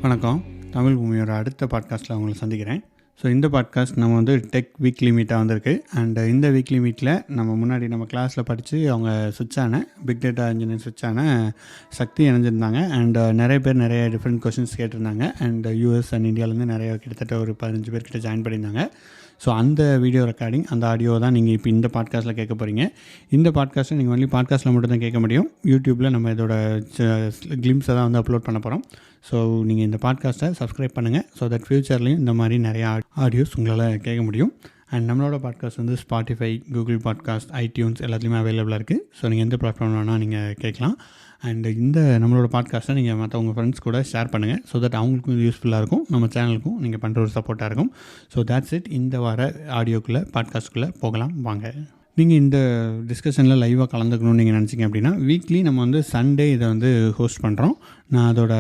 வணக்கம். தமிழ் பூமியோட அடுத்த பாட்காஸ்ட்டில் உங்களை சந்திக்கிறேன். ஸோ இந்த பாட்காஸ்ட் நம்ம வந்து டெக் வீக்லி மீட்டாக வந்திருக்கு. அண்ட் இந்த வீக்லி மீட்டில் நம்ம கிளாஸில் படித்து அவங்க சுவிட்சான பிக் டேட்டா இன்ஜினியர் சுவிட்சான சக்தி இணைஞ்சிருந்தாங்க. அண்ட் நிறைய பேர் நிறைய டிஃப்ரெண்ட் கொஷின்ஸ் கேட்டிருந்தாங்க. அண்ட் யூஎஸ் அண்ட் இந்தியாவிலேருந்து நிறைய கிட்டத்தட்ட ஒரு 15 பேர் கிட்ட ஜாயின் பண்ணியிருந்தாங்க. ஸோ அந்த வீடியோ ரெக்கார்டிங், அந்த ஆடியோ தான் நீங்கள் இப்போ இந்த பாட்காஸ்ட்டில் கேட்க போகிறீங்க. இந்த பாட்காஸ்ட்டை நீங்கள் ஒன்லி பாட்காஸ்ட்டில் மட்டும் தான் கேட்க முடியும். யூடியூப்பில் நம்ம இதோட கிளிம்ஸை தான் வந்து அப்லோட் பண்ண போகிறோம். ஸோ நீங்கள் இந்த பாட்காஸ்ட்டை சப்ஸ்கிரைப் பண்ணுங்கள். ஸோ தட் ஃப்யூச்சர்லேயும் இந்த மாதிரி நிறையா ஆடியோஸ் உங்களால் கேட்க முடியும். அண்ட் நம்மளோட பாட்காஸ்ட் வந்து ஸ்பாட்டிஃபை, கூகுள் பாட்காஸ்ட், ஐடியூன்ஸ் எல்லாத்துலேயுமே அவைலபிளாக இருக்குது. ஸோ நீங்கள் எந்த பிளாட்ஃபார்ம் வேணால் நீங்கள் கேட்கலாம். அண்ட் இந்த நம்மளோட பாட்காஸ்ட்டை நீங்கள் மற்றவங்க ஃப்ரெண்ட்ஸ் கூட ஷேர் பண்ணுங்கள். ஸோ தட் அவங்களுக்கும் யூஸ்ஃபுல்லாக இருக்கும், நம்ம சேனலுக்கும் நீங்கள் பண்ணுற ஒரு சப்போர்ட்டாக இருக்கும். So that's it. இந்த வார ஆடியோக்குள்ளே பாட்காஸ்ட்டுக்குள்ளே போகலாம் வாங்க. நீங்கள் இந்த டிஸ்கஷனில் லைவாக கலந்துக்கணும்னு நீங்கள் நினச்சிங்க அப்படின்னா வீக்லி நம்ம வந்து சண்டே இதை வந்து ஹோஸ்ட் பண்ணுறோம். நான் அதோட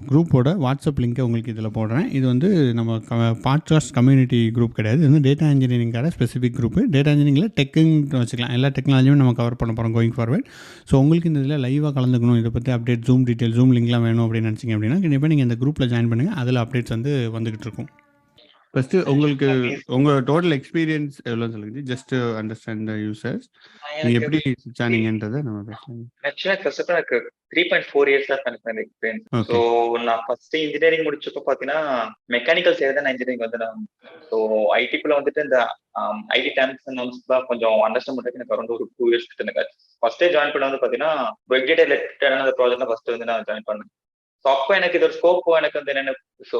குரூப்போட வாட்ஸ்அப் லிங்க்கை உங்களுக்கு இதில் போடுறேன். இது வந்து நம்ம பாட்காஸ்ட் கம்யூனிட்டி குரூப் கிடையாது. இது வந்து டேட்டா இன்ஜினியரிங்கான ஸ்பெசிஃபிக் குரூப்பு. டேட்டா இன்ஜினியரிங்கில் டெக்குன்னு வச்சுக்கலாம். எல்லா டெக்னாலஜியும் நம்ம கவர் பண்ண போகிறோம் கோயிங் ஃபார்வர்ட். ஸோ உங்களுக்கு இந்த இதில் லைவாக கலந்துக்கணும், இதை பற்றி அப்டேட், ஜூம் டீட்டெயில், ஜூம் லிங்க்லாம் வேணும் அப்படின்னு நினச்சிங்க அப்படின்னா கண்டிப்பாக நீங்கள் இந்த குரூப்பில் ஜாயின் பண்ணுங்கள். அதில் அப்டேட்ஸ் வந்து வந்துகிட்டு இருக்கும். ஃபர்ஸ்ட் உங்களுக்கு உங்க டோட்டல் எக்ஸ்பீரியன்ஸ் எவ்வளோ சொல்லுங்க, ஜஸ்ட் அண்டர்ஸ்டாண்ட் த யூசர்ஸ். நீங்க எப்படி ஸ்விட்ச் ஆனீங்கன்றதை நம்ம பேசலாம். ஆக்சுவலா ஃபர்ஸ்ட் எனக்கு 3.4 இயர்ஸ் தான் எனக்கு எக்ஸ்பீரியன்ஸ். ஸோ நான் ஃபர்ஸ்ட் இன்ஜினியரிங் முடிச்சப்போ பார்த்தீங்கன்னா மெக்கானிக்கல் சைடு தான் இன்ஜினியரிங் வந்து நான். ஸோ ஐடிக்குள்ள வந்துட்டு இந்த ஐடி டேர்ம்ஸ் அண்ட் நார்ம்ஸ்லாம் கொஞ்சம் அண்டர்ஸ்டாண்ட் பண்ணுறதுக்கு எனக்கு அரௌண்ட் ஒரு 2 இயர்ஸ் கிட்ட எனக்கு ஃபர்ஸ்டே ஜாயின் பண்ண வந்து பார்த்தீங்கன்னா பிக் டேட்டா ரிலேட்டடான ப்ராஜெக்ட் ஃபர்ஸ்ட் வந்து நான் ஜாயின் பண்ணேன். ஸோ அப்போ எனக்கு இதோட ஸ்கோப் எனக்கு வந்து என்னென்ன, ஸோ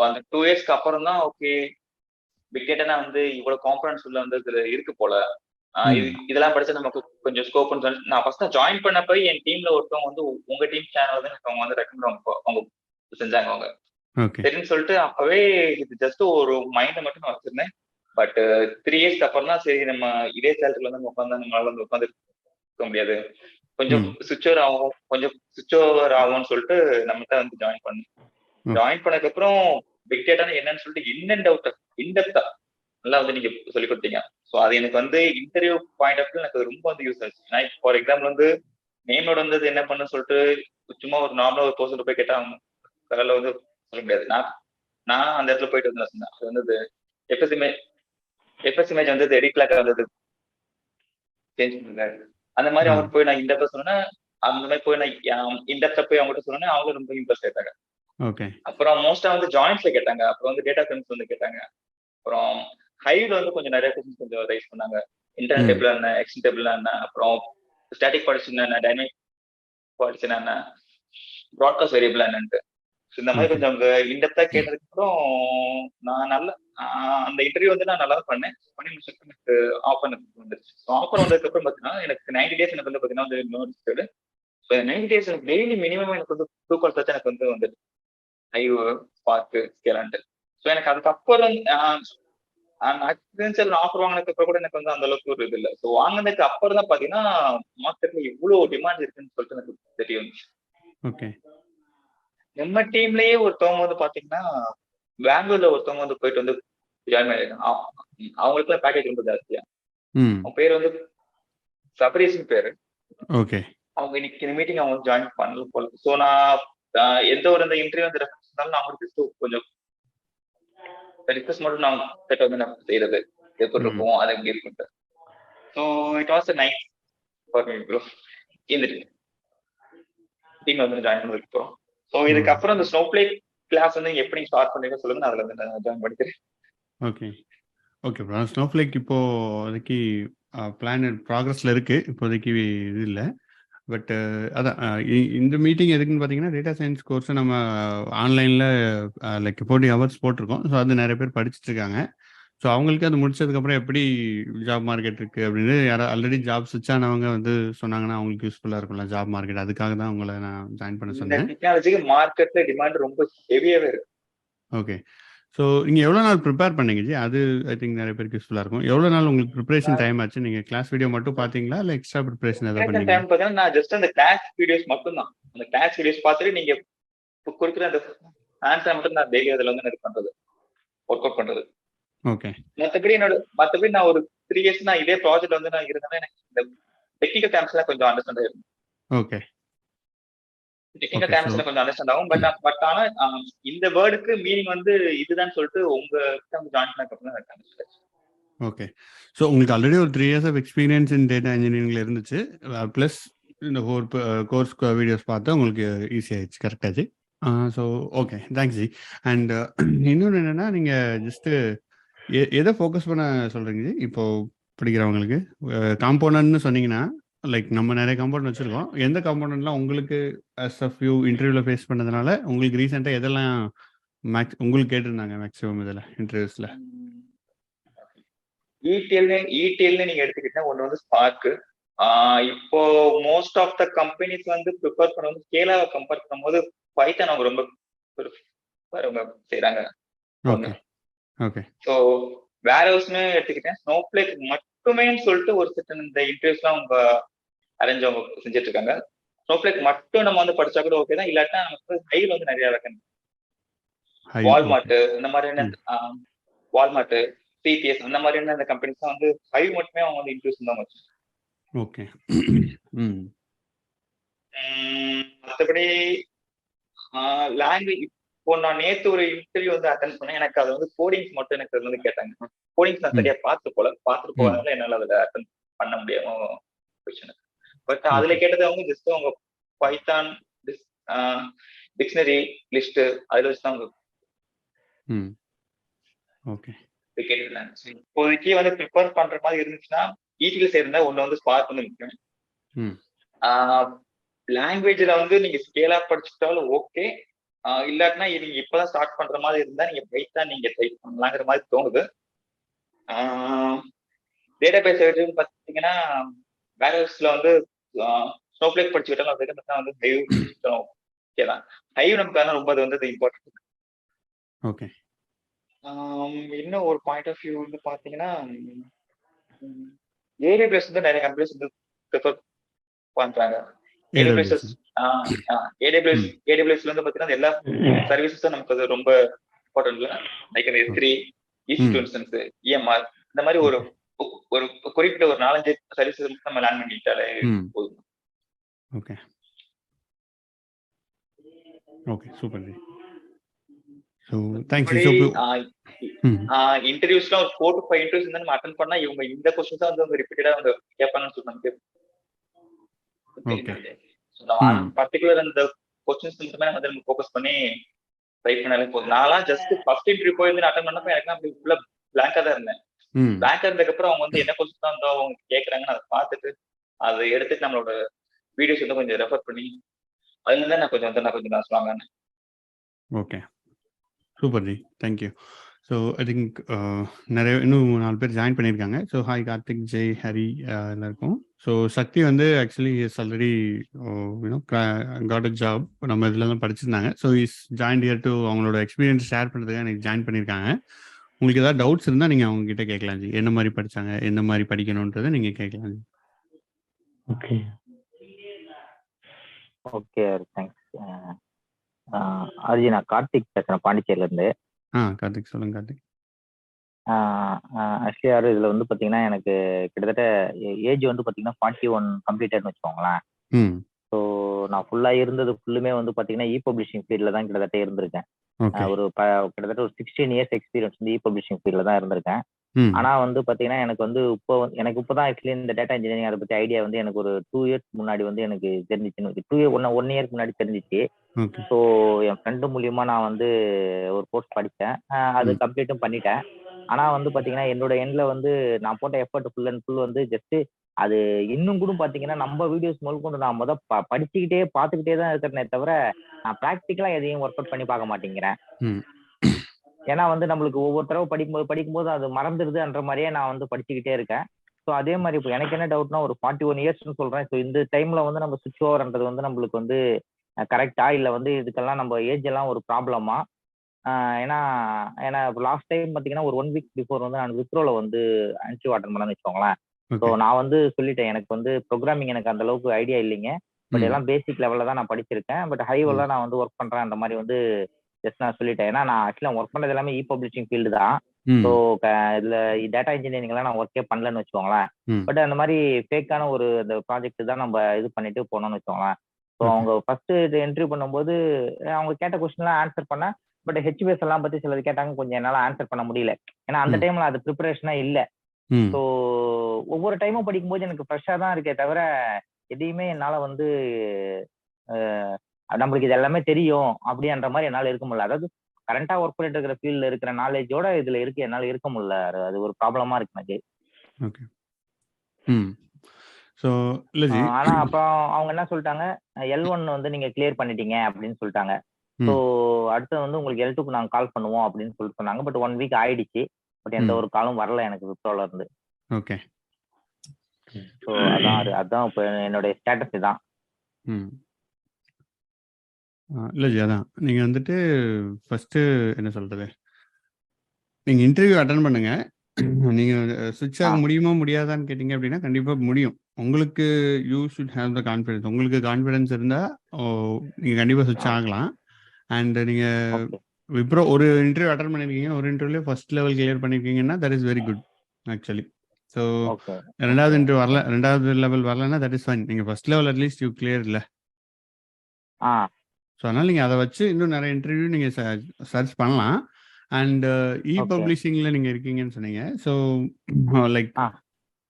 அந்த 2 இயர்ஸ்க்கு அப்புறம் தான் ஓகே பிக் டேட்டானா வந்து இவ்வளவு காம்பனன்ஸ் உள்ள வந்து இதுல இருக்கு போல, இதெல்லாம் படிச்சு நமக்கு கொஞ்சம் ஸ்கோப்னு சொல்லி நான் ஃபர்ஸ்ட் ஜாயின் பண்ணப்ப என் டீம்ல ஒருத்தவங்க வந்து உங்க டீம் சேனல் வந்து அவங்க வந்து ரெக்கமெண்ட் அவங்க செஞ்சாங்க. அவங்க சரின்னு சொல்லிட்டு அப்பவே இது ஜஸ்ட் ஒரு மைண்ட மட்டும் நான் வச்சிருந்தேன். பட் 3 இயர்ஸ்க்கு அப்புறம் தான் சரி நம்ம இதே சேலத்துல வந்து உட்காந்து நம்மளால வந்து உட்காந்து இருக்க முடியாது, கொஞ்சம் சுவிட்ச் ஓவர் ஆகும்னு சொல்லிட்டு நம்ம தான் வந்து ஜாயின் பண்ணேன். ஜாயின் பண்ணதுக்கு அப்புறம் பிக் டேட்டா என்னன்னு சொல்லிட்டு இன்டெப்தா நல்லா வந்து நீங்க சொல்லி கொடுத்தீங்க. ஸோ அது எனக்கு வந்து இன்டர்வியூ பாயிண்ட் ஆஃப் எனக்கு ரொம்ப வந்து யூஸ் ஆச்சு. நான் ஃபார் எக்ஸாம்பிள் வந்து நேமோட வந்து என்ன பண்ணு சொல்லிட்டு சும்மா ஒரு நார்மலா ஒரு பர்சன் போய் கேட்டா கடல வந்து சொல்ல முடியாது. நான் அந்த இடத்துல போயிட்டு வந்து சொன்னேன். அது வந்து எஃப்எஸ் இமேஜ் வந்து எடிட்லாக வந்தது சேஞ்ச் பண்ணுங்க அந்த மாதிரி அவங்க போய் நான் இன்டெப்தா சொன்னேன். அந்த மாதிரி போய் நான் இன்டெப்தா போய் அவங்ககிட்ட சொன்னேன். அவங்களும் ரொம்ப இம்ப்ரெஸ் ஆயிட்டாங்க. அப்புறம் மோஸ்டா வந்து ஜாயின்ஸ்ல கேட்டாங்க, அப்புறம் வந்து டேட்டா சயின்ஸ் வந்து கேட்டாங்க, அப்புறம் ஹைவ்ல வந்து கொஞ்சம் நிறைய கொஸ்டின்ஸ் கொஞ்சம் ரைஸ் பண்ணாங்க. இன்டர்னல் டேபிள் என்ன, எக்ஸ்டர்னல் டேபிள் என்ன, அப்புறம் ஸ்டாட்டிக் பார்ட்டிஷன் என்ன, டைனமிக் பார்ட்டிஷன் என்ன, ப்ராட்காஸ்ட் வேரியபிள் என்னன்ட்டு இந்த மாதிரி கொஞ்சம் அவங்க இன்டெப்தா கேட்டதுக்கு அப்புறம் நான் நல்ல அந்த இன்டர்வியூ வந்து நான் நல்லா பண்ணேன். பண்ணி முடிச்சுட்டு எனக்கு ஆஃபர் வந்துருச்சு. ஆஃபர் வந்ததுக்கு அப்புறம் பாத்தீங்கன்னா எனக்கு 90 டேஸ் எனக்கு வந்து பாத்தீங்கன்னா வந்து நோட்டீஸ். ஸோ 90 டேஸ் எனக்கு டெய்லி மினிமம் எனக்கு வந்து 2 கால்ஸ் வச்சு எனக்கு வந்து வந்துட்டு ஹைவ் பார்க்கு ஸ்கேலான்ட்டு. ஸோ எனக்கு அதுக்கப்புறம் ஆஃபர் வாங்கினதுக்கு அப்புறம் கூட எனக்கு வந்து அந்த அளவுக்கு ஒரு இது இல்லை. ஸோ வாங்கினதுக்கு அப்புறம் தான் பாத்தீங்கன்னா மார்க்கெட்ல இவ்வளவு டிமாண்ட் இருக்குன்னு சொல்லிட்டு எனக்கு தெரிய வந்துச்சு. நம்ம டீம்லயே ஒருத்தவங்க வந்து பாத்தீங்கன்னா பெங்களூர்ல ஒருத்தவங்க வந்து போயிட்டு வந்து ஜாயின் பண்ணிருக்காங்க. அவங்களுக்கு எல்லாம் பேக்கேஜ் ரொம்ப ஜாஸ்தியா. அவங்க பேர் வந்து சபரீஸ் பேரு. அவங்க இன்னைக்கு இந்த மீட்டிங் அவங்க ஜாயின் பண்ணல போல. ஸோ நான் எந்த ஒரு இந்த இன்டர்வியூ வந்து ரெஃபரன்ஸ் இருந்தாலும் நான் அவங்களுக்கு கொஞ்சம் ரிக்வெஸ்ட் மட்டும் நான் கிட்ட வந்து நான் செய்யறது எப்படி இருக்கும் அதை எப்படி இருக்கு. So it was nice for me bro. இந்த டீம் வந்து ஜாயின் பண்ணதுக்கு அப்புறம் ஸோ இதுக்கப்புறம் இந்த ஸ்னோஃப்ளேக் கிளாஸ் வந்து எப்படி ஸ்டார்ட் பண்ணீங்க சொல்லுங்க, நான் அதுல வந்து நான் ஜாயின் பண்ணிக்கிறேன். Okay bro. ஸ்னோஃப்ளேக் இப்போதைக்கு பிளான் ப்ராக்ரஸ்ல இருக்கு. இப்போதைக்கு இது இல்லை. பட் அதான் இந்த மீட்டிங் எதுக்குன்னு பார்த்தீங்கன்னா டேட்டா சயின்ஸ் கோர்ஸை நம்ம ஆன்லைனில் லைக் 40 ஹவர்ஸ் போட்டிருக்கோம். ஸோ அது நிறைய பேர் படிச்சுட்டு இருக்காங்க. ஸோ அவங்களுக்கு அது முடிச்சதுக்கப்புறம் எப்படி ஜாப் மார்க்கெட் இருக்குது அப்படின்னு யாராவது ஆல்ரெடி ஜாப் ஸ்விட்ச் ஆனவங்க வந்து சொன்னாங்கன்னா அவங்களுக்கு யூஸ்ஃபுல்லாக இருக்கும்ல ஜாப் மார்க்கெட். அதுக்காக தான் உங்களை நான் ஜாயின் பண்ண சொன்னேன். டெக்னாலஜிக்கு மார்க்கெட்ல டிமாண்ட் ரொம்ப ஹெவியாவே இருக்கு. ஓகே. ஸோ நீங்கள் எவ்வளோ நாள் ப்ரிப்பேர் பண்ணீங்க ஜி? அது ஐ திங்க் நிறைய பேருக்கு யூஸ்ஃபுல்லாக இருக்கும். எவ்வளோ நாள் உங்களுக்கு ப்ரிப்பரேஷன் டைம் ஆச்சு? நீங்கள் கிளாஸ் வீடியோ மட்டும் பார்த்தீங்களா இல்லை எக்ஸ்ட்ரா ப்ரிப்பரேஷன் எதாவது பண்ணீங்க? டைம் பார்த்தீங்கன்னா நான் ஜஸ்ட் அந்த கிளாஸ் வீடியோஸ் மட்டும் தான். அந்த கிளாஸ் வீடியோஸ் பார்த்துட்டு நீங்க கொடுக்குற அந்த ஆன்சர் மட்டும் நான் டெய்லி அதில் வந்து பண்றது, ஒர்க் அவுட் பண்றது. ஓகே. மற்றபடி நான் ஒரு 3 இயர்ஸ் நான் இதே ப்ராஜெக்ட் வந்து நான் இருந்தேன்னா எனக்கு இந்த டெக்னிக்கல் டேர்ம்ஸ் எல்லாம் கொஞ்சம் அண்டர்ஸ்டாண்ட் ஆயிருக்கும். ஓகே. Technical okay. ஸோ டேர்ம்ஸ்ல கொஞ்சம் அண்டர்ஸ்டாண்ட் ஆகும். பட் ஆனா இந்த வேர்டுக்கு மீனிங் வந்து இதுதான் சொல்லிட்டு உங்க ஜாயின் பண்ணதுக்கு எனக்கு understand. ஓகே. ஸோ உங்களுக்கு ஆல்ரெடி ஒரு 3 years of experience in data இன்ஜினியரிங்ல இருந்துச்சு. ப்ளஸ் இந்த கோர்ஸ் வீடியோஸ் பார்த்து உங்களுக்கு ஈஸி ஆயிடுச்சு. கரெக்டா G? So okay. Thanks G. And இன்னொன்று என்னன்னா, நீங்கள் ஜஸ்ட்டு எதை ஃபோக்கஸ் பண்ண சொல்கிறீங்க ஜி இப்போ படிக்கிறவங்களுக்கு? காம்போனன்ட்னு சொன்னீங்கன்னா, லைக் நம்ம நிறைய காம்போனன்ட் வச்சுருக்கோம். எந்த காம்போனன்ட்லாம் உங்களுக்கு ஆஸ் அ ஃபியூ இன்டர்வியூவில் ஃபேஸ் பண்ணதுனால உங்களுக்கு ரீசெண்டாக எதெல்லாம் உங்களுக்கு கேட்டிருந்தாங்க மேக்ஸிமம் இதில் இன்டர்வியூஸில்? இடிஎல்னு நீங்க எடுத்துக்கிட்டா ஒன்று வந்து ஸ்பார்க். இப்போ மோஸ்ட் ஆஃப் த கம்பெனிஸ் வந்து ப்ரிப்பேர் பண்ணும்போது ஸ்கேலாவை கம்பேர் பண்ணும்போது பைத்தான் அவங்க ரொம்ப செய்யறாங்க. ஓகே. ஓகே. ஸோ வேற ஹவுஸ்மே எடுத்துக்கிட்டேன், ஸ்னோஃப்ளேக் மட்டுமே சொல்லிட்டு ஒரு செட்டன் இந்த இன்டர்வியூஸ்லாம் அவங்க அரேஞ்ச் அவங்க செஞ்சுட்டு இருக்காங்க. ஸ்னோஃப்ளேக் மட்டும் நம்ம வந்து படிச்சா கூட ஓகே தான், இல்லாட்டா நமக்கு ஹைவில் வந்து நிறைய இருக்கு. வால்மார்ட் இந்த மாதிரியான வால்மார்ட், சிபிஎஸ் அந்த மாதிரியான அந்த கம்பெனிஸ் தான் வந்து ஹைவ் மட்டுமே அவங்க வந்து இன்ட்ரெஸ்ட் தான் வச்சு. ஓகே. மற்றபடி லாங்குவேஜ் இப்போ நான் நேற்று ஒரு இன்டர்வியூ வந்து அட்டென்ட் பண்ணேன். எனக்கு அது வந்து கோடிங்ஸ் மட்டும் எனக்கு வந்து கேட்டாங்க. கோடிங்ஸ் நான் சரியா பார்த்துட்டு போறதுனால என்னால் அதில் அட்டென்ட் பண்ண முடியாம போயிடுச்சு. பட் அதுல கேட்டது அவங்க ஜஸ்ட் அவங்க பைத்தான் டிக்ஷனரி லிஸ்ட் அதுல வச்சு தான் அவங்க கேட்டிருந்தாங்க. இப்போதைக்கு வந்து ப்ரிப்பேர் பண்ற மாதிரி இருந்துச்சுன்னா ஈட்டில சேர்ந்தா ஒண்ணு வந்து ஸ்பார்க் வந்து முக்கியம். லாங்குவேஜ்ல வந்து நீங்க ஸ்கேலா படிச்சுட்டாலும் ஓகே, இல்லாட்டினா நீங்க இப்பதான் ஸ்டார்ட் பண்ற மாதிரி இருந்தா நீங்க பைத்தான் நீங்க ட்ரை பண்ணலாங்கிற மாதிரி தோணுது. டேட்டா பேஸ் பாத்தீங்கன்னா வேற ஹவுஸ்ல வந்து ஸ்னோஃப்ளேக் படிச்சுக்கிட்டாலும் அதுக்கு வந்து ஹைவ் ஓகே தான். ஹைவ் நமக்கு ரொம்ப அது வந்து இம்பார்ட்டன்ட். ஓகே. இன்னும் ஒரு பாயிண்ட் ஆஃப் வியூ வந்து பாத்தீங்கன்னா ஏடபிள்யூஎஸ் வந்து நிறைய கம்பெனிஸ் வந்து ப்ரிஃபர் பண்றாங்க. ஏடபிள்யூஎஸ்ல வந்து பாத்தீங்கன்னா எல்லா சர்வீசஸும் நமக்கு அது ரொம்ப இம்பார்ட்டன்ட் இல்ல. Like S3, EC2 instance, EMR இந்த மாதிரி ஒரு குறிப்பிட்ட ஒரு 4-5 சர்வீசஸ் நம்ம லேர்ன் பண்ணிட்டாலே போதும். ஓகே. ஓகே, சூப்பர் ஜி. So thanks. இன்டர்வியூஸ்லாம் ஒரு 4 to 5 இன்டர்வியூஸ் நம்ம அட்டெண்ட் பண்ணா இவங்க இந்த क्वेश्चंस தான் வந்து ரிப்பீட்டடா அவங்க கேட்பாங்கன்னு சொல்லி நமக்கு ஓகே. பர்టిక్యులர் அந்த क्वेश्चंस மட்டுமே நம்ம ஃபோக்கஸ் பண்ணி ட்ரை பண்ணாலே போதும். நான்லாம் ஜஸ்ட் ஃபர்ஸ்ட் இன்டர்வியூ போய் வந்து அட்டெண்ட் பண்ணப்ப எனக்கு அப்படி ஃபுல்லா பிளாங்கா தான் இருந்தேன். பிளாங்கா இருந்ததுக்கு அப்புறம் அவங்க வந்து என்ன क्वेश्चंस தான் வந்து அவங்க கேக்குறாங்கன்னு அதை பார்த்துட்டு அதை எடுத்துட்டு நம்மளோட வீடியோஸ் வந்து கொஞ்சம் ரெஃபர் பண்ணி அதுல இருந்து நான் கொஞ்சம் சொல்லுவாங்க. Okay, super ji, thank you. So I think நிறைய இன்னும் 4 பேர் ஜாயின் பண்ணியிருக்காங்க. ஸோ ஹாய் கார்த்திக், ஜெய், ஹரி எல்லாருக்கும். ஸோ சக்தி வந்து actually is already you know got a job நம்ம இதில் தான் படிச்சிருந்தாங்க. So is join here to அவங்களோட எக்ஸ்பீரியன்ஸ் ஷேர் பண்ணுறதுக்காக எனக்கு ஜாயின் பண்ணியிருக்காங்க. உங்களுக்கு ஏதாவது டவுட்ஸ் இருந்தால் நீங்கள் அவங்ககிட்ட கேட்கலாம் ஜி. என்ன மாதிரி படித்தாங்க, என்ன மாதிரி படிக்கணுன்றதை நீங்கள் கேட்கலாம் G. Okay okay, thanks. Urge, நான் கார்த்திக் பேசுறேன் பாண்டிச்சேரியில இருந்து. கார்த்திக் சொல்லுங்க கார்த்திக். ஆக்சுவலி யாரு இதுல வந்து பாத்தீங்கன்னா எனக்கு கிட்டத்தட்ட ஏஜ் வந்து பாத்தீங்கன்னா 41 கம்ப்ளீட்டட்னு வச்சுக்கோங்களேன். ஸோ நான் ஃபுல்லா இருந்தது ஃபுல்லுமே வந்து பாத்தீங்கன்னா இ பப்ளிஷிங் ஃபீல்ட்ல தான் கிட்டத்தட்ட இருந்திருக்கேன். ஒரு கிட்டத்தட்ட ஒரு 16 இயர்ஸ் எக்ஸ்பீரியன்ஸ் வந்து இ பப்ளிஷிங் ஃபீல்ட்ல தான் இருந்திருக்கேன். ஆனா வந்து பாத்தீங்கன்னா எனக்கு வந்து எனக்கு இப்பதான் ஆக்சுவலி இந்த டேட்டா இன்ஜினியரிங் அதை பத்தி ஐடியா வந்து எனக்கு ஒரு 2 இயர்ஸ் முன்னாடி வந்து எனக்கு தெரிஞ்சிச்சு. 1 இயர்க்கு முன்னாடி தெரிஞ்சிச்சு. ஸோ என் ஃப்ரெண்டு மூலியமா நான் வந்து ஒரு கோர்ஸ் படித்தேன். அது கம்ப்ளீட்டும் பண்ணிட்டேன். ஆனா வந்து பாத்தீங்கன்னா என்னோட எண்ட்ல வந்து நான் போட்ட எஃபர்ட் ஃபுல் அண்ட் ஃபுல் வந்து ஜஸ்ட் அது இன்னும் கூட பாத்தீங்கன்னா நம்ம வீடியோஸ் முதற்கொண்டு நான் படிச்சுக்கிட்டே பார்த்துக்கிட்டே தான் இருக்கிறேனே தவிர நான் ப்ராக்டிக்கலா எதையும் ஒர்க் அவுட் பண்ணி பார்க்க மாட்டேங்கிறேன். ஏன்னா வந்து நம்மளுக்கு ஒவ்வொரு தடவை படிக்கும்போது அது மறந்துடுதுன்ற மாதிரியே நான் வந்து படிச்சுக்கிட்டே இருக்கேன். ஸோ அதே மாதிரி இப்போ எனக்கு என்ன டவுட்னா ஒரு 41 இயர்ஸ்ன்னு சொல்றேன். ஸோ இந்த டைம்ல வந்து நம்ம சுவிட்ச் ஓவர்ன்றது வந்து நம்மளுக்கு வந்து கரெக்டா இல்லை வந்து இதுக்கெல்லாம் நம்ம ஏஜ் எல்லாம் ஒரு ப்ராப்ளமா? ஏன்னா லாஸ்ட் டைம் பார்த்தீங்கன்னா ஒரு 1 வீக் பிஃபோர் வந்து நான் விப்ரோல வந்து இன்டர்வியூ அட்டெண்ட் பண்ணேன்னு வச்சுக்கோங்களேன். ஸோ நான் வந்து சொல்லிட்டேன் எனக்கு வந்து ப்ரோக்ராமிங் எனக்கு அந்த அளவுக்கு ஐடியா இல்லைங்க. பட் எல்லாம் பேசிக் லெவலில் தான் நான் படிச்சிருக்கேன். பட் ஹைவெல்லாம் நான் வந்து ஒர்க் பண்றேன் அந்த மாதிரி வந்து ஜஸ்ட் நான் சொல்லிட்டேன். ஏன்னா நான் ஆக்சுவலாக ஒர்க் பண்ணது எல்லாமே இ பப்ளிஷிங் ஃபீல்டு தான். ஸோ இதுல டேட்டா இன்ஜினியரிங்லாம் நான் ஒர்க்கே பண்ணலன்னு வச்சுக்கோங்களேன். பட் அந்த மாதிரி ஃபேக்கான ஒரு அந்த ப்ராஜெக்ட் தான் நம்ம இது பண்ணிட்டு போனோம்னு வச்சுக்கோங்களேன். ஸோ அவங்க ஃபர்ஸ்ட் இன்டர்வியூ பண்ணும்போது அவங்க கேட்ட கொஸ்டின்லாம் ஆன்சர் பண்ணேன். பட் ஹெச்பிஎஸ் எல்லாம் பத்தி சிலது கேட்டாங்க, கொஞ்சம் என்னால ஆன்சர் பண்ண முடியல. ஏன்னா அந்த டைம்ல அது ப்ரிப்பரேஷனா இல்ல. ஸோ ஒவ்வொரு டைமும் படிக்கும்போது எனக்கு ஃப்ரெஷ்ஷா தான் இருக்கே தவிர எதையுமே என்னால வந்து நம்மளுக்கு இது எல்லாமே தெரியும் அப்படின்ற மாதிரி என்னால இருக்க முடியல. அதாவது கரண்டா ஒர்க் பண்ணிட்டு இருக்கிற ஃபீல்ட்ல இருக்கிற நாலேஜோட இதுல இருக்கு என்னால இருக்க முடியல. அது ஒரு ப்ராப்ளமா இருக்கு எனக்கு. ஓகே. ஸோ இல்லஜி, ஆனா அப்புறம் அவங்க என்ன சொல்லிட்டாங்க, L1 வந்து நீங்க கிளியர் பண்ணிட்டீங்க அப்படின்னு சொல்லிட்டாங்க. ஸோ அடுத்து வந்து உங்களுக்கு L2க்கு நாங்க கால் பண்ணுவோம் அப்படின்னு சொல்லிட்டு சொன்னாங்க. பட் 1 வீக் ஆயிடுச்சு. பட் எந்த ஒரு காலும் வரல எனக்கு விப்ரோல இருந்து. ஓகே. ஸோ அதான் இப்போ என்னுடைய ஸ்டேட்டஸ் இதான். இல்லஜி, அதான் நீங்கள் வந்துட்டு ஃபஸ்ட்டு என்ன சொல்கிறது, நீங்கள் இன்டர்வியூ அட்டன் பண்ணுங்க. நீங்கள் சுவிட்ச் ஆக முடியுமா முடியாதான்னு கேட்டிங்க அப்படின்னா கண்டிப்பாக முடியும். உங்களுக்கு you should have the confidence. உங்களுக்கு கான்ஃபிடன்ஸ் இருந்தால் நீங்கள் கண்டிப்பாக சுவிட்ச் ஆகலாம். அண்ட் நீங்கள் விப்ரோ ஒரு இன்டர்வியூ அட்டன் பண்ணியிருக்கீங்க, ஒரு இன்டர்வியூ ஃபர்ஸ்ட் லெவல் கிளியர் பண்ணியிருக்கீங்கன்னா that is very good actually. So ரெண்டாவது இன்டர்வியூ வரல, ரெண்டாவது லெவல் வரலன்னா தட் இஸ் ஃபைன். நீங்கள் first level at least you clear இல்லை. ஸோ அதனால் நீங்கள் அதை வச்சு இன்னும் நிறைய இன்டர்வியூ நீங்கள் சர்ச் பண்ணலாம். அண்ட் பப்ளிஷிங்கில் நீங்கள் இருக்கீங்கன்னு சொன்னீங்க. ஸோ லைக்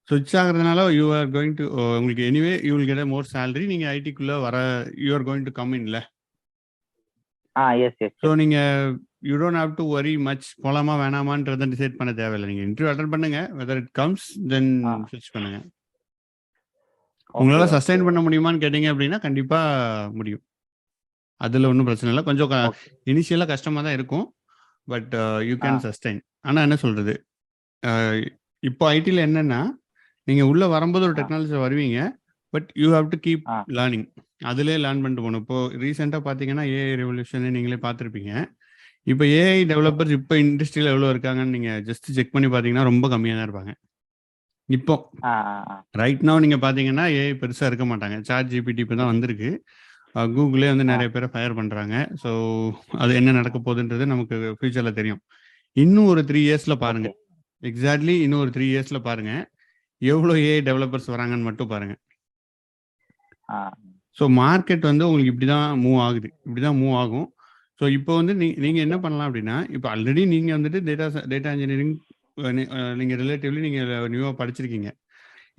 சுவிட்ச் ஆகுறதுனால யூ ஆர் கோயிங் டு உங்களுக்கு anyway you will get a more salary. நீங்கள் ஐடிக்குள்ளே வர you are going to come இன்ல. ஸோ நீங்கள் you don't have to worry much. போலாமா வேணாமான்றதை டிசைட் பண்ண தேவையில்லை. நீங்கள் இன்டர்வியூ அட்டன் பண்ணுங்க, வெதர் இட் கம்ஸ் தென் ஸ்விட்ச் பண்ணுங்க. உங்களால் சஸ்டைன் பண்ண முடியுமான்னு கேட்டீங்க அப்படின்னா கண்டிப்பாக முடியும். அதில் ஒன்றும் பிரச்சனை இல்லை. கொஞ்சம் இனிஷியலாக கஷ்டமாக தான் இருக்கும், பட் யூ கேன் சஸ்டைன். ஆனால் என்ன சொல்கிறது, இப்போ ஐடியில் என்னென்னா நீங்கள் உள்ளே வரும்போது ஒரு டெக்னாலஜி வருவீங்க, but you have to keep learning. அதிலே லேர்ன் பண்ணிட்டு போகணும். இப்போது ரீசெண்டாக பார்த்தீங்கன்னா ஏஐ ரெவல்யூஷன் நீங்களே பார்த்துருப்பீங்க. இப்போ ஏஐ டெவலப்பர்ஸ் இப்போ இண்டஸ்ட்ரியில் எவ்வளோ இருக்காங்கன்னு நீங்கள் ஜஸ்ட் செக் பண்ணி பார்த்தீங்கன்னா ரொம்ப கம்மியாக தான் இருப்பாங்க. இப்போ ரைட் நவ் நீங்கள் பார்த்தீங்கன்னா ஏஐ பெருசாக இருக்க மாட்டாங்க. சாட் ஜிபிடி இப்போ தான் வந்திருக்கு. கூகுளே வந்து நிறைய பேரை ஃபயர் பண்ணுறாங்க. ஸோ அது என்ன நடக்க போகுதுன்றது நமக்கு ஃபியூச்சரில் தெரியும். இன்னும் ஒரு 3 இயர்ஸில் பாருங்கள், எக்ஸாக்ட்லி இன்னும் ஒரு 3 இயர்ஸில் பாருங்கள் எவ்வளோ ஏஐ டெவலப்பர்ஸ் வராங்கன்னு மட்டும் பாருங்கள். ஸோ மார்க்கெட் வந்து உங்களுக்கு இப்படி தான் மூவ் ஆகுது, இப்படி தான் மூவ் ஆகும். ஸோ இப்போ வந்து நீங்கள் என்ன பண்ணலாம் அப்படின்னா, இப்போ ஆல்ரெடி நீங்கள் வந்துட்டு டேட்டா இன்ஜினியரிங் நீங்கள் ரிலேட்டிவ்லி நீங்கள் நியூவாக படிச்சிருக்கீங்க.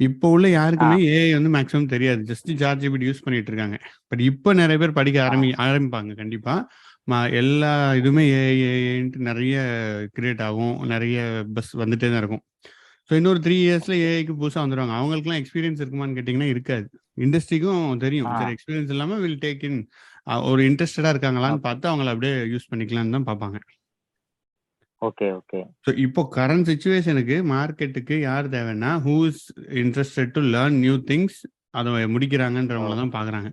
இப்போ உள்ள யாருக்குமே ஏஐ வந்து மேக்ஸிமம் தெரியாது. ஜஸ்ட் சாட் ஜிபிடி யூஸ் பண்ணிட்டு இருக்காங்க. பட் இப்போ நிறைய பேர் படிக்க ஆரம்பிப்பாங்க கண்டிப்பாக. எல்லா இதுவுமே ஏஐன்ட்டு நிறைய கிரியேட் ஆகும், நிறைய பஸ் வந்துட்டே தான் இருக்கும். ஸோ இன்னொரு 3 இயர்ஸில் ஏஐக்கு புதுசாக வந்துடுவாங்க. அவங்களுக்குலாம் எக்ஸ்பீரியன்ஸ் இருக்குமான்னு கேட்டிங்கன்னா இருக்காது. இண்டஸ்ட்ரிக்கும் தெரியும், சரி எக்ஸ்பீரியன்ஸ் இல்லாமல் வில் டேக் இன், ஒரு இன்ட்ரெஸ்டடாக இருக்காங்களான்னு பார்த்து அவங்கள அப்படியே யூஸ் பண்ணிக்கலான்னு தான் பார்ப்பாங்க. Okay okay. ஸோ இப்போ கரண்ட் சிச்சுவேஷனுக்கு மார்க்கெட்டுக்கு யார் தேவைன்னா who is interested to learn new things, அதை முடிக்கிறாங்கன்றவங்கள தான் பார்க்குறாங்க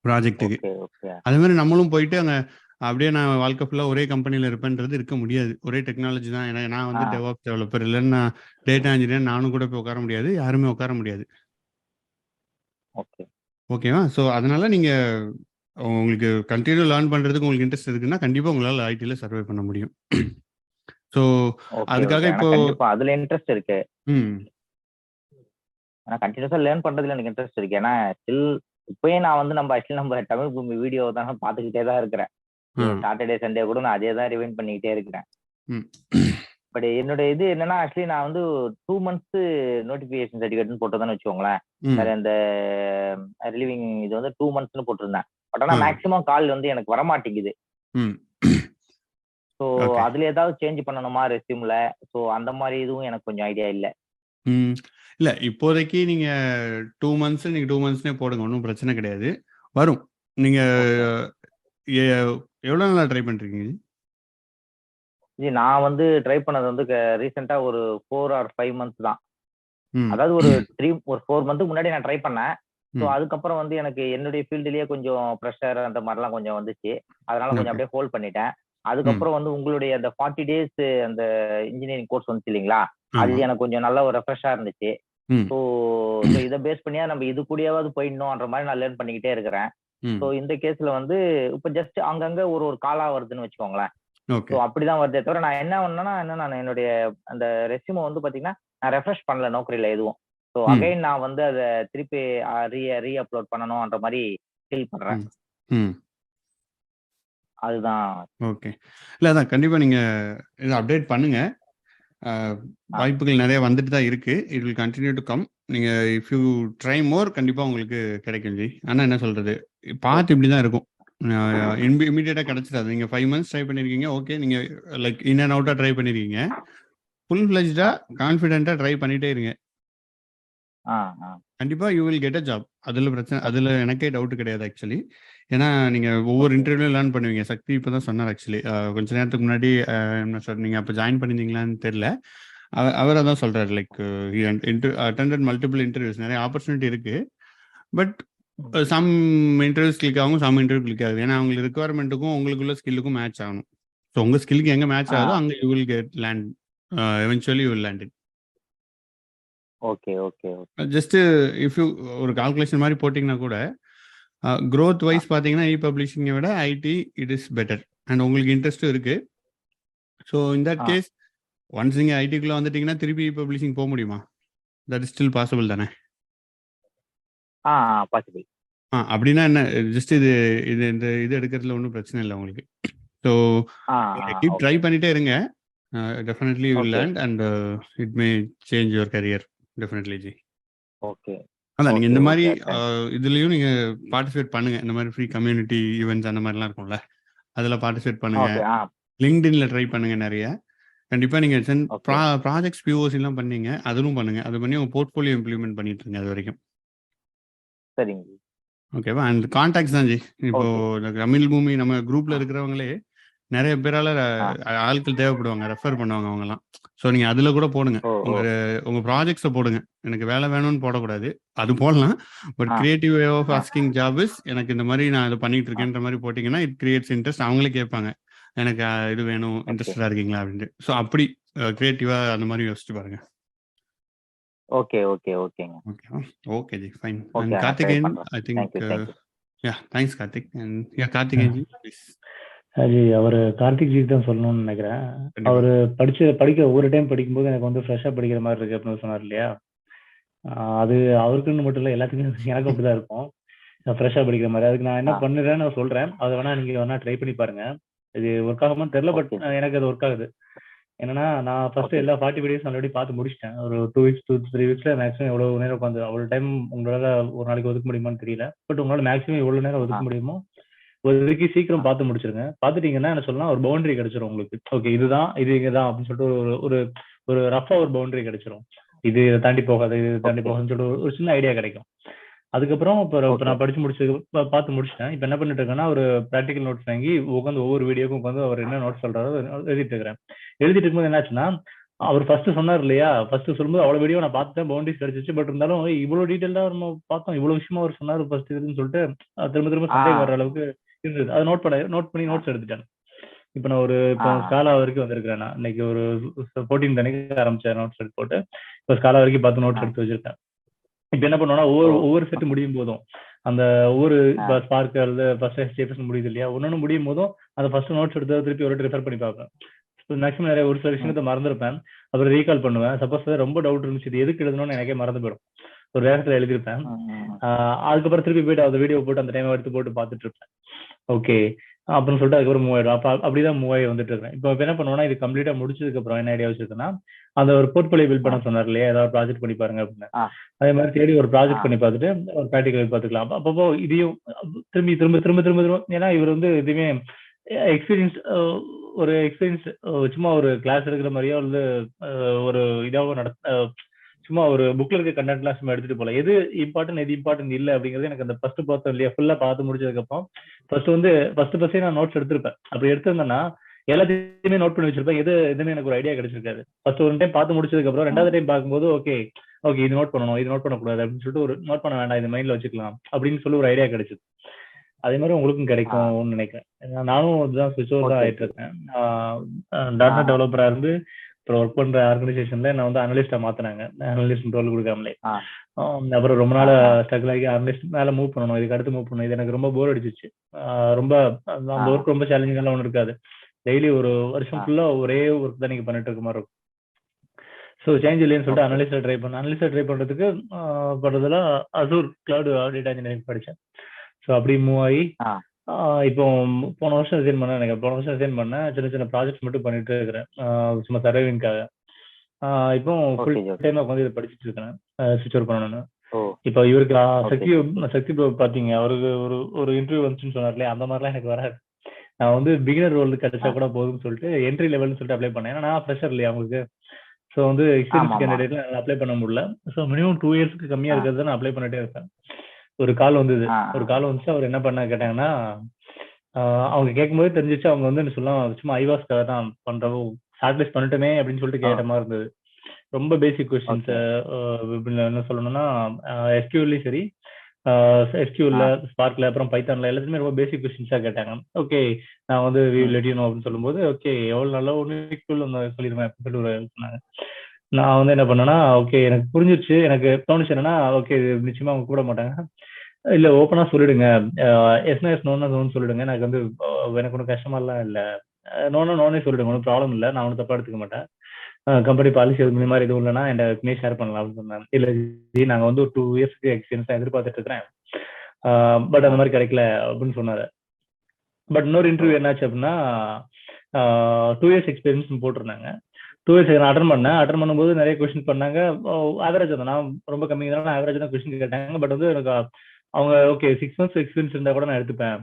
ப்ராஜெக்ட்டுக்கு. அதே மாதிரி நம்மளும் போயிட்டு அங்கே அப்படியே நான் வாழ்க்கை ஃபுல்லாக ஒரே கம்பெனியில் இருப்பேன்றது இருக்க முடியாது. ஒரே டெக்னாலஜி தான். ஏன்னா நான் வந்து டெவலப் டெவலப்பர் இல்லைன்னா டேட்டா இன்ஜினியர், நானும் கூட போய் உட்கார முடியாது, யாருமே உட்கார முடியாது. ஓகேவா? ஸோ அதனால நீங்கள் உங்களுக்கு கண்டினியூ லேர்ன் பண்ணுறதுக்கு உங்களுக்கு இன்ட்ரெஸ்ட் இருக்குன்னா கண்டிப்பாக உங்களால் ஐடியில் சர்வை பண்ண முடியும். ஸோ அதுக்காக இப்போ அதுல இன்ட்ரெஸ்ட் இருக்கு. கண்டினியூஸா லேர்ன் பண்றதுல எனக்கு இன்ட்ரெஸ்ட் இருக்கு. ஏன்னா ஸ்டில் இப்பயே நான் வந்து நம்ம தமிழ் பூமி வீடியோ தான் பார்த்துக்கிட்டே தான் இருக்கிறேன். சாட்டர்டே சண்டே கூட நான் அதே தான் ரிவைண்ட் பண்ணிக்கிட்டே இருக்கிறேன். பட் என்னோட இது என்னன்னா, ஆக்சுவலி நான் வந்து 2 months நோட்டிபிகேஷன் சர்டிஃபிகேட்னு போட்டதுன்னு வச்சுக்கோங்களேன். அந்த ரிலீவிங் இது வந்து 2 monthsனு போட்டிருந்தேன். பட் ஆனா மேக்ஸிமம் கால் வந்து எனக்கு வரமாட்டேங்குது. ஸோ அதுல ஏதாவது சேஞ்ச் பண்ணணுமா ரெஸ்யூம்ல? ஸோ அந்த மாதிரி இதுவும் எனக்கு கொஞ்சம் ஐடியா இல்லை. இல்லை இப்போதைக்கு நீங்கள் 2 months நீங்கள் 2 monthsனே போடுங்க, ஒன்றும் பிரச்சனை கிடையாது, வரும். நீங்கள் எவ்வளோ நாளாக ட்ரை பண்ணுறீங்க? நான் வந்து ட்ரை பண்ணது வந்து ரீசெண்டா ஒரு 4 or 5 months தான். அதாவது ஒரு 4 month முன்னாடி நான் ட்ரை பண்ணேன். ஸோ அதுக்கப்புறம் வந்து எனக்கு என்னுடைய ஃபீல்டுலயே கொஞ்சம் ப்ரெஷர் அந்த மாதிரிலாம் கொஞ்சம் வந்துச்சு. அதனால கொஞ்சம் அப்படியே ஹோல்ட் பண்ணிட்டேன். அதுக்கப்புறம் வந்து உங்களுடைய அந்த 40 days அந்த இன்ஜினியரிங் கோர்ஸ் வந்துச்சு இல்லைங்களா, அது எனக்கு கொஞ்சம் நல்ல ஒரு ரெஃப்ரெஷ்ஷா இருந்துச்சு. ஸோ இதை பேஸ் பண்ணியா நம்ம இது கூடயாவது போயிடணும்ன்ற மாதிரி நான் லேர்ன் பண்ணிக்கிட்டே இருக்கிறேன். ஸோ இந்த கேஸ்ல வந்து இப்போ ஜஸ்ட் அங்கங்க ஒரு காலா வருதுன்னு வச்சுக்கோங்களேன். ஸோ அப்படிதான் வருதே தவிர நான் என்ன பண்ணேன்னா, நான் என்னுடைய அந்த ரெஸ்யூமை வந்து பாத்தீங்கன்னா நான் ரெஃப்ரெஷ் பண்ணல நோக்கரியில எதுவும். ஸோ அகைன் நான் வந்து அதை திருப்பி ரீ அப்லோட் பண்ணணும்ன்ற மாதிரி ஃபீல் பண்றேன். ம். அதுதான். ஓகே. இல்ல அதான் கண்டிப்பா நீங்க இத அப்டேட் பண்ணுங்க. வாய்ப்புகள் நெறைய வந்துட்டு தான் இருக்கு. It will continue to come. நீங்க இஃப் யூ ட்ரை மோர் கண்டிப்பா உங்களுக்கு கிடைக்கும் ஜி. ஆனா என்ன சொல்றது? பாத் இப்படி தான் இருக்கும். இமிடியேட்டா கிடைச்சிடாது. நீங்க 5 மந்த்ஸ் ட்ரை பண்ணியிருக்கீங்க. ஓகே. நீங்க லைக் இன் அண்ட் அவுட்டா ட்ரை பண்ணியிருக்கீங்க. ஃபுல் ஃப்ளெட்ஜ்டா கான்ஃபிடென்ட்டா ட்ரை பண்ணிட்டே இருங்க. ஆ, ஆ. கண்டிப்பா you will get a job. அதுல எனக்கே டவுட் கிடையாது ஆக்சுவலி. ஏன்னா நீங்க ஒவ்வொரு இன்டர்வியூலயும் லேர்ன் பண்ணுவீங்க. சக்தி இப்பதான் சொன்னார் ஆக்சுவலி. கொஞ்ச நேரத்துக்கு முன்னாடி என்ன சார் நீங்க அப்ப ஜாயின் பண்ணியிருந்தீங்களான்னு தெரியல. அவர் அதான் சொல்றாரு லைக் அட்டெண்டட் மல்டிபிள் இன்டர்வியூஸ் நிறைய ஆப்பர்ச்சுனிட்டி இருக்கு. பட் சம் இன்டர்வியூஸ் கிளிக் ஆகும், சம் இன்டர்வியூ கிளிக் ஆகுது. ஏன்னா அவங்களுக்கு ரிக்குவயர்மெண்ட்டுக்கும் உங்களுக்குள்ள ஸ்கில்லுக்கும் மேட்ச் ஆகணும். ஸோ உங்க ஸ்கில்லுக்கு எங்க மேட்ச் ஆகுதோ அங்க you will get land. Eventually you will land it. Okay, okay, okay. Just if you ஒரு கால்குலேஷன் மாதிரி போட்டிங்கன்னா கூட growth வைஸ் பார்த்தீங்கன்னா இ பப்ளிஷிங்கை விட IT it is better. And உங்களுக்கு இன்ட்ரெஸ்ட்டும் இருக்கு. So in that case once நீங்கள் ஐடிக்குள்ளே வந்துட்டீங்கன்னா திருப்பி இ பப்ளிஷிங் போக முடியுமா? தட் இஸ் ஸ்டில் பாசிபிள் தானே? பாசிபிள். அப்படின்னா என்ன ஜஸ்ட் இது எடுக்கிறதுல ஒன்றும் பிரச்சனை இல்லை உங்களுக்கு. ஸோ கீப் ட்ரை பண்ணிட்டே இருங்க. Definitely you will land and it may change your career definitely G. Okay. அதான் நீங்கள் இந்த மாதிரி இதுலேயும் நீங்கள் பார்ட்டிசிபேட் பண்ணுங்க. இந்த மாதிரி ஃப்ரீ கம்யூனிட்டி ஈவெண்ட்ஸ் அந்த மாதிரிலாம் இருக்கும்ல, அதில் பார்ட்டிசிபேட் பண்ணுங்க. லிங்க்டின்ல ட்ரை பண்ணுங்க நிறைய. கண்டிப்பாக நீங்கள் ப்ராஜெக்ட்ஸ் பிஓசிலாம் பண்ணீங்க, அதுவும் பண்ணுங்க. அது பண்ணி உங்கள் போர்ட்ஃபோலியோ இம்ப்ளிமெண்ட் பண்ணிட்டு இருங்க அது வரைக்கும். சரிங்க. ஓகேவா? அண்ட் கான்டாக்ட்ஸ் தான் ஜி. இப்போ தமிழ் பூமி நம்ம குரூப்ல இருக்கிறவங்களே நிறைய பேரால ஆட்கள் தேவைப்படுவாங்க, ரெஃபர் பண்ணுவாங்க அவங்கலாம். ஸோ நீங்கள் அதில் கூட போடுங்க. உங்கள் ப்ராஜெக்ட்ஸை போடுங்க. எனக்கு வேலை வேணும்னு போடக்கூடாது, அது போடலாம். But creative way of asking job is எனக்கு இந்த மாதிரி நான் இதை பண்ணிட்டு இருக்கேன்ற மாதிரி போட்டிங்கன்னா இட் கிரியேட்ஸ் இன்ட்ரெஸ்ட். அவங்களே கேட்பாங்க எனக்கு இது வேணும், இன்ட்ரெஸ்டடாக இருக்கீங்களா அப்படின்ட்டு. ஸோ அப்படி கிரியேட்டிவாக அந்த மாதிரி யோசிச்சு பாருங்க. ஓகே, ஓகே, ஓகேங்க. ஓகேவா? Okay G, fine. And Karthikeyan, I think thanks Karthik. And Karthikeyan G please. அது அவர் கார்த்திக் ஜி தான் சொல்லணும்னு நினைக்கிறேன். அவர் படிக்க ஒவ்வொரு டைம் படிக்கும்போது எனக்கு வந்து ஃப்ரெஷ்ஷாக படிக்கிற மாதிரி இருக்கு அப்படின்னு சொன்னார் இல்லையா? அது அவருக்குன்னு மட்டும் இல்லை, எல்லாத்துக்கும் எனக்கு அப்படிதான் இருக்கும், ஃப்ரெஷ்ஷாக படிக்கிற மாதிரி. அதுக்கு நான் என்ன பண்ணுறேன்னு நான் சொல்கிறேன். அதை வேணா நீங்கள் வேணா ட்ரை பண்ணி பாருங்க. இது ஒர்க் ஆகுமான்னு தெரியல, பட் எனக்கு அது ஒர்க் ஆகுது. என்னன்னா நான் ஃபர்ஸ்ட் எல்லா 40 வீடியோஸ் ஆல்ரெடி பார்த்து முடிச்சிட்டேன். ஒரு 2 வீக்ஸ் 2-3 வீக்ஸ்ல மேக்ஸிமம் எவ்வளவு நேரம் உட்காந்து அவ்வளோ டைம் உங்களால ஒரு நாளைக்கு ஒதுக்க முடியுமான்னு தெரியல. பட் உங்களால மேக்ஸிமம் எவ்வளவு நேரம் ஒதுக்க முடியுமோ ஒதுக்கி சீக்கிரம் பார்த்து முடிச்சிருங்க. பார்த்துட்டீங்கன்னா என்ன சொல்லலாம், ஒரு பவுண்டரி கிடைச்சிரும் உங்களுக்கு. ஓகே இதுதான் இது இங்கதான் அப்படின்னு சொல்லிட்டு ஒரு ஒரு ரஃபா ஒரு பவுண்டரி கிடைச்சிரும். இது தாண்டி போகாது, இது தாண்டி போகாதுன்னு சொல்லிட்டு ஒரு சின்ன ஐடியா கிடைக்கும். அதுக்கப்புறம் இப்போ நான் படிச்சு முடிச்சது பார்த்து முடிச்சிட்டேன். இப்போ என்ன பண்ணிட்டு இருக்கேன்னா ஒரு ப்ராக்டிகல் நோட்ஸ் வாங்கி உட்காந்து ஒவ்வொரு வீடியோக்கும் உட்காந்து அவர் என்ன நோட்ஸ் சொல்றாரோ எழுதிட்டு இருக்கிறேன். எழுதிட்டு இருக்கும்போது என்னாச்சுன்னா அவர் ஃபர்ஸ்ட் சொன்னார் இல்லையா, ஃபர்ஸ்ட் சொல்லும்போது அவ்வளவு வீடியோ நான் பார்த்துட்டேன், பவுண்டரிஸ் கிடைச்சிச்சு. பட் இருந்தாலும் இவ்வளவு டீட்டெயிலா நம்ம பார்த்தோம், இவ்வளவு விஷயமா அவர் சொன்னார் ஃபர்ஸ்ட் இதுன்னு சொல்லிட்டு திரும்ப திரும்ப சந்தேகம் வர்ற அளவுக்கு இருந்தது. அதை நோட் பண்ணி நோட்ஸ் எடுத்துட்டேன். இப்போ நான் இப்போ ஸ்காலா வரைக்கும் வந்திருக்கிறேன். நான் இன்னைக்கு ஒரு 14 அன்னைக்கு ஆரம்பிச்சேன் நோட்ஸ் எடுத்து போட்டு இப்போ ஸ்காலா வரைக்கும் 10 நோட்ஸ் எடுத்து வச்சிருக்கேன். இப்ப என்ன பண்ணுவோம்னா ஒவ்வொரு செட்டு முடியும் போதும் அந்த ஒவ்வொரு ஸ்பார்க் அல்லது ஃபர்ஸ்ட் முடியுது இல்லையா, ஒன்னொன்னு முடியும் போதும் அந்த ஃபர்ஸ்ட் நோட்ஸ் எடுத்து திருப்பி ஒரு ரெஃபர் பண்ணி பார்ப்பேன். மேக்ஸிமம் நிறைய ஒரு சில விஷயத்தை மறந்துருப்பேன், அப்புறம் ரீகால் பண்ணுவேன். சப்போஸ் ரொம்ப டவுட் இருந்துச்சு இது எதுக்கு எழுதணும்னு எனக்கே மறந்து போயிடும், ஒரு வேகத்துல எழுதிருப்பேன். அதுக்கப்புறம் திருப்பி போயிட்டு அந்த வீடியோ போட்டு அந்த டைம் எடுத்து போட்டு பார்த்துட்டு இருப்பேன். ஓகே அப்படின்னு சொல்லிட்டு அதுக்கப்புறம் மூவ் ஆயிடும். அப்படிதான் மூவ் ஆகி வந்துட்டு இருக்கேன். இப்போ என்ன பண்ணுவோம்னா இது கம்ப்ளீட்டா முடிச்சதுக்கு அப்புறம் என்ன ஐடியா வச்சிருக்கேன்னா அந்த ஒரு போர்ட்ஃபோலியோ பில்ட் பண்ண சொன்னார் இல்லையா, ஏதாவது ப்ராஜெக்ட் பண்ணி பாருங்க அப்படின்னு. அதே மாதிரி தேடி ஒரு ப்ராஜெக்ட் பண்ணி பார்த்துட்டு ஒரு ப்ராக்டிகல் பார்த்துக்கலாம். அப்பப்போ இதையும் திரும்பி திரும்ப திரும்ப திரும்ப திரும்ப ஏன்னா இவர் வந்து எதுவுமே எக்ஸ்பீரியன்ஸ் சும்மா ஒரு கிளாஸ் எடுக்கிற மாதிரியோ வந்து ஒரு இதாவோ சும்மா ஒரு புக்ல இருக்க கண்டென்ட்லாம் சும்மா எடுத்துட்டு போல. எது இம்பார்ட்டன்ட் இல்லை அப்படிங்கிறது எனக்கு அந்த ஃபர்ஸ்ட் பார்த்தோம் இல்லையா, ஃபுல்லா பார்த்து முடிச்சதுக்கு அப்புறம் ஃபர்ஸ்ட் நான் நோட்ஸ் எடுத்திருப்பேன். அப்படி எடுத்திருந்தேன்னா எல்லாத்தையுமே நோட் பண்ணி வச்சிருப்பேன். எதுன்னு எனக்கு ஒரு ஐடியா கிடைச்சிருக்காது. ஃபர்ஸ்ட் ஒரு டைம் பார்த்து முடிச்சதுக்கு அப்புறம் ரெண்டாவது டைம் பார்க்கும்போது ஓகே இது நோட் பண்ணணும், இது நோட் பண்ணக்கூடாது அப்படின்னு சொல்லிட்டு ஒரு நோட் பண்ண வேண்டாம், இது மைண்ட்ல வச்சுக்கலாம் அப்படின்னு சொல்லி ஒரு ஐடியா கிடைச்சது. அதே மாதிரி உங்களுக்கும் கிடைக்கும்னு நினைக்கிறேன். நானும் இதுதான் ஸ்விட்ச் ஓவர் தான் ஆயிட்டு இருக்கேன். டாட் டெவலப்பரா இருந்து அப்புறம் ஒர்க் பண்ற ஆர்கனைசேஷன்ல நான் வந்து அனலிஸ்டா மாத்தினாங்க, அனலிஸ்ட் ரோல் கொடுக்காமலே. அப்புறம் ரொம்ப நாள் ஸ்ட்ரகிள் ஆகி அனலிஸ்ட் மேல மூவ் பண்ணணும், இதுக்கு அடுத்து மூவ் பண்ணணும். இது எனக்கு ரொம்ப போர் அடிச்சிச்சு. ரொம்ப அந்த ஒர்க் ரொம்ப சேலஞ்சிங்காலாம் ஒன்றும் இருக்காது. டெய்லி ஒரு வருஷம் ஃபுல்லா ஒரே ஒர்க் தான் நீங்க பண்ணிட்டு இருக்க மாதிரி இருக்கும். ஸோ சேஞ்ச் இல்லைன்னு சொல்லிட்டு அனலிஸ்டா ட்ரை பண்றதுக்கு பண்றதுல அசூர் கிளவுட் டேட்டா இன்ஜினியரிங் படித்தேன். ஸோ அப்படி மூவ் ஆகி ஆ இப்போ போன வருஷம் ரிசைன் பண்ணேன். எனக்கு போன வருஷம் ரிசைன் பண்ணேன். சின்ன சின்ன ப்ராஜெக்ட்ஸ் மட்டும் பண்ணிட்டு இருக்கிறேன். சும்மா சர்வைவிங்காக. இப்போ ஃபுல் ஓகே ஓகே. டைமா உட்காந்து இதை படிச்சுட்டு இருக்கேன். ஸ்விட்ச் ஓவர் பண்ணணும்னு. ஓ இப்போ இவருக்கு ஓகே. சக்தி ப்ரோ பாத்தீங்க, அவருக்கு ஒரு ஒரு இன்டர்வியூ வந்துச்சுன்னு சொன்னார் இல்லையா, அந்த மாதிரிலாம் எனக்கு வராது. நான் வந்து பிகினர் ரோல் கிடைச்சா கூட போதும்னு சொல்லிட்டு என்ட்ரி லெவல்னு சொல்லிட்டு அப்ளை பண்ணேன். ஏன்னா நான் ஃப்ரெஷர் இல்லையா அவங்களுக்கு. ஸோ வந்து எக்ஸ்பீரியன்ஸ் ஆமா ஆமா. கேண்டிடேட்ல அப்ளை பண்ண முடியல. ஸோ மினிமம் 2 இயர்ஸ்க்கு கம்மியா இருக்கிறத நான் அப்ளை பண்ணிட்டே இருக்கேன். ஒரு கால் வந்தது. ஒரு கால் வந்துச்சு. அவர் என்ன பண்ண கேட்டாங்கன்னா, அவங்க கேட்கும்போது தெரிஞ்சிச்சு அவங்க வந்து என்ன சொல்லலாம், சும்மா ஐவாஸ்க்காக தான் பண்றவோ ஷார்ட்லிஸ்ட் பண்ணிட்டோமே அப்படின்னு சொல்லிட்டு கேட்ட மாதிரி இருந்தது. ரொம்ப பேசிக் கொஸ்டின்ஸ். என்ன சொல்லணும்னா எஸ்கியூலையும் சரி, எஸ்கியூல ஸ்பார்க்ல அப்புறம் பைத்தான்ல எல்லாத்துமே ரொம்ப பேசிக் கொஸ்டின்ஸா கேட்டாங்க. ஓகே நான் வந்து லெட் யூ நோ அப்படின்னு சொல்லும்போது, ஓகே எவ்வளவு நல்லா ஒன்று சொல்லிடுவேன் அப்படின்னு சொல்லிட்டு ஒரு சொன்னாங்க. நான் வந்து என்ன பண்ணேன்னா, ஓகே எனக்கு புரிஞ்சிருச்சு. எனக்கு தோணுச்சு என்னன்னா, ஓகே நிச்சயமா அவங்க கூட மாட்டாங்க. இல்ல ஓப்பனா சொல்லிடுங்க. எஸ்னா எஸ், நோனா நோன்னு சொல்லிடுங்க. எனக்கு வந்து எனக்கு ஒன்றும் கஷ்டமாலாம் இல்ல. நோனா நோனே சொல்லிடுங்க. ஒன்றும் ப்ராப்ளம் இல்ல. நான் ஒன்றும் தப்பா எடுத்துக்க மாட்டேன். கம்பெனி பாலிசி இந்த மாதிரி எதுவும் இல்லைன்னா என்கிட்ட ஷேர் பண்ணலாம் அப்படின்னு சொன்னாங்க. இல்ல ஜி நாங்க வந்து ஒரு 2 இயர்ஸ்க்கு எக்ஸ்பீரியன்ஸ் தான் எதிர்பார்த்துட்டு இருக்கிறேன். பட் அந்த மாதிரி கிடைக்கல அப்படின்னு சொன்னாரு. பட் இன்னொரு இன்டர்வியூ என்னாச்சு அப்படின்னா, 2 இயர்ஸ் எக்ஸ்பீரியன்ஸ் போட்டிருந்தாங்க. 2 இயர்ஸ் நான் அட்டன் பண்ணேன். அட்டன் பண்ணும்போது நிறைய கொஸ்டின் பண்ணாங்க. ஆவரேஜ் தான். நான் ரொம்ப கம்மி தான். ஆவரேஜ் தான் கொஸ்டின் கேட்டாங்க. பட் வந்து எனக்கு அவங்க ஓகே 6 மந்த்ஸ் எக்ஸ்பீரியன்ஸ் இருந்தா கூட நான் எடுத்துப்பேன்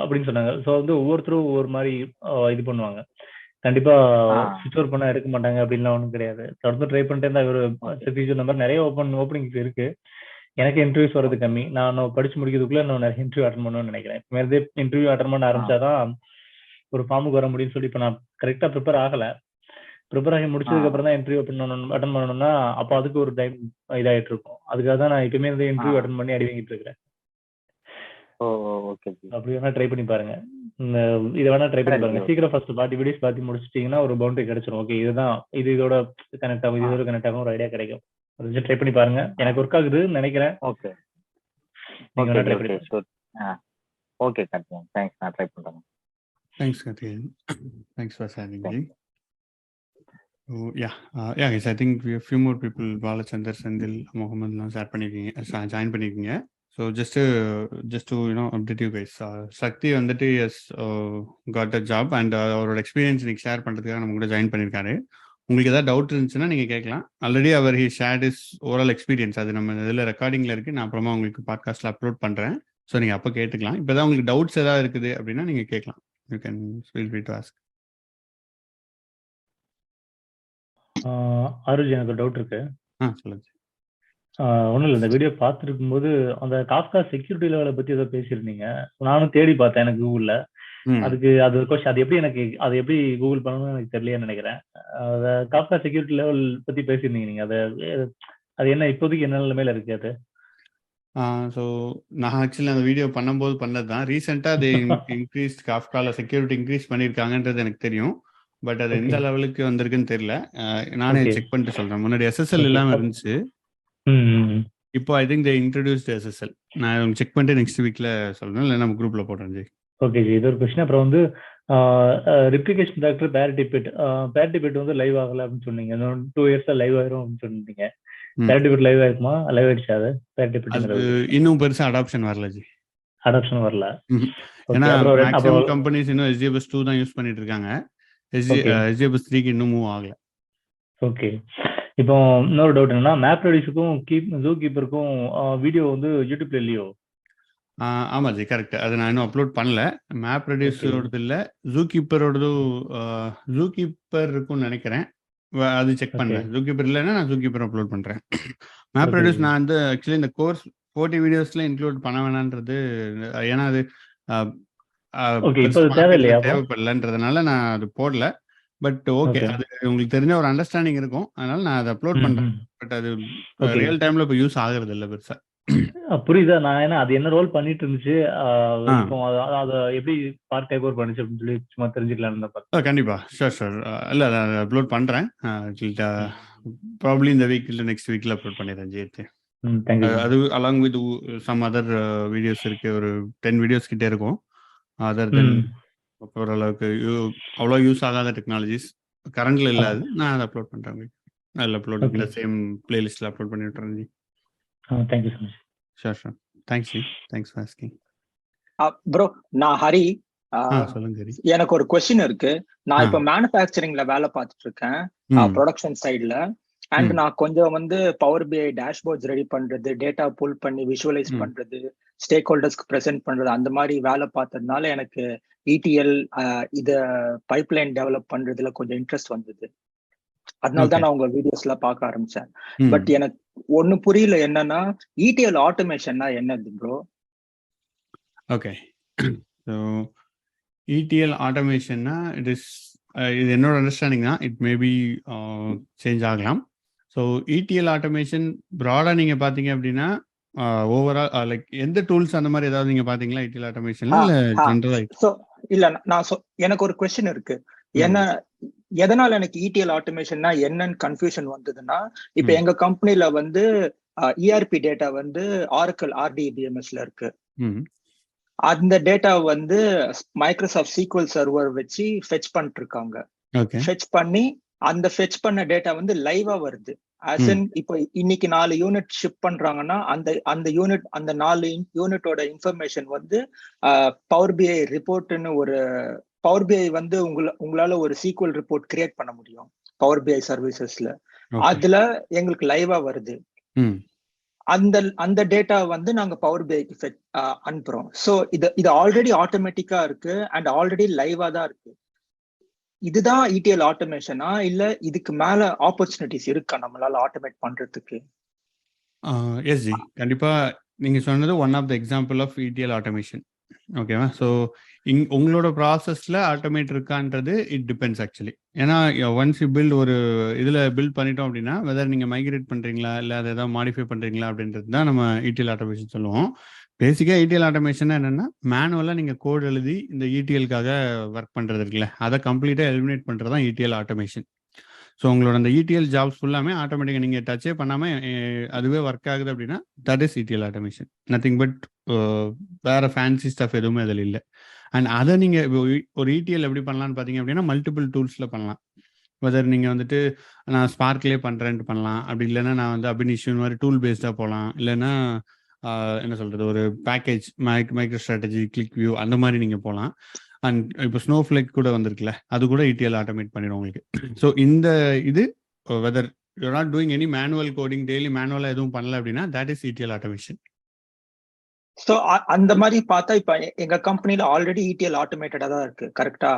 அப்படின்னு சொன்னாங்க. ஸோ வந்து ஒவ்வொருத்தரும் ஒவ்வொரு மாதிரி இது பண்ணுவாங்க. கண்டிப்பா ஸ்விட்ச் ஓவர் பண்ணா எடுக்க மாட்டாங்க அப்படின்லாம் ஒன்றும் கிடையாது. தொடர்ந்து ட்ரை பண்ணிட்டே இருந்தா ஒரு சொன்ன மாதிரி நிறைய ஓப்பனிங்ஸ் இருக்கு. எனக்கு இன்டர்வியூஸ் வரது கம்மி. நான் படிச்சு முடிக்கிறதுக்குள்ள நான் நிறைய இன்டர்வியூ அட்டன் பண்ணணும்னு நினைக்கிறேன். மேலே இன்டர்வியூ அட்டன் பண்ண ஆரம்பிச்சாதான் ஒரு ஃபார்முக்கு வர முடியும்னு சொல்லி இப்போ நான் கரெக்டா ப்ரிப்பேர் ஆகல. ப்ரிப்பேர் ஆகி முடிச்சதுக்கு அப்புறம் தான் இன்டர்வியூ அட்டன் பண்ணணும்னா அப்போ அதுக்கு ஒரு டைம் இதாயிட்டு இருக்கும். அதுக்காக தான் நான் எப்பயுமே வந்து இன்டர்வியூ அட்டன் பண்ணி அடி வாங்கிட்டு இருக்கிறேன். அப்படி வேணா ட்ரை பண்ணி பாருங்க. இதை வேணா ட்ரை பண்ணி பாருங்க. சீக்கிரம் ஃபர்ஸ்ட் பார்ட்டி வீடியோஸ் பார்த்து முடிச்சிட்டீங்கன்னா ஒரு பவுண்டரி கிடைச்சிரும். ஓகே இதுதான் இதோட கனெக்ட் ஆகும், இதோட கனெக்ட் ஆகும், ஒரு ஐடியா கிடைக்கும். அதை ட்ரை பண்ணி பாருங்க. எனக்கு ஒர்க் ஆகுதுன்னு நினைக்கிறேன். ஓகே நீங்க வேணா ட்ரை பண்ணி ஷூர். Okay Karthikeyan, thanks. நான் ட்ரை பண்றேன். Thanks Karthikeyan. Thanks for sharing G. Yeah, guys, I think we have few more people, Balachandar, Sendil, Mohammed share பண்ணிருக்கீங்க, ஜாயின் பண்ணிருக்கீங்க. So just to update you guys, Sakthi வந்துட்டு has got a job and அவரோட experience இன்னைக்கு share பண்ணுறதுக்காக நம்ம கூட join பண்ணியிருக்காரு. உங்களுக்கு ஏதாவது டவுட் இருந்துச்சுன்னா நீங்கள் கேட்கலாம். ஆல்ரெடி அவர் ஷேர்ட் இஸ் ஓவரால் எக்ஸ்பீரியன்ஸ், அது நம்ம இதில் ரெக்கார்டிங்கில் இருக்குது. நான் அப்புறமா உங்களுக்கு பாட்காஸ்ட்டில் அப்லோட் பண்ணுறேன். ஸோ நீங்கள் அப்போ கேட்டுக்கலாம். இப்போ தான் உங்களுக்கு டவுட்ஸ் ஏதாவது இருக்குது அப்படின்னா நீங்கள் கேட்கலாம். You can feel free to ask. Aruj எனக்கு டவுட் இருக்கு. சொல்லுங்க. ஒன்றும் இல்லை, இந்த வீடியோ பார்த்துருக்கும் போது அந்த காஃப்கா செக்யூரிட்டி லெவலை பற்றி ஏதோ பேசியிருந்தீங்க. நானும் தேடி பார்த்தேன் எனக்கு கூகுளில். அதுக்கு அது கொஸ்டின், அது எப்படி எனக்கு அது எப்படி கூகுள் பண்ணணும்னு எனக்கு தெரியலையான்னு நினைக்கிறேன். அதை காஃப்கா செக்யூரிட்டி லெவல் பற்றி பேசியிருந்தீங்க நீங்கள். அது என்ன இப்போதைக்கு என்ன நிலைமையில இருக்கு அது? ஸோ நான் ஆக்சுவலி அந்த வீடியோ பண்ணும்போது பண்ணது தான். ரீசெண்டாக அது இன்க்ரீஸ் காஃப்கால செக்யூரிட்டி இன்க்ரீஸ் பண்ணியிருக்காங்கன்றது எனக்கு தெரியும். பட் அது எந்த லெவலுக்கு வந்திருக்குன்னு தெரியல. நானே செக் பண்ணிட்டு சொல்றேன். முன்னாடி SSL இல்லாமல் இருந்துச்சு. இப்போ I think they introduced SSL. நான் செக் பண்ணிட்டு நெக்ஸ்ட் வீக்ல சொல்றேன், இல்லை நம்ம குரூப்ல போடுறேன் ஜி. ஓகே ஜி, இது ஒரு கொஸ்டின். அப்புறம் வந்து ரிப்ளிகேஷன் டாக்டர் பேரிட்டிபெட் வந்து லைவ் ஆகல அப்படின்னு சொன்னீங்க. 2 இயர்ஸ்ல லைவ் ஆயிரும் அப்படின்னு சொன்னீங்க. பேரிட்டிபெட் லைவ் ஆயிருக்குமா? லைவ் ஆயிடுச்சு அது பேரிட்டிபெட்? இன்னும் பெருசா அடாப்ஷன் வரல ஜி. அடாப்ஷன் வரல. ஏன்னா மேக்ஸிமம் கம்பெனிஸ் இன்னும் SGBus 2 தான் யூஸ் பண்ணிட்டு இருக்காங்க. SGBus 3க்கு இன்னும் மூவ் ஆகல. ஓகே. இப்போ இன்னொரு டவுட் என்னன்னா, மேப் ரெடிஸுக்கும் ஜூ கீப்பருக்கும் வீடியோ வந்து யூடியூப்ல இல்லையோ? ஆமா ஜி, கரெக்ட். அது நான் இன்னும் அப்லோட் பண்ணல. மேப் ரெடியூஸோடது இல்லை, ஜூ கீப்பரோடதும். ஜூ கீப்பர் இருக்கும்னு நினைக்கிறேன். அது செக் பண்றேன். ஜூ கீப்பர் இல்லைன்னா நான் ஜூ கீப்பர் அப்லோட் பண்றேன். மேப் ரெடியூஸ் நான் வந்து ஆக்சுவலி இந்த கோர்ஸ் 40 வீடியோஸ்ல இன்க்ளூட் பண்ண வேணான்றது, ஏன்னா அது தேவைப்படலன்றதுனால நான் அது போடல. பட் ஓகே, அது உங்களுக்கு தெரிஞ்ச ஒரு அண்டர்ஸ்டாண்டிங் இருக்கும், அதனால நான் அதை அப்லோட் பண்றேன். பட் அது ரியல் டைம்ல இப்போ யூஸ் ஆகுறது இல்லை பெருசா. புரியுதா? நான் ஏன்னா அது என்ன ரோல் பண்ணிட்டு இருந்துச்சு, இப்போ அதை எப்படி பார்ட் டேக் ஓவர் பண்ணுச்சு அப்படின்னு சொல்லி சும்மா தெரிஞ்சுக்கலாம். கண்டிப்பா, ஷூர். இல்லை அதை அப்லோட் பண்றேன். ப்ராபப்லி இந்த வீக் இல்லை நெக்ஸ்ட் வீக்ல அப்லோட் பண்ணிடுறேன் ஜெயித்து. அது along with some other videos இருக்கு. ஒரு 10 வீடியோஸ் கிட்டே இருக்கும். அதர் தென் ஓரளவுக்கு அவ்வளோ யூஸ் ஆகாத டெக்னாலஜிஸ் கரண்ட்ல இல்லாது நான் அதை அப்லோட் பண்றேன். அதில் அப்லோட் இந்த சேம் பிளேலிஸ்ட்ல அப்லோட் பண்ணி விட்டுறேன் G. Thank you so much. Sure. Thanks G. Thanks for asking. Bro, நான் ஹரி. சொல்லுங்க ஹரி. எனக்கு ஒரு கொஸ்டின் இருக்கு. நான் இப்ப மேனுஃபேக்சரிங்ல வேலை பார்த்துட்டு இருக்கேன், ப்ரொடக்ஷன் சைட்ல. அண்ட் நான் கொஞ்சம் வந்து பவர் பிஐ டேஷ்போர்ட்ஸ் ரெடி பண்றது, டேட்டா புல் பண்ணி விஷுவலைஸ் பண்றது, ஸ்டேக் ஹோல்டர்ஸ்க்கு ப்ரெசென்ட் பண்றது, அந்த மாதிரி வேலை பார்த்ததுனால எனக்கு இடிஎல் இத பைப்லைன் டெவலப் பண்றதுல கொஞ்சம் இன்ட்ரெஸ்ட் வந்தது. அதனாலதான் நான் உங்க வீடியோஸ் எல்லாம் பார்க்க ஆரம்பிச்சேன். பட் எனக்கு ஒண்ணு புரியல, என்னன்னா இடிஎல் ஆட்டோமேஷன்னா என்னது ப்ரோ? ஓகே, ஸோ இடிஎல் ஆட்டோமேஷன்னா இது என்னோட அண்டர்ஸ்டாண்டிங் தான். இட் மேபி சேஞ்ச் ஆகலாம். ஸோ இடிஎல் ஆட்டோமேஷன் ப்ராடாக நீங்கள் பார்த்தீங்க அப்படின்னா ஓவரால் லைக் எந்த டூல்ஸ் அந்த மாதிரி ஏதாவது நீங்கள் பார்த்தீங்களா இடிஎல் ஆட்டோமேஷன்ல? இல்லை ஜென்ரலாக? ஸோ இல்லை, எனக்கு ஒரு கொஸ்டின் இருக்கு. என்ன எதனால எனக்கு இடிஎல் ஆட்டோமேஷன்னா என்னன்னு கன்ஃபியூஷன் வந்ததுன்னா, இப்ப எங்க கம்பெனில வந்து இஆர்பி டேட்டா வந்து ஆரக்கிள் RDBMSல இருக்கு. அந்த டேட்டா வந்து மைக்ரோசாஃப்ட் சீக்வல் சர்வர் வச்சு ஃபெச் பண்ணிட்டு இருக்காங்க. ஃபெச் பண்ணி அந்த ஃபெச் பண்ண டேட்டா வந்து லைவா வருது. ஆஸ் இன் இப்போ இன்னைக்கு 4 யூனிட் ஷிப் பண்றாங்கன்னா அந்த யூனிட், அந்த 4 யூனிட்டோட இன்ஃபர்மேஷன் வந்து பவர் பிஐ ரிப்போர்ட்னு ஒரு பவர் பிஐ வந்து உங்களால ஒரு சீக்வல் ரிப்போர்ட் கிரியேட் பண்ண முடியும் பவர் பிஐ சர்வீசஸ்ல. அதுல எங்களுக்கு லைவா வருது. அந்த டேட்டா வந்து நாங்க பவர் பிஐக்கு அனுப்புறோம். ஸோ இது ஆல்ரெடி ஆட்டோமேட்டிக்கா இருக்கு அண்ட் ஆல்ரெடி லைவா தான் இருக்கு. இதுதான் இடிஎல் ஆட்டோமேஷனா, இல்ல இதுக்கு மேல ஆப்பர்ச்சுனிட்டிஸ் இருக்கா நம்மளால ஆட்டோமேட் பண்றதுக்கு? எஸ் ஜி, கண்டிப்பா நீங்க சொன்னது one of the example of ETL automation. ஓகேவா? ஸோ உங்களோட ப்ராசஸில் ஆட்டோமேட் இருக்கான்றது இட் டிபெண்ட்ஸ் ஆக்சுவலி. ஏன்னா ஒன்ஸ் யூ பில்ட் ஒரு இதில் பில்ட் பண்ணிட்டோம் அப்படின்னா, வெதர் நீங்கள் மைக்ரேட் பண்ணுறீங்களா இல்லை அதை ஏதாவது மாடிஃபை பண்ணுறீங்களா அப்படின்றது தான் நம்ம இடிஎல் ஆட்டோமேஷன் சொல்லுவோம். பேசிக்காக இடிஎல் ஆட்டோமேஷன் என்னென்னா, மேனுவலாக நீங்கள் கோட் எழுதி இந்த இடிஎல்காக ஒர்க் பண்ணுறது இருக்குல்ல, அதை கம்ப்ளீட்டாக எலிமினேட் பண்ணுறது தான் இடிஎல் ஆட்டோமேஷன். ஸோ உங்களோட அந்த இடிஎல் ஜாப்ஸ் ஃபுல்லாமே ஆட்டோமேட்டிக்காக நீங்கள் டச்சே பண்ணாமல் அதுவே ஒர்க் ஆகுது அப்படின்னா that is ETL automation. Nothing but வேறு ஃபேன்சி ஸ்டஃப் எதுவுமே அதில் இல்லை. அண்ட் அதை நீங்கள் ஒரு இடிஎல் எப்படி பண்ணலான்னு பார்த்தீங்க அப்படின்னா மல்டிபிள் டூல்ஸில் பண்ணலாம். வெதர் நீங்கள் வந்துட்டு நான் ஸ்பார்க்லேயே பண்ணுறேன்ட்டு பண்ணலாம், அப்படி இல்லைன்னா நான் வந்து அபினிஷன் மாதிரி டூல் பேஸ்டாக போகலாம், இல்லைன்னா என்ன சொல்கிறது ஒரு package micro strategy, click view அந்த மாதிரி நீங்கள் போகலாம். அண்ட் இப்போ ஸ்னோஃப்ளேக் கூட வந்திருக்குல்ல, அது கூட இடிஎல் ஆட்டோமேட் பண்ணிடும் உங்களுக்கு. ஸோ இந்த இது whether you are not doing any manual coding, daily மேனுவலாக எதுவும் பண்ணல அப்படின்னா that is ETL automation. So அந்த மாதிரி பார்த்தா இப்போ எங்க கம்பெனில ஆல்ரெடி இடிஎல் ஆட்டோமேட்டடா தான் இருக்கு, கரெக்டா?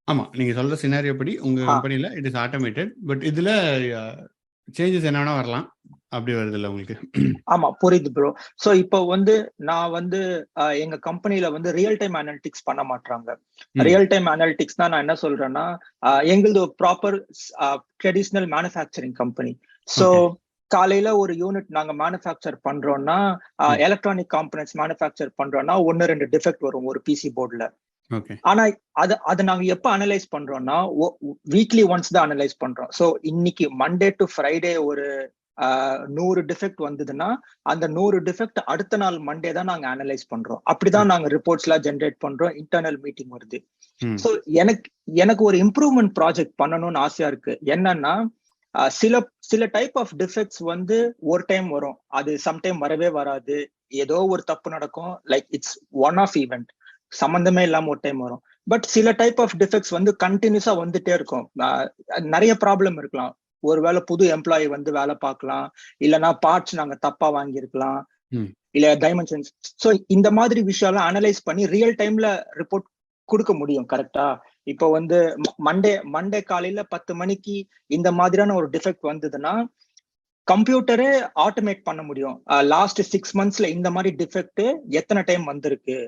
ஆமாம், நீங்கள் சொல்கிற சினாரியோ படி உங்கள் கம்பெனியில் இட் இஸ் ஆட்டோமேட்டட். பட் இதில் சேஞ்சஸ் என்ன வேணா வரலாம், அப்படி வருது இல்லை உங்களுக்கு? ஆமா, புரியுது ப்ரோ. சோ இப்போ வந்து நான் வந்து எங்க கம்பெனில வந்து ரியல் டைம் அனலிட்டிக்ஸ் பண்ண மாட்டாங்க. ரியல் டைம் அனலிட்டிக்ஸ்னா நான் என்ன சொல்றேன்னா, எங்களுது proper traditional manufacturing company. So காலையில ஒரு யூனிட் நாங்க மேனுஃபேக்சர் பண்றோம்னா, எலக்ட்ரானிக் காம்பனன்ட்ஸ் மேனுஃபேக்சர் பண்றோம்னா 1-2 டிஃபெக்ட் வரும் ஒரு பிசி போர்டுல. ஆனா அதை நாங்க எப்ப அனலைஸ் பண்றோம்னா வீக்லி ஒன்ஸ் தான் அனலைஸ் பண்றோம். சோ இன்னைக்கு மண்டே டு ஃப்ரைடே ஒரு 100 டிஃபெக்ட் வந்ததுன்னா அந்த 100 டிஃபெக்ட் அடுத்த நாள் மண்டே தான் நாங்க அனலைஸ் பண்றோம். அப்படிதான் நாங்க ரிப்போர்ட்ஸ் எல்லாம் ஜென்ரேட் பண்றோம். இன்டர்னல் மீட்டிங் வருது. சோ எனக்கு ஒரு இம்ப்ரூவ்மெண்ட் ப்ராஜெக்ட் பண்ணணும்னு ஆசையா இருக்கு. என்னன்னா சில டைப் ஆஃப் டிஃபெக்ட்ஸ் வந்து ஒரு டைம் வரும், அது சம்டைம் வரவே வராது, ஏதோ ஒரு தப்பு நடக்கும், like it's one of event, சம்பந்தமே இல்லாம ஒரு டைம் வரும். பட் சில டைப் ஆஃப் டிஃபெக்ட்ஸ் வந்து கண்டினியூஸா வந்துட்டே இருக்கும். நிறைய ப்ராப்ளம் இருக்கலாம். ஒருவேளை புது எம்ப்ளாயி வந்து வேலை பார்க்கலாம், இல்லைன்னா பார்ட்ஸ் நாங்க தப்பா வாங்கியிருக்கலாம், இல்ல டைமென்ஷன்ஸ். ஸோ இந்த மாதிரி விஷயம் எல்லாம் அனலைஸ் பண்ணி ரியல் டைம்ல ரிப்போர்ட் கொடுக்க முடியும், கரெக்டா? இப்போ வந்து மண்டே காலையில 10 மணிக்கு இந்த மாதிரியான ஒரு டிஃபெக்ட் வந்ததுன்னா கம்ப்யூட்டரே ஆட்டோமேட் பண்ண முடியும். லாஸ்ட் 6 monthsல இந்த மாதிரி டிஃபெக்ட் எத்தனை டைம் வந்திருக்கு,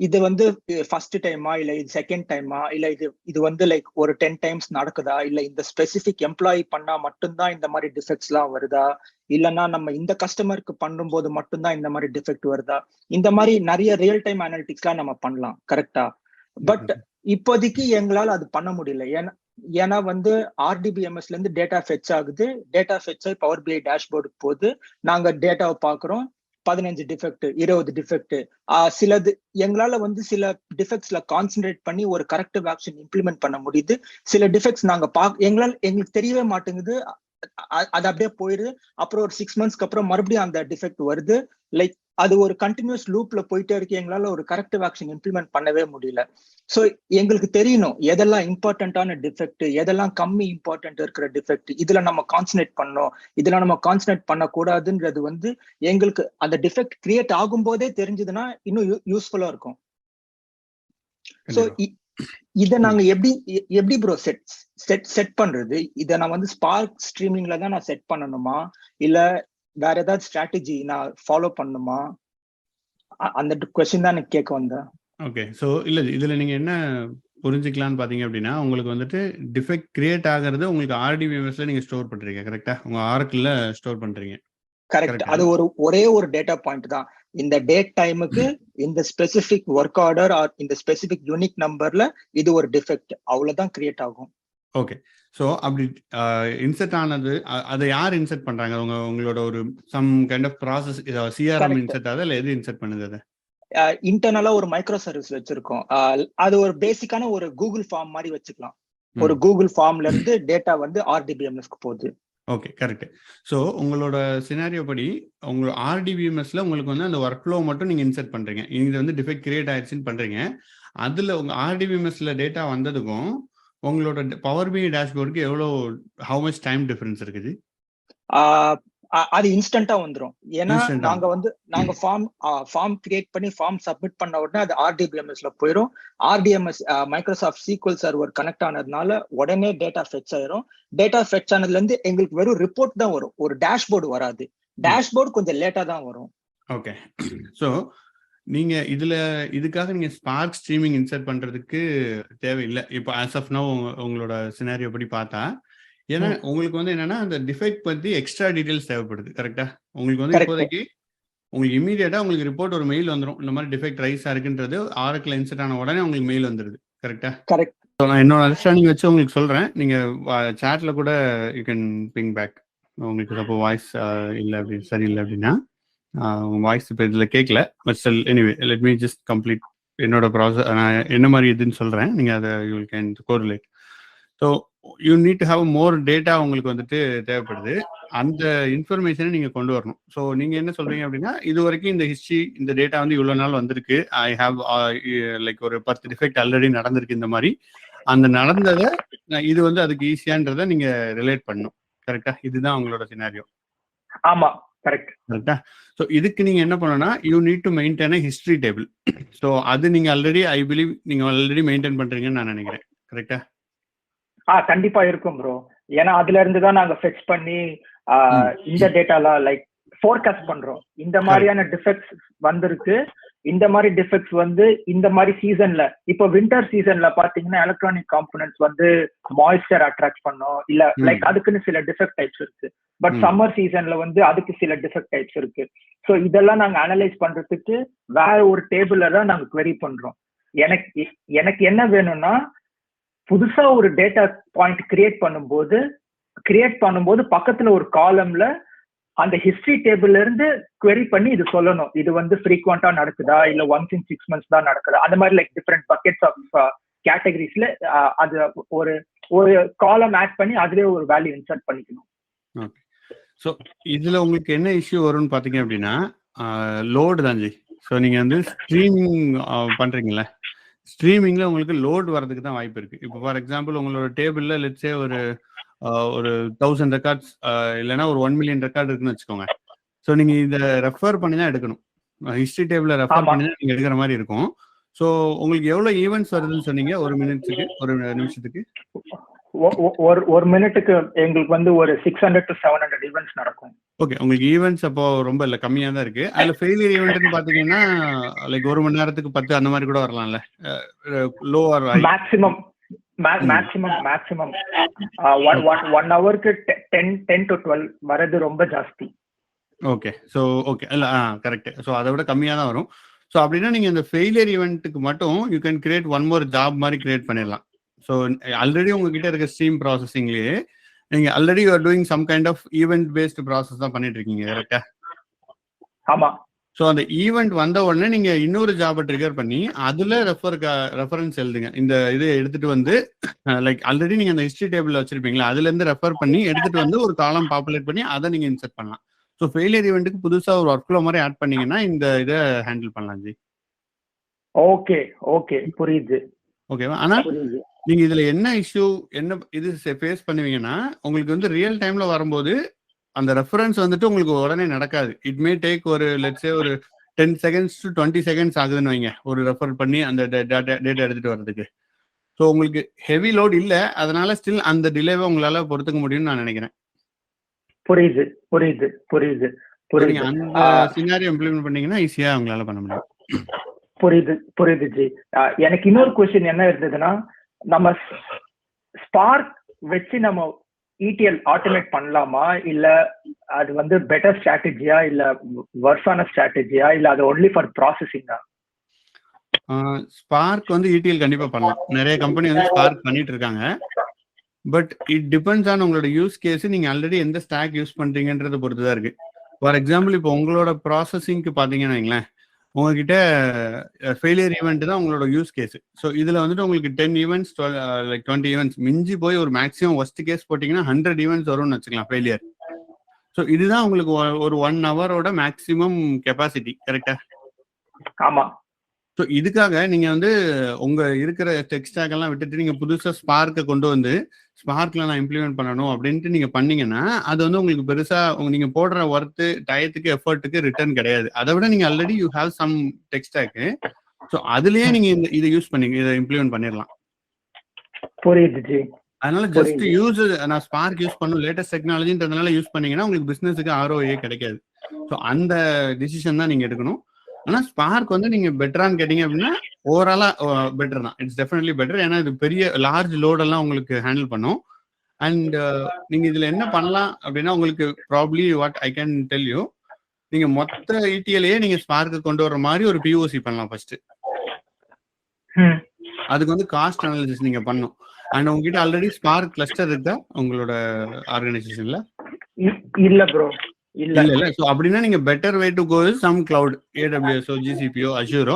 இது வந்து ஃபர்ஸ்ட் டைமா இல்ல இது செகண்ட் டைமா, இல்ல இது வந்து லைக் ஒரு 10 times நடக்குதா, இல்ல இந்த ஸ்பெசிபிக் எம்ப்ளாயி பண்ணா மட்டும்தான் இந்த மாதிரி டிஃபெக்ட்ஸ் எல்லாம் வருதா, இல்லைன்னா நம்ம இந்த கஸ்டமருக்கு பண்ணும்போது மட்டும்தான் இந்த மாதிரி டிஃபெக்ட் வருதா, இந்த மாதிரி நிறைய ரியல் டைம் அனாலிட்டிக்ஸ் எல்லாம் நம்ம பண்ணலாம், கரெக்டா? பட் இப்போதைக்கு எங்களால அது பண்ண முடியல. ஏன்னா வந்து RDBMSல இருந்து டேட்டா ஃபெச் ஆகுது, டேட்டா ஃபெச் ஆகி பவர் பிஐ டேஷ்போர்டுக்கு போகுது, நாங்க டேட்டாவை பாக்குறோம், 15 டிஃபெக்ட், 20 டிஃபெக்ட். சிலது எங்களால வந்து சில டிஃபெக்ட்ஸ்ல கான்சென்ட்ரேட் பண்ணி ஒரு கரெக்டிவ் ஆக்ஷன் இம்ப்ளிமெண்ட் பண்ண முடியுது. சில டிஃபெக்ட்ஸ் நாங்க எங்களுக்கு தெரியவே மாட்டேங்குது, அது அப்படியே போயிடுது. அப்புறம் ஒரு 6 monthsக்கு அப்புறம் மறுபடியும் அந்த டிஃபெக்ட் வருது. லைக் அது ஒரு கண்டினியூஸ் லூப்ல போயிட்டே இருக்கு. எங்களால ஒரு கரெக்டிவ் ஆக்ஷன் இம்ப்ளிமெண்ட் பண்ணவே முடியல. சோ எங்களுக்கு தெரியணும் எதெல்லாம் இம்பார்ட்டன்டான டிஃபெக்ட், எதெல்லாம் கம்மி இம்பார்ட்டன்ட் இருக்கிற டிஃபெக்ட், இதுல நம்ம கான்சன்ட்ரேட் பண்ணோம், இதுல நம்ம கான்சன்ட்ரேட் பண்ணக்கூடாதுன்றது வந்து எங்களுக்கு அந்த டிஃபெக்ட் கிரியேட் ஆகும் போதே தெரிஞ்சதுன்னா இன்னும் யூஸ்ஃபுல்லா இருக்கும். சோ இத நாங்க எப்படி ப்ரோ செட் பண்றது? இத நான் வந்து ஸ்பார்க் ஸ்ட்ரீமிங்ல தான் நான் செட் பண்ணணுமா, இல்ல வேற ஏதாவது ஸ்ட்ராட்டஜி நான் ஃபாலோ பண்ணணுமா? அந்த क्वेश्चन தான் எனக்கு கேட்க வந்தேன். ஓகே. ஸோ இல்லை இதில் நீங்கள் என்ன புரிஞ்சுக்கலான்னு பார்த்தீங்க அப்படின்னா, உங்களுக்கு வந்துட்டு டிஃபெக்ட் கிரியேட் ஆகிறது உங்களுக்கு ஆர்டிபிஎம்எஸ்ல நீங்கள் ஸ்டோர் பண்ணுறீங்க. கரெக்டாக உங்கள் ஆரக்கிளில் ஸ்டோர் பண்ணுறீங்க. கரெக்ட். அது ஒரே ஒரு டேட்டா பாயிண்ட் தான். இந்த டேட் டைமுக்கு இந்த ஸ்பெசிபிக் ஒர்க் ஆர்டர் ஆர் இந்த ஸ்பெசிபிக் யூனிக் நம்பர்ல இது ஒரு டிஃபெக்ட், அவ்வளவுதான் கிரியேட் ஆகும். ஓகே. ஸோ அப்படி இன்செர்ட் ஆனது அதை யார் இன்செர்ட் பண்றாங்க? உங்களோட ஒரு some kind of process CRM insert ஆகுது, இல்லை எது இன்செர்ட் பண்ணுது? அதை இன்டர்னலா ஒரு மைக்ரோ சர்வீஸ் வச்சிருக்கோம். அது ஒரு பேசிக்கான ஒரு கூகுள் ஃபார்ம் மாதிரி வச்சுக்கலாம். ஒரு கூகுள் ஃபார்ம்ல இருந்து டேட்டா வந்து ஆர்டிபிஎம்எஸ்க்கு போகுது. Okay, correct. ஸோ உங்களோட சினாரியோ படி உங்களோட ஆர்டிபிஎம்எஸ்ல உங்களுக்கு வந்து அந்த ஒர்க் ஃப்ளோ மட்டும் நீங்க இன்செர்ட் பண்றீங்க. இது வந்து டிஃபெக்ட் கிரியேட் ஆயிடுச்சுன்னு பண்றீங்க. அதுல உங்க ஆர்டிபிஎம்எஸ்ல டேட்டா வந்ததுக்கும் உங்களோட பவர் பிஐ டேஷ்போர்டுக்கு எவ்வளோ ஹவு மச் டைம் டிஃபரன்ஸ் இருக்குது? அது இன்ஸ்டன்டா வந்துரும். ஏன்னா நாங்க ஃபார்ம் கிரியேட் பண்ணி ஃபார்ம் சப்மிட் பண்ண உடனே அது ஆர்டிபிஎம்எஸ்ல போயிடும். RDMS Microsoft SQL server connect ஆனதுனால உடனே டேட்டா ஃபெட்ச் ஆயிரும். டேட்டா ஃபெட்ச் ஆனதுல இருந்து எங்களுக்கு வெறும் ரிப்போர்ட் தான் வரும், ஒரு டேஷ்போர்டு வராது. டேஷ்போர்டு கொஞ்சம் லேட்டா தான் வரும். ஓகே. ஸோ நீங்க இதுக்காக நீங்க ஸ்பார்க் ஸ்ட்ரீமிங் இன்சர்ட் பண்றதுக்கு தேவையில்லை இப்போ ஆஸ் ஆஃப் நவ் உங்களோட சினாரியோ படி பார்த்தா. ஏன்னா உங்களுக்கு வந்து என்னன்னா அந்த டிஃபெக்ட் பத்தி எக்ஸ்ட்ரா டீடைல்ஸ் தேவைப்படுது. கரெக்டா? உங்களுக்கு வந்து இப்போதைக்கு உங்களுக்கு இமீடியட்டா உங்களுக்கு ரிப்போர்ட் ஒரு மெயில் வந்துடும், இந்த மாதிரி டிஃபெக்ட் ரைஸ் இருக்குன்றது ஆரக்கிள் இன்சர்ட் ஆன உடனே உங்களுக்கு மெயில் வந்துருது. கரெக்டா? கரெக்ட். நான் என்னோட அண்டர்ஸ்டாண்டிங் வச்சு உங்களுக்கு சொல்றேன். நீங்க சாட்ல கூட யூ கேன் பிங் பேக். உங்களுக்கு அப்போ வாய்ஸ் இல்லை அப்படி சரியில்லை அப்படின்னா உங்க வாய்ஸ் இப்போ இதில் கேட்கல. But still anyway let me just complete என்னோட ப்ராசஸ். நான் என்ன மாதிரி இதுன்னு சொல்கிறேன், நீங்கள் அதை you can correlate. So you need to have more data உங்களுக்கு வந்துட்டு தேவைப்படுது. அந்த இன்ஃபர்மேஷனை நீங்கள் கொண்டு வரணும். ஸோ நீங்கள் என்ன சொல்கிறீங்க அப்படின்னா, இது வரைக்கும் இந்த ஹிஸ்ட்ரி இந்த டேட்டா வந்து இவ்வளோ நாள் வந்திருக்கு, ஐ ஹாவ் லைக் ஒரு 10 டிஃபெக்ட் ஆல்ரெடி நடந்திருக்கு. இந்த மாதிரி அந்த நடந்ததை இது வந்து அதுக்கு ஈஸியான்றதை நீங்கள் ரிலேட் பண்ணணும். கரெக்டா? இதுதான் உங்களோட சினாரியோ. ஆமா, கரெக்டா? ஸோ இதுக்கு நீங்க என்ன பண்ணணும்னா you need to maintain history table. So அது நீங்க ஆல்ரெடி ஐ பிலீவ் நீங்க ஆல்ரெடி மெயின்டைன் பண்றீங்கன்னு நான் நினைக்கிறேன். கரெக்டா? கண்டிப்பா இருக்கும் ப்ரோ. ஏன்னா அதுல இருந்து தான் நாங்க ஃபெட்ச் பண்ணி இந்த டேட்டாலாம் லைக் ஃபோர்காஸ்ட் பண்றோம். இந்த மாதிரியான டிஃபெக்ட்ஸ் வந்திருக்கு, இந்த மாதிரி டிஃபெக்ட்ஸ் வந்து இந்த மாதிரி சீசன்ல, இப்போ வின்டர் சீசன்ல பாத்தீங்கன்னா எலக்ட்ரானிக் காம்பனன்ட்ஸ் வந்து மாய்ஸ்சர் அட்ராக்ட் பண்ணும், இல்ல லைக் அதுக்குன்னு சில டிஃபெக்ட் டைப்ஸ் இருக்கு. பட் சம்மர் சீசன்ல வந்து அதுக்கு சில டிஃபெக்ட் டைப்ஸ் இருக்கு. ஸோ இதெல்லாம் நாங்க அனலைஸ் பண்றதுக்கு வேற ஒரு டேபிள்ல தான் நாங்க query பண்றோம். எனக்கு என்ன வேணும்னா, புதுசா ஒரு டேட்டா பாயிண்ட் கிரியேட் பண்ணும்போது பக்கத்துல ஒரு காலம்ல அந்த ஹிஸ்டரி டேபிள்ல இருந்து query பண்ணி இது சொல்லணும், இது வந்து ஃப்ரீக்வெண்டா நடக்குதா இல்ல ஒன்ஸ் இன் 6 months தான் நடக்குதா, அந்த மாதிரி லைக் டிஃபரெண்ட் பக்கெட்ஸ் ஆஃப் கேட்டகரிஸ்ல அது ஒரு காலம் ஆட் பண்ணி அதுலயே ஒரு வேல்யூ இன்சர்ட் பண்ணிக்கணும். ஓகே. ஸோ இதுல உங்களுக்கு என்ன இஷ்யூ வரும்னு பாத்தீங்க அப்படின்னா லோடு தான் ஜி. ஸோ நீங்க வந்து ஸ்ட்ரீமிங் பண்றீங்களா, ஸ்ட்ரீமிங்ல உங்களுக்கு லோடு வரதுக்கு தான் வாய்ப்பு இருக்கு. இப்போ ஃபார் எக்ஸாம்பிள் உங்களோட டேபிள்ல லெட்ஸே ஒரு 1000 ரெக்கார்ட்ஸ் இல்லைன்னா ஒரு 1 million ரெக்கார்டு இருக்குன்னு வச்சுக்கோங்க. ஸோ நீங்க இதை ரெஃபர் பண்ணி தான் எடுக்கணும். ஹிஸ்டரி டேபிள ரெஃபர் பண்ணி தான் நீங்க எடுக்கிற மாதிரி இருக்கும். ஸோ உங்களுக்கு எவ்வளவு ஈவெண்ட்ஸ் வருதுன்னு சொன்னீங்க ஒரு நிமிஷத்துக்கு? ஒரு மினிட்டுக்கு எங்களுக்கு வந்து ஒரு 600 to 700 ஈவெண்ட்ஸ் நடக்கும். ஓகே. உங்களுக்கு ஈவெண்ட்ஸ் அப்போ ரொம்ப இல்லை, கம்மியா தான் இருக்கு. அதுல ஃபெயிலியர் ஈவெண்ட்னு பாத்தீங்கன்னா லைக் 1 மணி நேரத்துக்கு 10 அந்த மாதிரி கூட வரலாம்ல. லோ ஆர் மேக்ஸிமம் 1 ஹவருக்கு 10 to 12 வரது ரொம்ப ஜாஸ்தி. ஓகே. ஸோ ஓகே இல்ல கரெக்ட். ஸோ அதை விட கம்மியா தான் வரும். ஸோ அப்படின்னா நீங்க இந்த ஃபெயிலியர் ஈவெண்ட்டுக்கு மட்டும் you can create one more job மாதிரி கிரியேட் பண்ணிடலாம். ஸோ ஆல்ரெடி உங்ககிட்ட இருக்க ஸ்ட்ரீம் ப்ராசஸிங்லேயே நீங்க already you are doing some kind of event based process தான் பண்ணிட்டு இருக்கீங்க. கரெக்டா? ஆமா. ஸோ அந்த ஈவெண்ட் வந்த உடனே நீங்க இன்னொரு ஜாபை ட்ரிகர் பண்ணி அதுல ரெஃபரன்ஸ் எழுதுங்க. இந்த இதை எடுத்துட்டு வந்து லைக் ஆல்ரெடி நீங்க அந்த ஹிஸ்டரி டேபிள் வச்சிருப்பீங்களா, அதுல இருந்து ரெஃபர் பண்ணி எடுத்துட்டு வந்து ஒரு காலம் பாப்புலேட் பண்ணி அதை நீங்க இன்சர்ட் பண்ணலாம். ஸோ ஃபெயிலியர் ஈவெண்ட்டுக்கு புதுசா ஒரு ஒர்க் ஃப்ளோ மாதிரி ஆட் பண்ணீங்கன்னா இந்த இதை ஹேண்டில் பண்ணலாம் ஜி. ஓகே ஓகே புரியுது. ஓகேவா? ஆனா நீங்க இதுல என்ன இஷ்யூ என்ன இது ஃபேஸ் பண்ணுவீங்கன்னா, உங்களுக்கு வந்து ரியல் டைம்ல வரும்போது அந்த ரெஃபரன்ஸ் வந்துட்டு உங்களுக்கு உடனே நடக்காது. இட் மே டேக் ஒரு லெட்ஸ் சே ஒரு 10 செகண்ட்ஸ் டு 20 செகண்ட்ஸ் ஆகுதுன்னு வைங்க, ஒரு ரெஃபர் பண்ணி அந்த டேட்டா எடுத்துட்டு வர்றதுக்கு. ஸோ உங்களுக்கு ஹெவி லோட் இல்ல, அதனால ஸ்டில் அந்த டிலேவை உங்களால பொறுத்துக்க முடியும்னு நான் நினைக்கிறேன். புரியுது புரியுது புரியுது நீங்க புரியுது அந்த சினாரியோ இம்ப்ளிமெண்ட் பண்ணீங்கன்னா ஈஸியா உங்களால பண்ண முடியும். புரியுது புரியுது ஜி. எனக்கு இன்னொரு கொஸ்டின் என்ன இருந்ததுன்னா, நம்ம ஸ்பார்க் வச்சு நம்ம ETL ஆட்டோமேட் பண்ணலாமா, இல்ல அது வந்து பெட்டர் ஸ்ட்ராட்டஜியா, இல்ல வர்ஸான ஸ்ட்ராட்டஜியா, இல்ல அது ஒன்லி ஃபார் ப்ராசஸிங்கா? ஸ்பார்க் வந்து ETL கண்டிப்பா பண்ணலாம். நிறைய கம்பெனி வந்து ஸ்பார்க் பண்ணிட்டு இருக்காங்க. பட் இட் டிபெண்ட்ஸ் ஆன் உங்களோட யூஸ் கேஸ். நீங்க ஆல்ரெடி எந்த ஸ்டாக் யூஸ் பண்றீங்கன்றத பொறுத்து தான் இருக்கு. ஃபார் எக்ஸாம்பிள் இப்போ உங்களோட ப்ராசஸிங்க்கு பாத்தீங்கன்னா வைங்களேன், உங்ககிட்ட ஃபெயிலியர் ஈவெண்ட் தான் உங்களோட யூஸ் கேஸ். ஸோ இதுல வந்துட்டு உங்களுக்கு 10 ஈவெண்ட்ஸ் லைக் 20 ஈவெண்ட்ஸ் மிஞ்சி போய் ஒரு மேக்ஸிமம் ஒஸ்ட் கேஸ் போட்டீங்கன்னா 100 ஈவெண்ட்ஸ் வரும்னு வச்சுக்கலாம் ஃபெயிலியர். ஸோ இதுதான் உங்களுக்கு ஒரு 1 ஹவரோட மேக்ஸிமம் கெப்பாசிட்டி. கரெக்டா? ஆமா. ஸோ இதுக்காக நீங்க வந்து உங்க இருக்கிற டெக் ஸ்டாக் எல்லாம் விட்டுட்டு நீங்க புதுசா ஸ்பார்க்கை கொண்டு வந்து ஸ்பார்க்ல நான் இம்ப்ளிமெண்ட் பண்ணணும் அப்படின்ட்டு நீங்க பண்ணீங்கன்னா அது வந்து உங்களுக்கு பெருசா நீங்க போடுற ஒர்த்து டயத்துக்கு எஃபர்ட்டுக்கு ரிட்டர்ன் கிடையாது. அதை விட நீங்க already you have some tech stack. So அதுலயே நீங்க இதை யூஸ் பண்ணி இதை இம்ப்ளிமெண்ட் பண்ணிடலாம். புரியுது. அதனால ஜஸ்ட் யூஸ் நான் ஸ்பார்க் யூஸ் பண்ணும் லேட்டஸ்ட் டெக்னாலஜின்றதுனால யூஸ் பண்ணீங்கன்னா உங்களுக்கு பிசினஸுக்கு ROI கிடைக்காது. ஸோ அந்த டிசிஷன் தான் நீங்க எடுக்கணும். ஆனா ஸ்பார்க் வந்து நீங்க பெட்டரான்னு கேட்டீங்க அப்படின்னா ஓவராலா பெட்டர் தான். It's definitely better. ஏன்னா இது பெரிய லார்ஜ் லோடெல்லாம் உங்களுக்கு ஹேண்டில் பண்ணும். அண்ட் நீங்க இதுல என்ன பண்ணலாம் அப்படின்னா உங்களுக்கு probably what I can tell you, நீங்க மொத்த ETLயே நீங்க ஸ்பார்க்கு கொண்டு வர மாதிரி ஒரு POC பண்ணலாம் ஃபர்ஸ்ட். அதுக்கு வந்து காஸ்ட் அனாலிசிஸ் நீங்க பண்ணணும். அண்ட் உங்ககிட்ட ஆல்ரெடி ஸ்பார்க் கிளஸ்டர் இருக்கா உங்களோட ஆர்கனைசேஷன்ல? இல்ல ப்ரோ. இல்ல. சோ அப்படின்னா நீங்க better way to go is some cloud, AWS, GCP, Azure,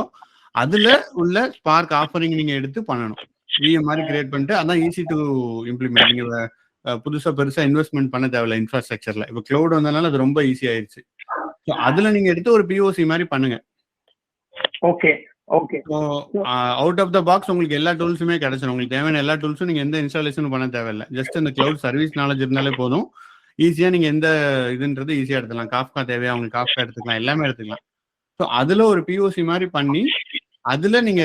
அதுல உள்ள ஸ்பார்க் ஆஃபரிங் நீங்க எடுத்து பண்ணணும். VM மாதிரி கிரியேட் பண்ணிட்டு அதான் ஈஸி டு இம்ப்ளிமெண்ட். நீங்க புதுசா பெருசா இன்வெஸ்ட்மெண்ட் பண்ண தேவையில்ல இன்ஃப்ராஸ்ட்ரக்சர்ல. இப்போ கிளவுட் வந்தனால அது ரொம்ப ஈஸி ஆயிடுச்சு. ஸோ அதுல நீங்க எடுத்து ஒரு POC மாதிரி பண்ணுங்க. Okay okay. Out of the box உங்களுக்கு எல்லா டூல்ஸுமே கிடைச்சிடும். உங்களுக்கு தேவையான எல்லா டூல்ஸும் நீங்க எந்த இன்ஸ்டாலேஷனும் பண்ண தேவையில்லை. ஜஸ்ட் அந்த கிளவுட் சர்வீஸ் நாலேஜ் இருந்தாலே போதும். ஈஸியா நீங்க எந்த இதுன்றது ஈஸியா எடுத்துக்கலாம். காஃப்கா தேவையா உங்களுக்கு காஃப்கா எடுத்துக்கலாம், எல்லாமே எடுத்துக்கலாம். ஸோ அதுல ஒரு POC மாதிரி பண்ணி அதுல நீங்க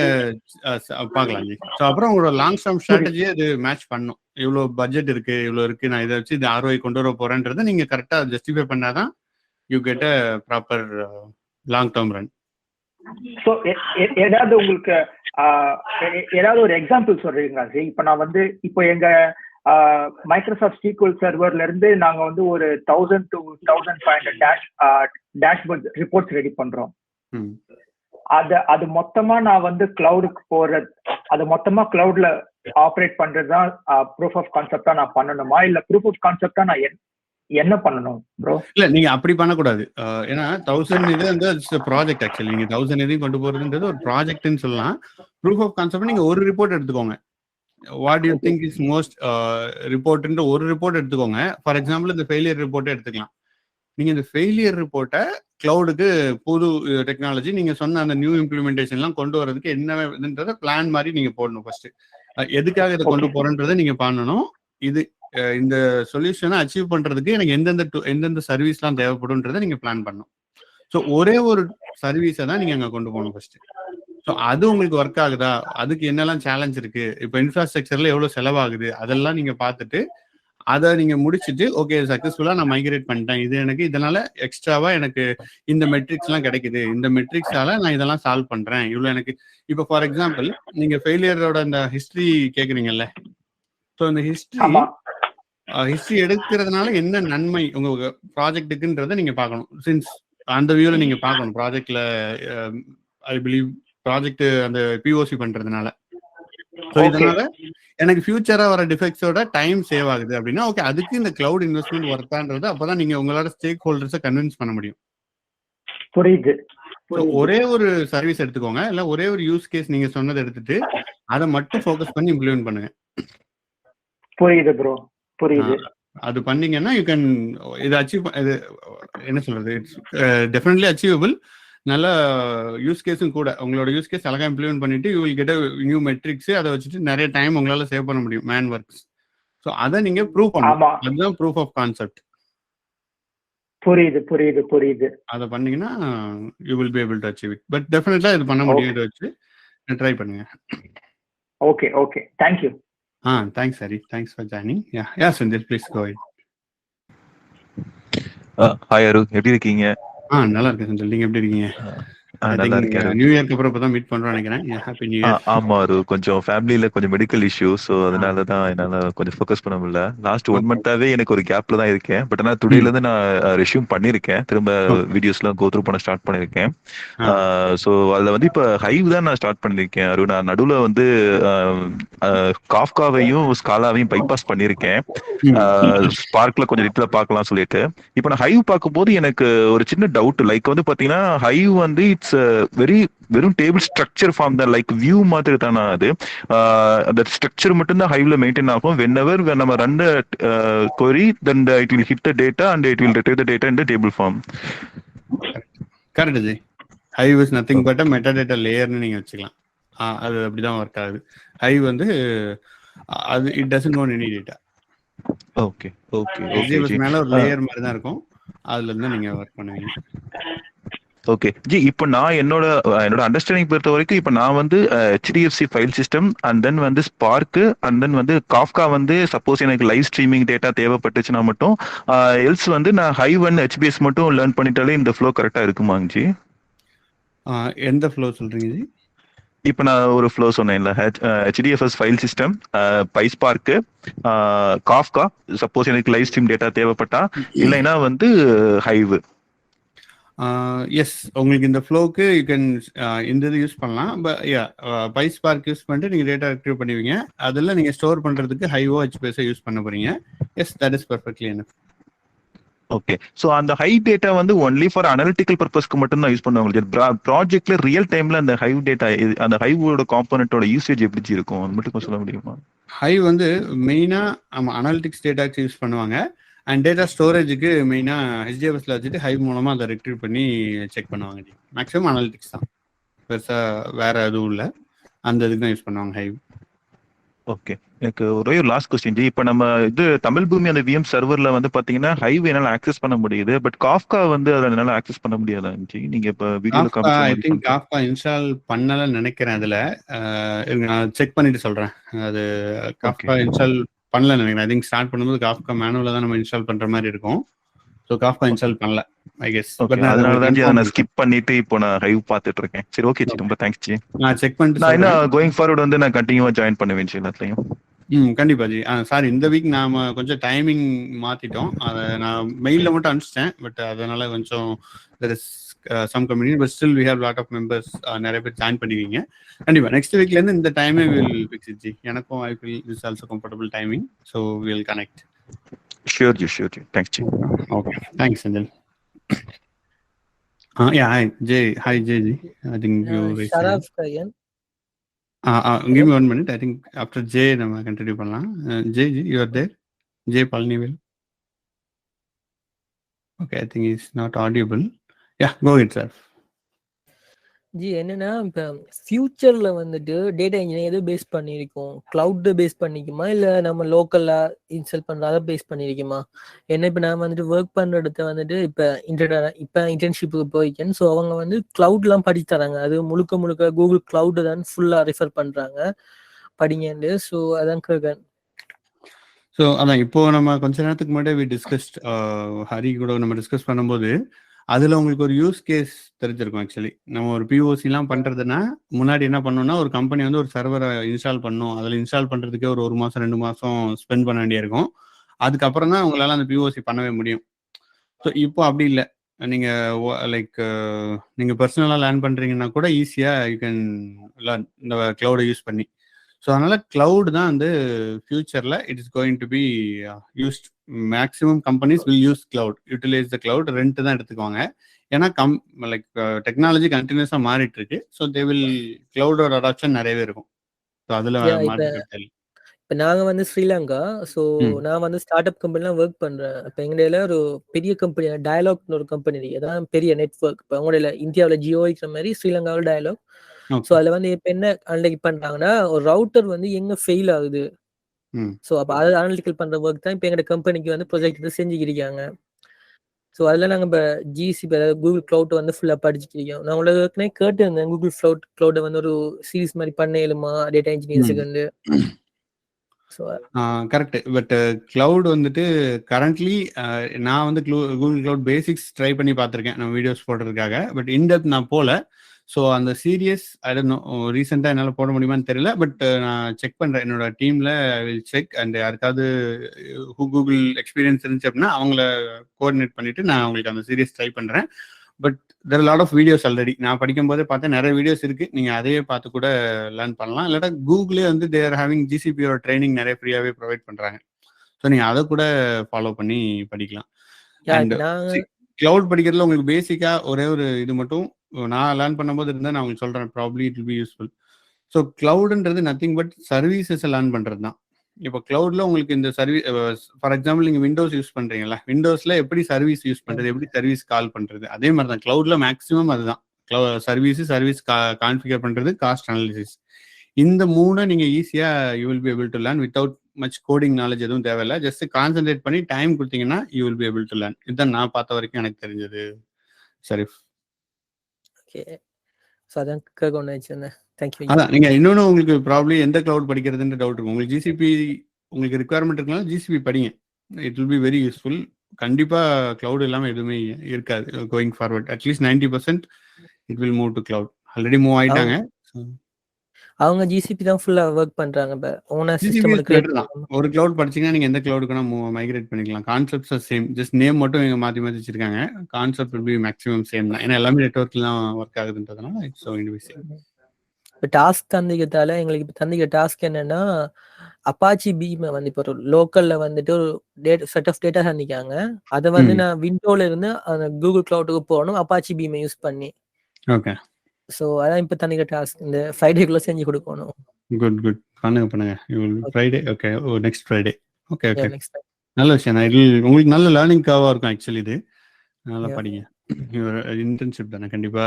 பார்க்கலாம். ஸோ அப்புறம் உங்களோட லாங் டேர்ம் ஸ்ட்ராட்டஜியை அது மேட்ச் பண்ணும். இவ்வளோ பட்ஜெட் இருக்கு, இவ்வளோ இருக்கு, நான் இதை வச்சு இது ROI கொண்டு வர போறேன்றதை நீங்க கரெக்டா ஜஸ்டிஃபை பண்ணாதான் you get a proper long term run. So ஏதாவது உங்களுக்கு ஏதாவது ஒரு எக்ஸாம்பிள் சொல்றீங்களா ஜி? இப்போ நான் வந்து இப்போ எங்க மைக்ரோசாஃப்ட் SQL சர்வர்ல இருந்து நாங்க வந்து ஒரு 1000 to 1500 டேஷ்போர்ட் ரிப்போர்ட்ஸ் ரெடி பண்றோம். அது மொத்தமா நான் வந்து கிளவுடுக்கு போறது, அது மொத்தமா கிளவுட்ல ஆப்ரேட் பண்றதுதான் ப்ரூஃப் ஆஃப் கான்செப்டா நான் பண்ணணுமா, இல்ல ப்ரூஃப் ஆஃப் கான்செப்டா நான் என்ன பண்ணணும் ப்ரோ? இல்ல நீங்க அப்படி பண்ணக்கூடாது. ஏன்னா 1000 இது வந்து ப்ராஜெக்ட். ஆக்சுவலி நீங்க 1000 இதையும் கொண்டு போறதுன்றது ஒரு ப்ராஜெக்ட்னு சொல்லலாம். ப்ரூஃப் ஆஃப் கான்செப்ட் நீங்க ஒரு ரிப்போர்ட் எடுத்துக்கோங்க. What you think is most ரிப்போர்ட்ன்ற ஒரு ரிப்போர்ட் எடுத்துக்கோங்க. ஃபார் எக்ஸாம்பிள் இந்த ஃபெயிலியர் ரிப்போர்ட்டை எடுத்துக்கலாம். நீங்க இந்த ஃபெயிலியர் ரிப்போர்ட்டை கிளவுடுக்கு புது டெக்னாலஜி நீங்க சொன்ன அந்த நியூ இம்ப்ளிமெண்டேஷன்லாம் கொண்டு வரதுக்கு என்னன்றத பிளான் மாதிரி நீங்க போடணும். ஃபர்ஸ்ட் எதுக்காக இதை கொண்டு போறன்றதை நீங்க பண்ணணும். இது இந்த சொல்யூஷனை அச்சீவ் பண்றதுக்கு எனக்கு எந்தெந்த சர்வீஸ்லாம் தேவைப்படும்ன்றதை நீங்க பிளான் பண்ணணும். ஸோ ஒரே ஒரு சர்வீஸை தான் நீங்க அங்க கொண்டு போகணும் ஃபர்ஸ்ட். ஸோ அது உங்களுக்கு ஒர்க் ஆகுதா, அதுக்கு என்னெல்லாம் சேலஞ்ச் இருக்கு, இப்போ இன்ஃப்ராஸ்ட்ரக்சர்ல எவ்வளவு செலவாகுது, அதெல்லாம் நீங்க பார்த்துட்டு அதை நீங்க முடிச்சுட்டு ஓகே சக்சஸ்ஃபுல்லா நான் மைக்ரேட் பண்ணிட்டேன், இது எனக்கு இதனால எக்ஸ்ட்ராவா எனக்கு இந்த மெட்ரிக்ஸ் எல்லாம் கிடைக்குது, இந்த மெட்ரிக்ஸால நான் இதெல்லாம் சால்வ் பண்றேன், இவ்வளவு எனக்கு. இப்போ ஃபார் எக்ஸாம்பிள் நீங்க ஃபெயிலியரோட இந்த ஹிஸ்டரி கேக்குறீங்கல்ல, ஸோ இந்த ஹிஸ்டரி எடுக்கிறதுனால என்ன நன்மை உங்க ப்ராஜெக்ட்டுக்குன்றதை நீங்க பார்க்கணும். சின்ஸ் அந்த வியூல நீங்க பார்க்கணும். ப்ராஜெக்ட்ல ஐ பிலீவ் ப்ராஜெக்ட் அந்த POC பண்றதுனால. ஸோ இதனால எனக்கு ஃபியூச்சரா வர டிஃபெக்ட்ஸோட டைம் சேவ் ஆகுது அப்படின்னா ஓகே, அதுக்கு இந்த கிளவுட் இன்வெஸ்ட்மெண்ட் ஒர்த்தான்றது அப்பதான் நீங்க உங்களோட ஸ்டேக் ஹோல்டர்ஸை கன்வின்ஸ் பண்ண முடியும். புரியுது. ஒரே ஒரு சர்வீஸ் எடுத்துக்கோங்க, இல்ல ஒரே ஒரு யூஸ் கேஸ் நீங்க சொன்னதை எடுத்துட்டு அதை மட்டும் ஃபோக்கஸ் பண்ணி இம்ப்ளிமெண்ட் பண்ணுங்க. புரியுது ப்ரோ, புரியுது. அது பண்ணீங்கன்னா யூ கேன் இது அச்சீவ் இது என்ன சொல்றது, இட்ஸ் டெஃபினெட்லி அச்சீவபிள். நல்ல யூஸ் கேஸும் கூட. உங்களோட யூஸ் கேஸ் அழகாக இம்ப்ளிமெண்ட் பண்ணிட்டு you will get new metrics. அதை வச்சுட்டு நிறைய டைம் உங்களால் சேவ் பண்ண முடியும், மேன் ஒர்க்ஸ். ஸோ அதை நீங்கள் ப்ரூவ் பண்ணலாம். அதுதான் ப்ரூஃப் ஆஃப் கான்செப்ட். புரியுது. அதை பண்ணீங்கன்னா you will be able to achieve it. But definitely இது பண்ண முடியும். இதை வச்சு ட்ரை பண்ணுங்க. Okay thank you. Thanks Hari, thanks for joining. Yeah Senthil, please go ahead. Hi Aru, எப்படி இருக்கீங்க? நல்லா இருக்கேன் செந்தில், நீங்க எப்படி இருக்கீங்க? நல்லா இருக்கேன். நியூ இயர்க்கு அப்புறம் இப்பதான் மீட் பண்றோம் நினைக்கிறேன். Happy new year. ஆமா அரு, கொஞ்சம் ஃபேமிலியில கொஞ்சம் மெடிக்கல் இஷ்யூ, ஸோ அதனாலதான் என்னால கொஞ்சம் ஃபோக்கஸ் பண்ண முடியல. லாஸ்ட் 1 மந்தாவே எனக்கு ஒரு கேப்ல தான் இருக்கேன். பட் ஆனா டுடேல இருந்து நான் ரெஷ்யூம் பண்ணிருக்கேன். திரும்ப வீடியோஸ் எல்லாம் கோத்ரூ பண்ண ஸ்டார்ட் பண்ணிருக்கேன். ஸோ அதுல வந்து இப்ப ஹைவ் தான் நான் ஸ்டார்ட் பண்ணிருக்கேன் அரு. நான் நடுவுல வந்து காஃப்காவையும் ஸ்காலாவையும் பைபாஸ் பண்ணிருக்கேன். ஸ்பார்க்ல கொஞ்சம் டீட்டெயிலா பார்க்கலாம் சொல்லிட்டு. இப்ப நான் ஹைவ் பார்க்கும்போது எனக்கு ஒரு சின்ன டவுட். லைக் வந்து பாத்தீங்கன்னா ஹைவ் வந்து இட்ஸ் வெறும் டேபிள் ஸ்ட்ரக்சர் ஃபார்ம் தான், லைக் வியூ மாதிரி தானே அது. அந்த ஸ்ட்ரக்சர் மட்டும் தான் ஹைவ்ல மெயின்டைன் ஆகும். whenever நம்ம run query then it will hit the data and it will retrieve the data in the table form. Correct ji. Hive is nothing but metadata லேயர்னு நீங்க வச்சுக்கலாம். அது அப்படிதான் ஒர்க் ஆகுது. ஹைவ் வந்து அது it doesn't know any data. Okay மேல ஒரு லேயர் மாதிரி தான் இருக்கும். அதுல இருந்து நீங்க ஒர்க் பண்ணுவீங்க. ஓகே ஜி, இப்போ நான் என்னோட அண்டர்ஸ்டாண்டிங் பொறுத்த வரைக்கும் இப்போ நான் வந்து HDFC file system and then வந்து ஸ்பார்க் அண்ட் தென் வந்து காஃப்கா வந்து சப்போஸ் எனக்கு லைவ் ஸ்ட்ரீமிங் டேட்டா தேவைப்பட்டுச்சுன்னா மட்டும் எல்ஸ் வந்து நான் ஹைவ் அண்ட் HBS மட்டும் லேர்ன் பண்ணிட்டாலே இந்த ஃப்ளோ கரெக்டாக இருக்குமாங்க ஜி? எந்த ஃப்ளோ சொல்றீங்க ஜி? இப்போ நான் ஒரு ஃப்ளோ சொன்னேன்ல, HDFS file system, PySpark, Kafka, suppose எனக்கு லைவ் ஸ்ட்ரீம் டேட்டா தேவைப்பட்டா, இல்லைன்னா வந்து ஹைவ். எஸ், உங்களுக்கு இந்த ஃப்ளோக்கு யூ கேன் இந்த இது யூஸ் பண்ணலாம். பைஸ்பார்க் யூஸ் பண்ணிட்டு நீங்கள் டேட்டா ரெக்ட்ரீவ் பண்ணுவீங்க. அதில் நீங்கள் ஸ்டோர் பண்ணுறதுக்கு ஹைவோ HBS யூஸ் பண்ண போறீங்க. Yes, that is perfectly enough. Okay, so அந்த ஹை டேட்டா வந்து ஒன்லி ஃபார் அனலிட்டிக்கல் பர்பஸ்க்கு மட்டும் தான் யூஸ் பண்ணுவாங்க. ப்ராஜெக்ட்ல ரியல் டைம்ல அந்த ஹைவ் டேட்டா, அந்த ஹைவோட காம்பனன்ட்டோட யூசேஜ் எப்படி இருக்கும் அது மட்டும் சொல்ல முடியுமா? ஹைவ் வந்து மெயினாக நம்ம அனாலிட்டிக்ஸ் டேட்டாக்கு யூஸ் பண்ணுவாங்க. அண்ட் டேட்டா ஸ்டோரேஜுக்கு மெயினாக HDFSல வச்சுட்டு ஹைவ் மூலமாக அதை ரெக்ட்ரீவ் பண்ணி செக் பண்ணுவாங்க. மேக்ஸிமம் அனாலிட்டிக்ஸ் தான், பெருசாக வேற எதுவும் இல்லை. அந்த இதுக்கு தான் யூஸ் பண்ணுவாங்க ஹைவ். ஓகே, எனக்கு ஒரே ஒரு லாஸ்ட் கொஸ்டின் ஜி. இப்போ நம்ம இது தமிழ் பூமி அந்த VM சர்வர்ல வந்து பாத்தீங்கன்னா ஹைவ் என்னால ஆக்சஸ் பண்ண முடியுது, பட் காஃப்கா வந்து அதை என்னால ஆக்சஸ் பண்ண முடியாதா ஜி? நீங்க இப்போ வீடியோல காமிச்ச காஃப்கா இன்ஸ்டால் பண்ணலன்னு நினைக்கிறேன். அதுல நான் செக் பண்ணிட்டு சொல்றேன். அது காஃப்கா இன்ஸ்டால் பண்ணல நினைக்கிறேன். ஐ திங்க் ஸ்டார்ட் பண்ணும்போது காஃப்கா மேனுவலா தான் நம்ம இன்ஸ்டால் பண்ற மாதிரி இருக்கும். ஸோ காஃப்கா இன்ஸ்டால் பண்ணல ஐ கெஸ். அதனால தான் நான் ஸ்கிப் பண்ணிட்டு இப்போ நான் ஹைவ் பார்த்துட்டு இருக்கேன். சரி, ஓகே ஜி, ரொம்ப தேங்க்ஸ் ஜி. நான் செக் பண்ணிட்டு நான் என்ன கோயிங் ஃபார்வர்ட் வந்து நான் கண்டினியூவா ஜாயின் பண்ணுவேன் ஜி எல்லாத்தையும். கண்டிப்பா ஜி. சாரி, இந்த வீக் நாம கொஞ்சம் டைமிங் மாத்திட்டோம். அதை நான் மெயிலில் மட்டும் அனுப்பிச்சிட்டேன். பட் அதனால கொஞ்சம் there is some community, but still we have lot of members நிறைய பேர் ஜாயின் பண்ணிருக்கீங்க. கண்டிப்பா நெக்ஸ்ட் வீக்ல இருந்து இந்த டைமே will fix it ஜி. எனக்கும் I feel this also comfortable timing, so we will connect. Sure ji. Thanks ji. Okay, thanks Sanjay. Yeah, hi Jay ji. I think you Sharaf Kayan. Give me 1 minute. I think after Jay நம்ம continue பண்ணலாம். Jay ji, you are there? Jay Palnivel. Okay, I think he's not audible. Yeah, go ahead sir. G என்னன்னா, இப்போ ஃபியூச்சர்ல வந்துட்டு data engineer எதை base பண்ணியிருக்கோம்? Cloud base பண்ணிக்குமா, இல்லை நம்ம லோக்கலா இன்ஸ்டால் பண்ற அதை பேஸ் பண்ணியிருக்குமா? ஏன்னா இப்போ நான் வந்துட்டு ஒர்க் பண்ற இடத்த வந்துட்டு இப்போ இன்டர்ன்ஷிப்புக்கு போயிருக்கேன். ஸோ அவங்க வந்து கிளவுட்லாம் படிச்சு தராங்க. அது முழுக்க கூகுள் கிளவுட் தான் ஃபுல்லா ரெஃபர் பண்றாங்க படிங்கன்னு. ஸோ அதான் கேட்கேன். ஸோ அதான் இப்போ நம்ம கொஞ்ச நேரத்துக்கு முன்னாடி டிஸ்கஸ்ட் ஹரி கூட நம்ம டிஸ்கஸ் பண்ணும்போது அதில் உங்களுக்கு ஒரு யூஸ் கேஸ் தெரிஞ்சிருக்கும். ஆக்சுவலி நம்ம ஒரு POCலாம் பண்ணுறதுன்னா முன்னாடி என்ன பண்ணோம்னா, ஒரு கம்பெனி வந்து ஒரு சர்வரை இன்ஸ்டால் பண்ணணும். அதில் இன்ஸ்டால் பண்ணுறதுக்கே ஒரு 1 மாதம் 2 மாதம் ஸ்பெண்ட் பண்ண வேண்டியிருக்கும். அதுக்கப்புறம் தான் உங்களால் அந்த POC பண்ணவே முடியும். ஸோ இப்போ அப்படி இல்லை. நீங்கள் பர்சனலாக லேர்ன் பண்ணுறீங்கன்னா கூட ஈஸியாக யூ கேன் லேர்ன் இந்த க்ளவுடை யூஸ் பண்ணி. ஸோ அதனால கிளவுட் தான் வந்து ஃபியூச்சரில் it is going to be used. Maximum companies will use cloud, utilize the cloud. Rent தான் எடுத்துக்குவாங்க. ஏன்னா டெக்னாலஜி கண்டினியூஸாக மாறிட்டு இருக்கு. ஸோ தே வில் கிளவுடோட அடாப்ஷன் நிறையவே இருக்கும். ஸோ அதில் இப்போ இப்போ நாங்கள் வந்து ஸ்ரீலங்கா. ஸோ நான் வந்து ஸ்டார்ட் அப் கம்பெனிலாம் ஒர்க் பண்ணுறேன். இப்போ எங்களுடைய ஒரு பெரிய கம்பெனி டயலாக்னு ஒரு கம்பெனி இருக்கு. அதான் பெரிய நெட்ஒர்க். இப்போ உங்களுடைய இந்தியாவில் ஜியோ இருக்கிற மாதிரி ஸ்ரீலங்காவில் டயலாக். ஸோ அதில் வந்து இப்போ என்ன அனலிட்டிக் பண்ணுறாங்கன்னா, ஒரு ரவுட்டர் வந்து எங்கே ஃபெயில் ஆகுது. ஸோ அப்போ அதை அனலிட்டிக்கல் பண்ணுற ஒர்க் தான் இப்போ எங்களோட கம்பெனிக்கு வந்து ப்ரொஜெக்ட் வந்து செஞ்சுக்கிறிக்காங்க. ஸோ அதில் நாங்கள் இப்போ ஜிசிபி அதாவது கூகுள் க்ளவுட் வந்து ஃபுல்லாக படிச்சுக்கிறோம். நான் உங்களுக்கு ஏற்கனவே கேட்டிருந்தேன் கூகுள் க்ளவுடை வந்து ஒரு சீரீஸ் மாதிரி பண்ண இயலுமா டேட்டா இன்ஜினியர்ஸுக்கு வந்து. So correct. பட் கிளவுட் வந்துட்டு கரண்ட்லி நான் வந்து கூகுள் கிளவுட் பேசிக்ஸ் ட்ரை பண்ணி பார்த்துருக்கேன் நம்ம வீடியோஸ் போடுறதுக்காக. பட் இன்டெப்த் நான் போல. ஸோ அந்த சீரியஸ் ஐ டோன்ட் நோ ரீசெண்டாக என்னால் போட முடியுமான்னு தெரியல. பட் நான் செக் பண்ணுறேன் என்னோட டீமில் வில் செக். அண்ட் யாருக்காவது கூகுள் எக்ஸ்பீரியன்ஸ் இருந்துச்சு அப்படின்னா அவங்கள கோஆர்டினேட் பண்ணிட்டு நான் அவங்களுக்கு அந்த சீரியஸ் ட்ரை பண்ணுறேன். But there lot of videos already நான் படிக்கும் போதே பார்த்தேன் நிறைய வீடியோஸ் இருக்கு. நீங்கள் அதையே பார்த்து கூட லேர்ன் பண்ணலாம். இல்லாட்டா கூகுளே வந்து தேர் ஹேவிங் ஜிசிபியோட ட்ரைனிங் நிறைய ஃப்ரீயாகவே ப்ரொவைட் பண்ணுறாங்க. ஸோ நீங்கள் அதை கூட ஃபாலோ பண்ணி படிக்கலாம். அண்ட் கிளவுட் படிக்கிறதுல உங்களுக்கு பேசிக்காக ஒரே ஒரு இது மட்டும் நான் லேர்ன் பண்ணும்போது இருந்தால் நான் உங்களுக்கு சொல்கிறேன். Probably it will be useful. So கிளவுடுன்றது நத்திங் பட் சர்வீசஸை லேர்ன் பண்ணுறது தான். இப்போ கிளவுட்ல உங்களுக்கு இந்த சர்வீஸ் ஃபார் எக்ஸாம்பிள் நீங்கள் விண்டோஸ் யூஸ் பண்ணுறீங்களா, விண்டோஸில் எப்படி சர்வீஸ் யூஸ் பண்ணுறது, எப்படி சர்வீஸ் கால் பண்ணுறது, அதே மாதிரி தான் கிளவுட்ல மேக்ஸிமம் அதுதான். சர்வீஸ் கான்ஃபிகர் பண்ணுறது, காஸ்ட் அனாலிசிஸ். இந்த 3 நீங்கள் ஈஸியாக you will be able to learn without much coding knowledge எதுவும் தேவையில்லை. ஜஸ்ட் கான்சென்ட்ரேட் பண்ணி டைம் கொடுத்தீங்கன்னா you will be able to learn. இதுதான் நான் பார்த்த வரைக்கும் எனக்கு தெரிஞ்சது ஷரீஃப். ஓகே. ஸோ அதான் கேட்க ஒன்று வச்சுருந்தேன். தேங்க்யூ. அதான் நீங்கள் இன்னொன்று உங்களுக்கு ப்ராப்ளி எந்த கிளவுட் படிக்கிறதுன்ற டவுட் இருக்கும். உங்களுக்கு ஜிசிபி உங்களுக்கு ரிக்குவயர்மெண்ட் இருக்கனால ஜிசிபி படிங்க. It will be very useful. கண்டிப்பாக கிளவுட் இல்லாமல் எதுவுமே இருக்காது going forward. At least 90% it will move to cloud. Already move ஆயிட்டாங்க. அவங்க ஜிசிபி தான் ஃபுல்லா வர்க் பண்றாங்க. இப்போ ஓனா சிஸ்டம் ஒரு கிளவுட் படிச்சீங்கன்னா நீங்க எந்த கிளவுடுக்குனா மைக்ரேட் பண்ணிக்கலாம். கான்செப்ட்ஸ் சேம், ஜஸ்ட் நேம் மட்டும் இங்க மாத்தி வச்சிருக்காங்க. Concept will be maximum same தான். ஏன்னா எல்லாமே நெட்வொர்க்லாம் ஒர்க் ஆகுதுன்றதுனால it's so in the same. இப்போ டாஸ்க் தந்திக்கிறதால எங்களுக்கு இப்போ தந்திக்கிற டாஸ்க் என்னன்னா, அப்பாச்சி பீமை வந்து இப்போ ஒரு லோக்கல்ல வந்துட்டு ஒரு செட் ஆஃப் டேட்டா தந்திக்காங்க. அதை வந்து நான் விண்டோல இருந்து அந்த கூகுள் கிளவுடுக்கு போகணும் அப்பாச்சி பீமை யூஸ் பண்ணி. ஓகே. ஸோ அதான் இப்போ தந்திக்கிற டாஸ்க். இந்த ஃப்ரைடேக்குள்ள செஞ்சு கொடுக்கணும். குட் பண்ணுங்க. Friday okay. Next Friday. Okay. நல்ல விஷயம். உங்களுக்கு நல்ல லேர்னிங் கர்வா இருக்கும் ஆக்சுவலி. இது நல்லா படிங்க. இன்டர்ன்ஷிப் தானே. கண்டிப்பா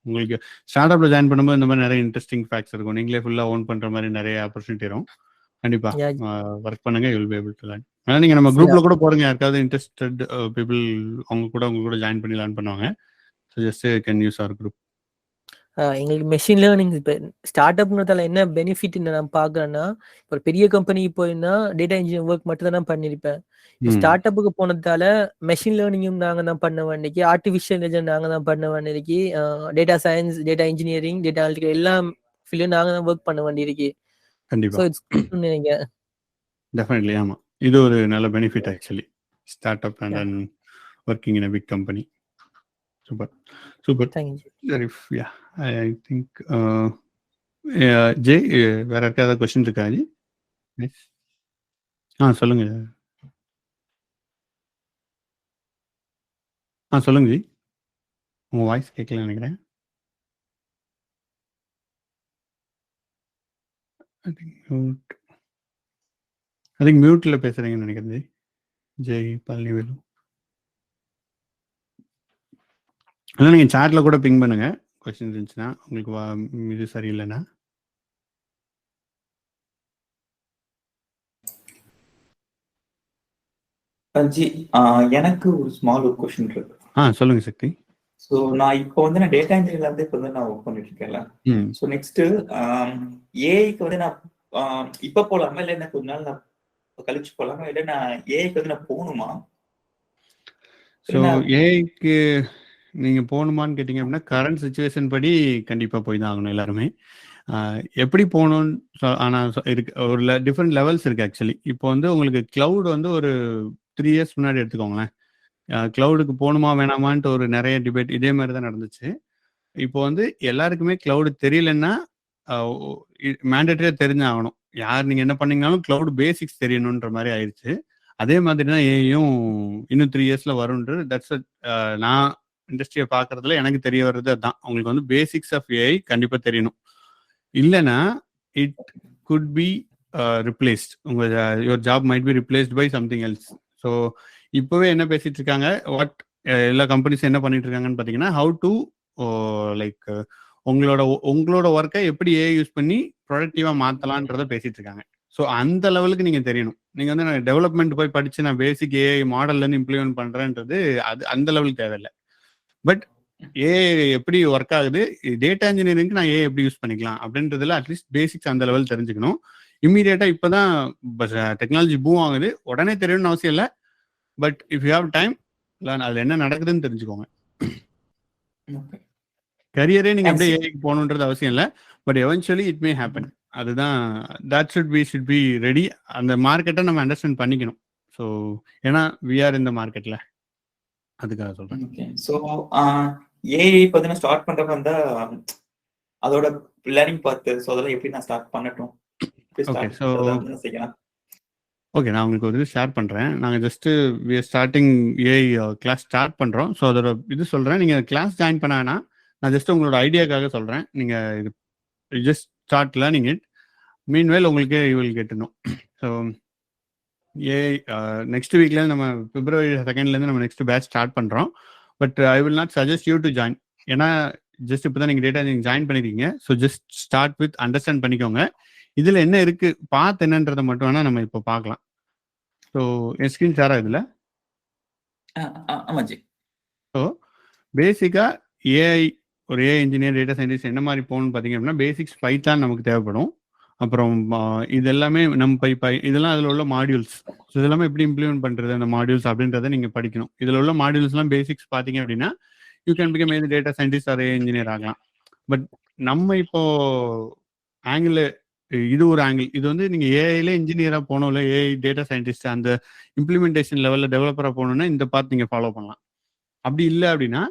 உங்களுக்கு ஸ்டார்ட் அப்ல ஜாயின் பண்ணும்போது இந்த மாதிரி நிறைய இன்ட்ரெஸ்டிங் ஃபேக்ட்ஸ் இருக்கும். நீங்களே ஃபுல்லா ஓன் பண்ற மாதிரி நிறைய ஆப்பர்ச்சுனிட்டி வரும். கண்டிப்பா ஒர்க் பண்ணுங்க. You will be able to learn. ஆனா நீங்க நம்ம குரூப்ல கூட போடுங்க. யாருக்காவது இன்ட்ரெஸ்டட் பீப்புள் அவங்க கூட ஜாயின் பண்ணி லேர்ன் பண்ணுவாங்க. So just can use our group. எங்களுக்கு மெஷின் லேர்னிங் இப்போ ஸ்டார்ட் அப்ன்றதால என்ன பெனிஃபிட் நான் பார்க்குறேன்னா, ஒரு பெரிய கம்பெனிக்கு போயிருந்தா டேட்டா இன்ஜினியர் ஒர்க் மட்டும் தான் நான் பண்ணியிருப்பேன். ஸ்டார்ட் அப்புக்கு போனதால மெஷின் லேர்னிங்கும் நாங்கள் தான் பண்ண வேண்டிக்கு, ஆர்டிஃபிஷியல் இன்டெலிஜென்ஸ் நாங்கள் தான் பண்ண வேண்டியிருக்கு, data science, data engineering, data analytics எல்லா ஃபீல்டும் நாங்கள் தான் ஒர்க் பண்ண வேண்டியிருக்கு. கண்டிப்பா. ஸோ இட்ஸ் குட்னு நினைக்கிறேன். டெஃபினெட்லி. ஆமா, இது ஒரு நல்ல benefit actually. Start up and then working in a big company. Super. Sharif, yeah I think J வேற யாருக்காவது கொஸ்டின் இருக்கா ஜி? சொல்லுங்க. சொல்லுங்க ஜி. உங்க வாய்ஸ் கேட்கல நினைக்கிறேன். ஐ திங்க் மியூட்ல பேசுறீங்கன்னு நினைக்கிறேன் ஜி. ஜெய் பழனிவேலு. அதான் நீங்கள் சாட்டில் கூட பிங் பண்ணுங்க கொஸ்டின் இருந்துச்சுன்னா. உங்களுக்கு இது சரியில்லைன்னா ஜி எனக்கு ஒரு ஸ்மால் ஒரு கொஸ்டின் இருக்கு. சொல்லுங்க சக்தி. ஸோ நான் இப்போ வந்து நான் டேட்டா இன்ஜினியர்ல இருந்து இப்போ வந்து நான் ஒர்க் பண்ணிட்டு இருக்கேன்ல. ஸோ நெக்ஸ்ட் ஏஐக்கு வந்து நான் இப்போ போகலாமா, இல்லை என்ன கொஞ்ச நாள் நான் கழிச்சு போகலாமா, இல்லை நான் ஏஐக்கு வந்து நான் போகணுமா? ஸோ ஏஐக்கு நீங்கள் போகணுமான்னு கேட்டிங்க அப்படின்னா கரண்ட் சுச்சுவேஷன் படி கண்டிப்பாக போய் தான் ஆகணும் எல்லாருமே. எப்படி போகணும்னு ஆனால் இருக்கு ஒரு டிஃப்ரெண்ட் லெவல்ஸ் இருக்குது ஆக்சுவலி. இப்போ வந்து உங்களுக்கு கிளவுட் வந்து ஒரு 3 years முன்னாடி எடுத்துக்கோங்களேன். கிளவுடுக்கு போகணுமா வேணாமான்ட்டு ஒரு நிறைய டிபேட் இதே மாதிரி தான் நடந்துச்சு. இப்போ வந்து எல்லாருக்குமே கிளவுடு தெரியலன்னா மேண்டேட்டரியாக தெரிஞ்சாகணும். யார் நீங்கள் என்ன பண்ணீங்கனாலும் கிளவுட் பேசிக்ஸ் தெரியணுன்ற மாதிரி ஆயிடுச்சு. அதே மாதிரி தான் ஏஐயும் இன்னும் 3 yearsல வரும்ன்றது. தட்ஸ் நான் இண்டஸ்ட்ரியை பார்க்கறதுல எனக்கு தெரிய வர்றது அதுதான். உங்களுக்கு வந்து பேசிக்ஸ் ஆஃப் ஏஐ கண்டிப்பாக தெரியணும். இல்லைன்னா it could be replaced. Your job might be replaced by something else. So இப்போவே என்ன பேசிட்டு இருக்காங்க, வாட் எல்லா கம்பெனிஸ் என்ன பண்ணிட்டு இருக்காங்கன்னு பார்த்தீங்கன்னா, ஹவு டு லைக் உங்களோட ஒர்க்கை எப்படி ஏஐ யூஸ் பண்ணி ப்ரொடக்டிவாக மாற்றலான்றத பேசிட்டு இருக்காங்க. ஸோ அந்த லெவலுக்கு நீங்கள் தெரியணும். நீங்கள் வந்து நான் டெவலப்மெண்ட் போய் படித்து நான் பேசிக் ஏஐ மாடல்லேருந்து இம்ப்ளிமெண்ட் பண்ணுறேன்றது அது அந்த லெவலுக்கு தேவையில்லை. பட் ஏஐ எப்படி ஒர்க் ஆகுது, டேட்டா இன்ஜினியரிங்க்கு நான் ஏஐ எப்படி யூஸ் பண்ணிக்கலாம் அப்படின்றதுல அட்லீஸ்ட் பேசிக்ஸ் அந்த லெவல் தெரிஞ்சுக்கணும். இம்மீடியட்டாக இப்போ தான் டெக்னாலஜி பூம் ஆகுது, உடனே தெரியணும்னு அவசியம் இல்லை. But if you have time அதில் என்ன நடக்குதுன்னு தெரிஞ்சுக்கோங்க. கரியரே நீங்கள் அப்படியே ஏஐக்கு போகணுன்றது அவசியம் இல்லை, but eventually it may happen. அதுதான் தட் ஷுட் பி ரெடி. அந்த மார்க்கெட்டை நம்ம அண்டர்ஸ்டாண்ட் பண்ணிக்கணும். ஸோ ஏன்னா வி ஆர் இந்த மார்க்கெட்டில், அதுக்காக சொல்கிறேன். ஓகே. ஸோ ஏஐ பார்த்தீங்கன்னா ஸ்டார்ட் பண்ணுறப்ப வந்து அதோட லேர்னிங் பார்த்து, ஸோ அதெல்லாம் எப்படி நான் ஸ்டார்ட் பண்ணட்டும்? ஓகே. ஸோ ஓகே, நான் உங்களுக்கு ஒரு இது ஷேர் பண்ணுறேன். நாங்கள் just we are starting AI class start பண்ணுறோம். ஸோ அதோட இது சொல்கிறேன். நீங்கள் கிளாஸ் ஜாயின் பண்ண வேணாம், நான் ஜஸ்ட் உங்களோட ஐடியாக்காக சொல்கிறேன். நீங்கள் இது just start learning it. Meanwhile உங்களுக்கு you will get to know. So AI next வீக்கில் நம்ம February 2 நம்ம நெக்ஸ்ட் பேட்ச் ஸ்டார்ட் பண்ணுறோம். But I will not suggest you to join. ஏன்னா ஜஸ்ட் இப்போ தான் நீங்கள் டேட்டா நீங்கள் ஜாயின் பண்ணிருக்கீங்க. So just start with understand பண்ணிக்கோங்க. இதில் என்ன இருக்குது பார்த்து என்னன்றதை மட்டும் வேணால் நம்ம இப்போ பார்க்கலாம். ஸோ என் ஸ்க்ரீன் ஷேர் ஆகுதுல்ல? ஆமாஜி. ஸோ பேசிக்காக ஏஐ ஒரு ஏஐ இன்ஜினியர் டேட்டா சயின்டிஸ்ட் என்ன மாதிரி போகணும்னு பார்த்தீங்க அப்படின்னா, பேசிக்ஸ் பைத்தான் நமக்கு தேவைப்படும். அப்புறம் இது எல்லாமே நம்ம இதெல்லாம் அதில் உள்ள மாடியூல்ஸ். ஸோ இதெல்லாமே எப்படி இம்ப்ளிமெண்ட் பண்ணுறது அந்த மாடியூல்ஸ் அப்படின்றத நீங்கள் படிக்கணும். இதில் உள்ள மாடியூல்ஸ்லாம் பேசிக்ஸ் பார்த்தீங்க அப்படின்னா you can become a data scientist or AI engineer ஆகலாம். பட் நம்ம இப்போ ஆங்கிள், இது ஒரு ஆங்கிள். இது வந்து நீங்கள் ஏஐல இன்ஜினியராக போகணும், இல்லை ஏஐ டேட்டா சயின்டிஸ்ட் அந்த இம்ப்ளிமெண்டேஷன் லெவலில் டெவலப்பராக போகணுன்னா இந்த பார்த்து நீங்கள் ஃபாலோ பண்ணலாம். அப்படி இல்லை அப்படின்னா,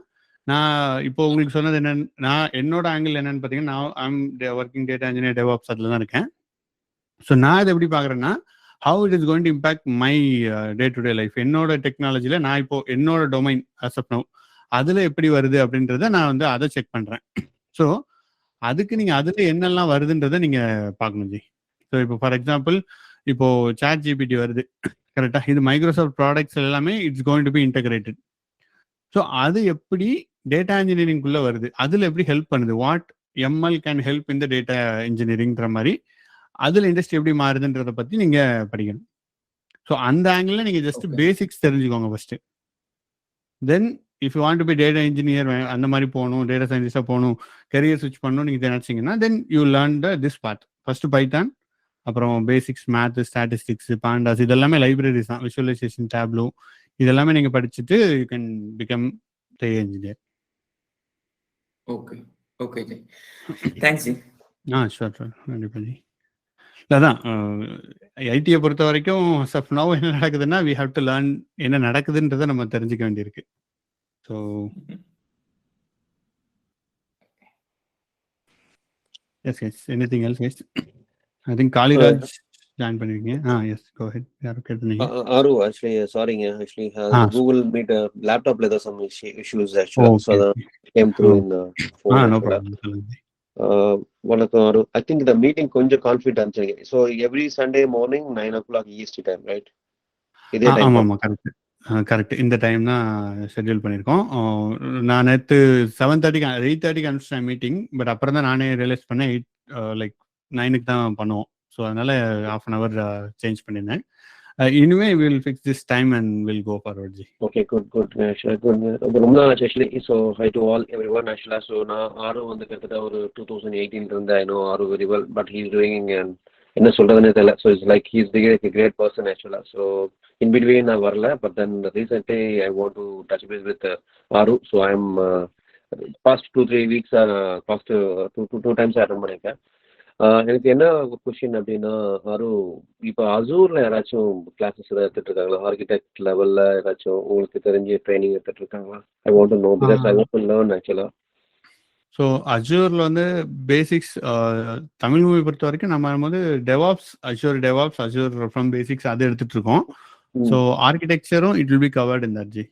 நான் இப்போ உங்களுக்கு சொன்னது என்னன்னு, நான் என்னோட ஆங்கிள் என்னன்னு பார்த்தீங்கன்னா, நான் I'm working data engineer DevOps அதில் தான் இருக்கேன். ஸோ நான் இதை எப்படி பார்க்குறேன்னா, how it is going to impact my day to day life. என்னோட டெக்னாலஜியில் நான் இப்போ என்னோட டொமைன் ஆஸ் ஆஃப் நவ் அதில் எப்படி வருது அப்படின்றத நான் வந்து அதை செக் பண்ணுறேன். ஸோ அதுக்கு நீங்கள் அதில் என்னெல்லாம் வருதுன்றதை நீங்கள் பார்க்கணும் ஜி. ஸோ இப்போ ஃபார் எக்ஸாம்பிள் இப்போ ChatGPT வருது, கரெக்டாக? இது மைக்ரோசாஃப்ட் ப்ராடக்ட்ஸ் எல்லாமே it's going to be integrated. So அது எப்படி டேட்டா இன்ஜினியரிங்குள்ளே வருது, அதில் எப்படி ஹெல்ப் பண்ணுது, வாட் எம்எல் கேன் ஹெல்ப் இந்த டேட்டா இன்ஜினியரிங்ன்ற மாதிரி அதில் இண்டஸ்ட்ரி எப்படி மாறுதுன்றதை பற்றி நீங்கள் படிக்கணும். ஸோ அந்த ஆங்கிளில் நீங்கள் ஜஸ்ட் பேசிக்ஸ் தெரிஞ்சுக்கோங்க first. Then if you want to be data engineer அந்த மாதிரி போகணும், டேட்டா சயின்டிஸ்டாக போகணும், கரியர் ஸ்விட்ச் பண்ணணும் நீங்கள் நினச்சிங்கன்னா, then you learn this part. First Python, அப்புறம் பேசிக்ஸ் மேத், ஸ்டாட்டிஸ்டிக்ஸ், பாண்டாஸ், இதெல்லாமே லைப்ரரிஸ் தான். விஷுவலைசேஷன், டேப்லோ, இதெல்லாமே நீங்கள் படிச்சுட்டு you can become AI engineer. Okay okay G, thanks G. Sure கண்டிப்பாக ஜி. அதான் ஐடியை பொறுத்த வரைக்கும் நவ் என்ன நடக்குதுன்னா, வி ஹாவ் டு லேர்ன் என்ன நடக்குதுன்றதை நம்ம தெரிஞ்சுக்க வேண்டியிருக்கு. So yes anything else? Yes, I think Kaliraj join பண்ணிருக்கீங்க. Yes, go ahead. யாரும் கேட்டுனீங்க? ஆரு ஆக்சுவலி சாரிங்க, ஆக்சுவலி கூகுள் மீட் லேப்டாப்ல ஏதோ சம் இஷ்யூஸ் ஆக்சுவலா, சோ அத came through in phone. No problem, சொல்லுங்க. வணக்கம் ஆரு. ஐ திங்க் இந்த மீட்டிங் கொஞ்சம் கான்ஃபிடன்ட் ஆனிச்சிங்க. So every Sunday morning 9 o'clock EST time, right? இதே டைம்? ஆமாம், கரெக்ட். இந்த டைம் தான் ஷெட்யூல் பண்ணியிருக்கோம். நான் நேற்று 7:30 8:30 அனுப்பிச்சிட்டேன் மீட்டிங். பட் அப்புறம் தான் நானே ரியலைஸ் பண்ணேன் 9க்கு தான் பண்ணுவோம். ஸோ அதனால ½ an hour சேஞ்ச் பண்ணியிருந்தேன். இனிமே will fix this time and will go forward ji. Okay, good. ரொம்ப நாள் ஆச்சு actually. So hi to all everyone actually. So நான் ஆரு வந்து கிட்டத்தட்ட ஒரு 2018 இருந்தேன். I know Aru very well, but he is doing என்ன சொல்றதுன்னே தெரியல. So it's like he is a great person actually. So in between நான் வரல, but then recently I want to touch base with Aru. So I am past 2-3 weeks past two times attend பண்ணிருக்கேன். எனக்கு என்ன question அப்படின்னா, ஆரு இப்போ அசூர்ல யாராச்சும் classes ஏதாவது எடுத்துட்டு இருக்காங்களா? ஆர்கிடெக்ட் லெவல்ல ஏதாச்சும் உங்களுக்கு தெரிஞ்ச ட்ரைனிங் எடுத்துட்டு இருக்காங்களா? I want to know because I want to learn ஆக்சுவலா. ஸோ அஜூரில் வந்து பேசிக்ஸ் தமிழ் மூவி பொறுத்த வரைக்கும் நம்ம வந்து டெவாப்ஸ், அஜூர் ஃப்ரம் பேசிக்ஸ் அது எடுத்துட்டு இருக்கோம். ஸோ ஆர்கிடெக்சரும் it will be covered in that ji.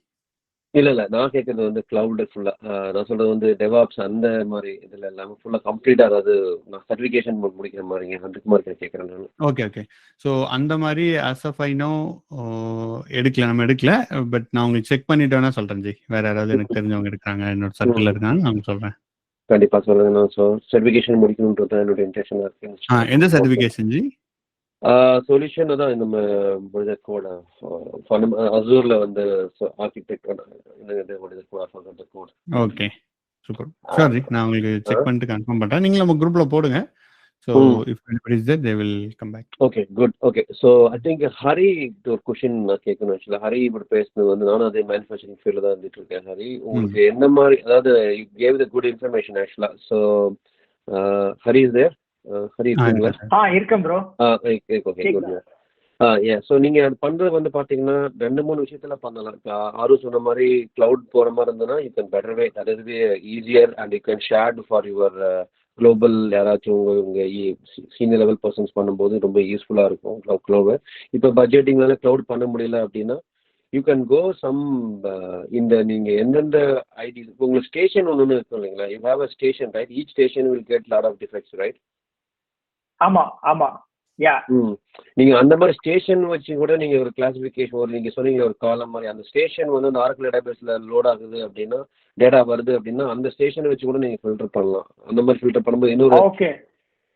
இல்ல நான் கேட்கறது வந்து கிளவுட் ஃபுல்லா. நான் சொல்றது வந்து டெவாப்ஸ் அந்த மாதிரி இதுல இல்லாம ஃபுல்லா கம்ப்ளீட்டா, அதாவது நான் சர்டிஃபிகேஷன் முடிக்கிற மாதிரிங்க அதுக்கு மாதிரி கேட்கறேன் நான். ஓகே. ஸோ அந்த மாதிரி ஆஸ் ஆஃப் ஐ நோ நம்ம எடுக்கல. பட் நான் உங்களுக்கு செக் பண்ணிட்டு வேணா சொல்றேன் ஜி. வேற யாராவது எனக்கு தெரிஞ்சவங்க இருக்காங்க, என்னோட சர்க்கிள் இருக்காங்க, அவங்க சொல்றேன். கண்டிப்பா சொல்லுங்க. நான் சர்டிஃபிகேஷன் முடிக்கணும்ன்றது என்னோட இன்டென்ஷனா இருக்கு. எந்த சர்டிஃபிகேஷன் ஜி? சொல்யூஷன் தான் நம்ம கோட அசூர்ல வந்து architect code. Okay super. Sure ji, நான் உங்களுக்கு செக் பண்ணிட்டு கன்ஃபார்ம் பண்றேன். நீங்க நம்ம குரூப்ல போடுங்க. So if anybody is there, they will come back. Okay, good. Okay, so I think Hari ஒரு கொஸ்டின் நான் கேட்கணும். ஆக்சுவலா ஹரி இப்படி பேசுனது வந்து நானும் அதே மேனுஃபேக்சரிங் ஃபீல்டில் தான் இருந்துட்டு இருக்கேன். ஹரி, உங்களுக்கு என்ன மாதிரி, அதாவது you gave the good information actually. So Hari is there? Hari இருக்கீங்களா? இருக்கேன் ப்ரோ. Okay good. ஸோ நீங்க அது பண்றது வந்து பாத்தீங்கன்னா 2-3 விஷயத்துல பண்ணலாம். இப்போ ஆரு சொன்ன மாதிரி கிளவுட் போற மாதிரி இருந்ததுன்னா you can better way, that is easier and you can share for your global யாராச்சும் உங்க சீனியர் லெவல் பர்சன்ஸ் பண்ணும்போது ரொம்ப யூஸ்ஃபுல்லா இருக்கும் கிளவுட். இப்போ பட்ஜெட்டிங்னால கிளவுட் பண்ண முடியல அப்படின்னா யூ கேன் கோ சம் இந்த நீங்க எந்தெந்த ஐடி உங்களுக்கு ஸ்டேஷன் ஒன்று இருக்கும் இல்லைங்களா? You have a station right? Each station will get lot of defects right? ஆமா யா. நீங்க அந்த மாதிரி ஸ்டேஷன் வச்சு கூட நீங்க ஒரு கிளாசிபிகேஷன், ஒரு நீங்க சொன்னீங்க ஒரு காலம் மாதிரி, அந்த ஸ்டேஷன் வந்து அந்த ஆரக்கிள் டேட்டாபேஸ்ல லோட் ஆகுது அப்படின்னா, டேட்டா வருது அப்படின்னா அந்த ஸ்டேஷனை வச்சு கூட நீங்க ஃபில்டர் பண்ணலாம். அந்த மாதிரி ஃபில்டர் பண்ணும்போது இன்னொரு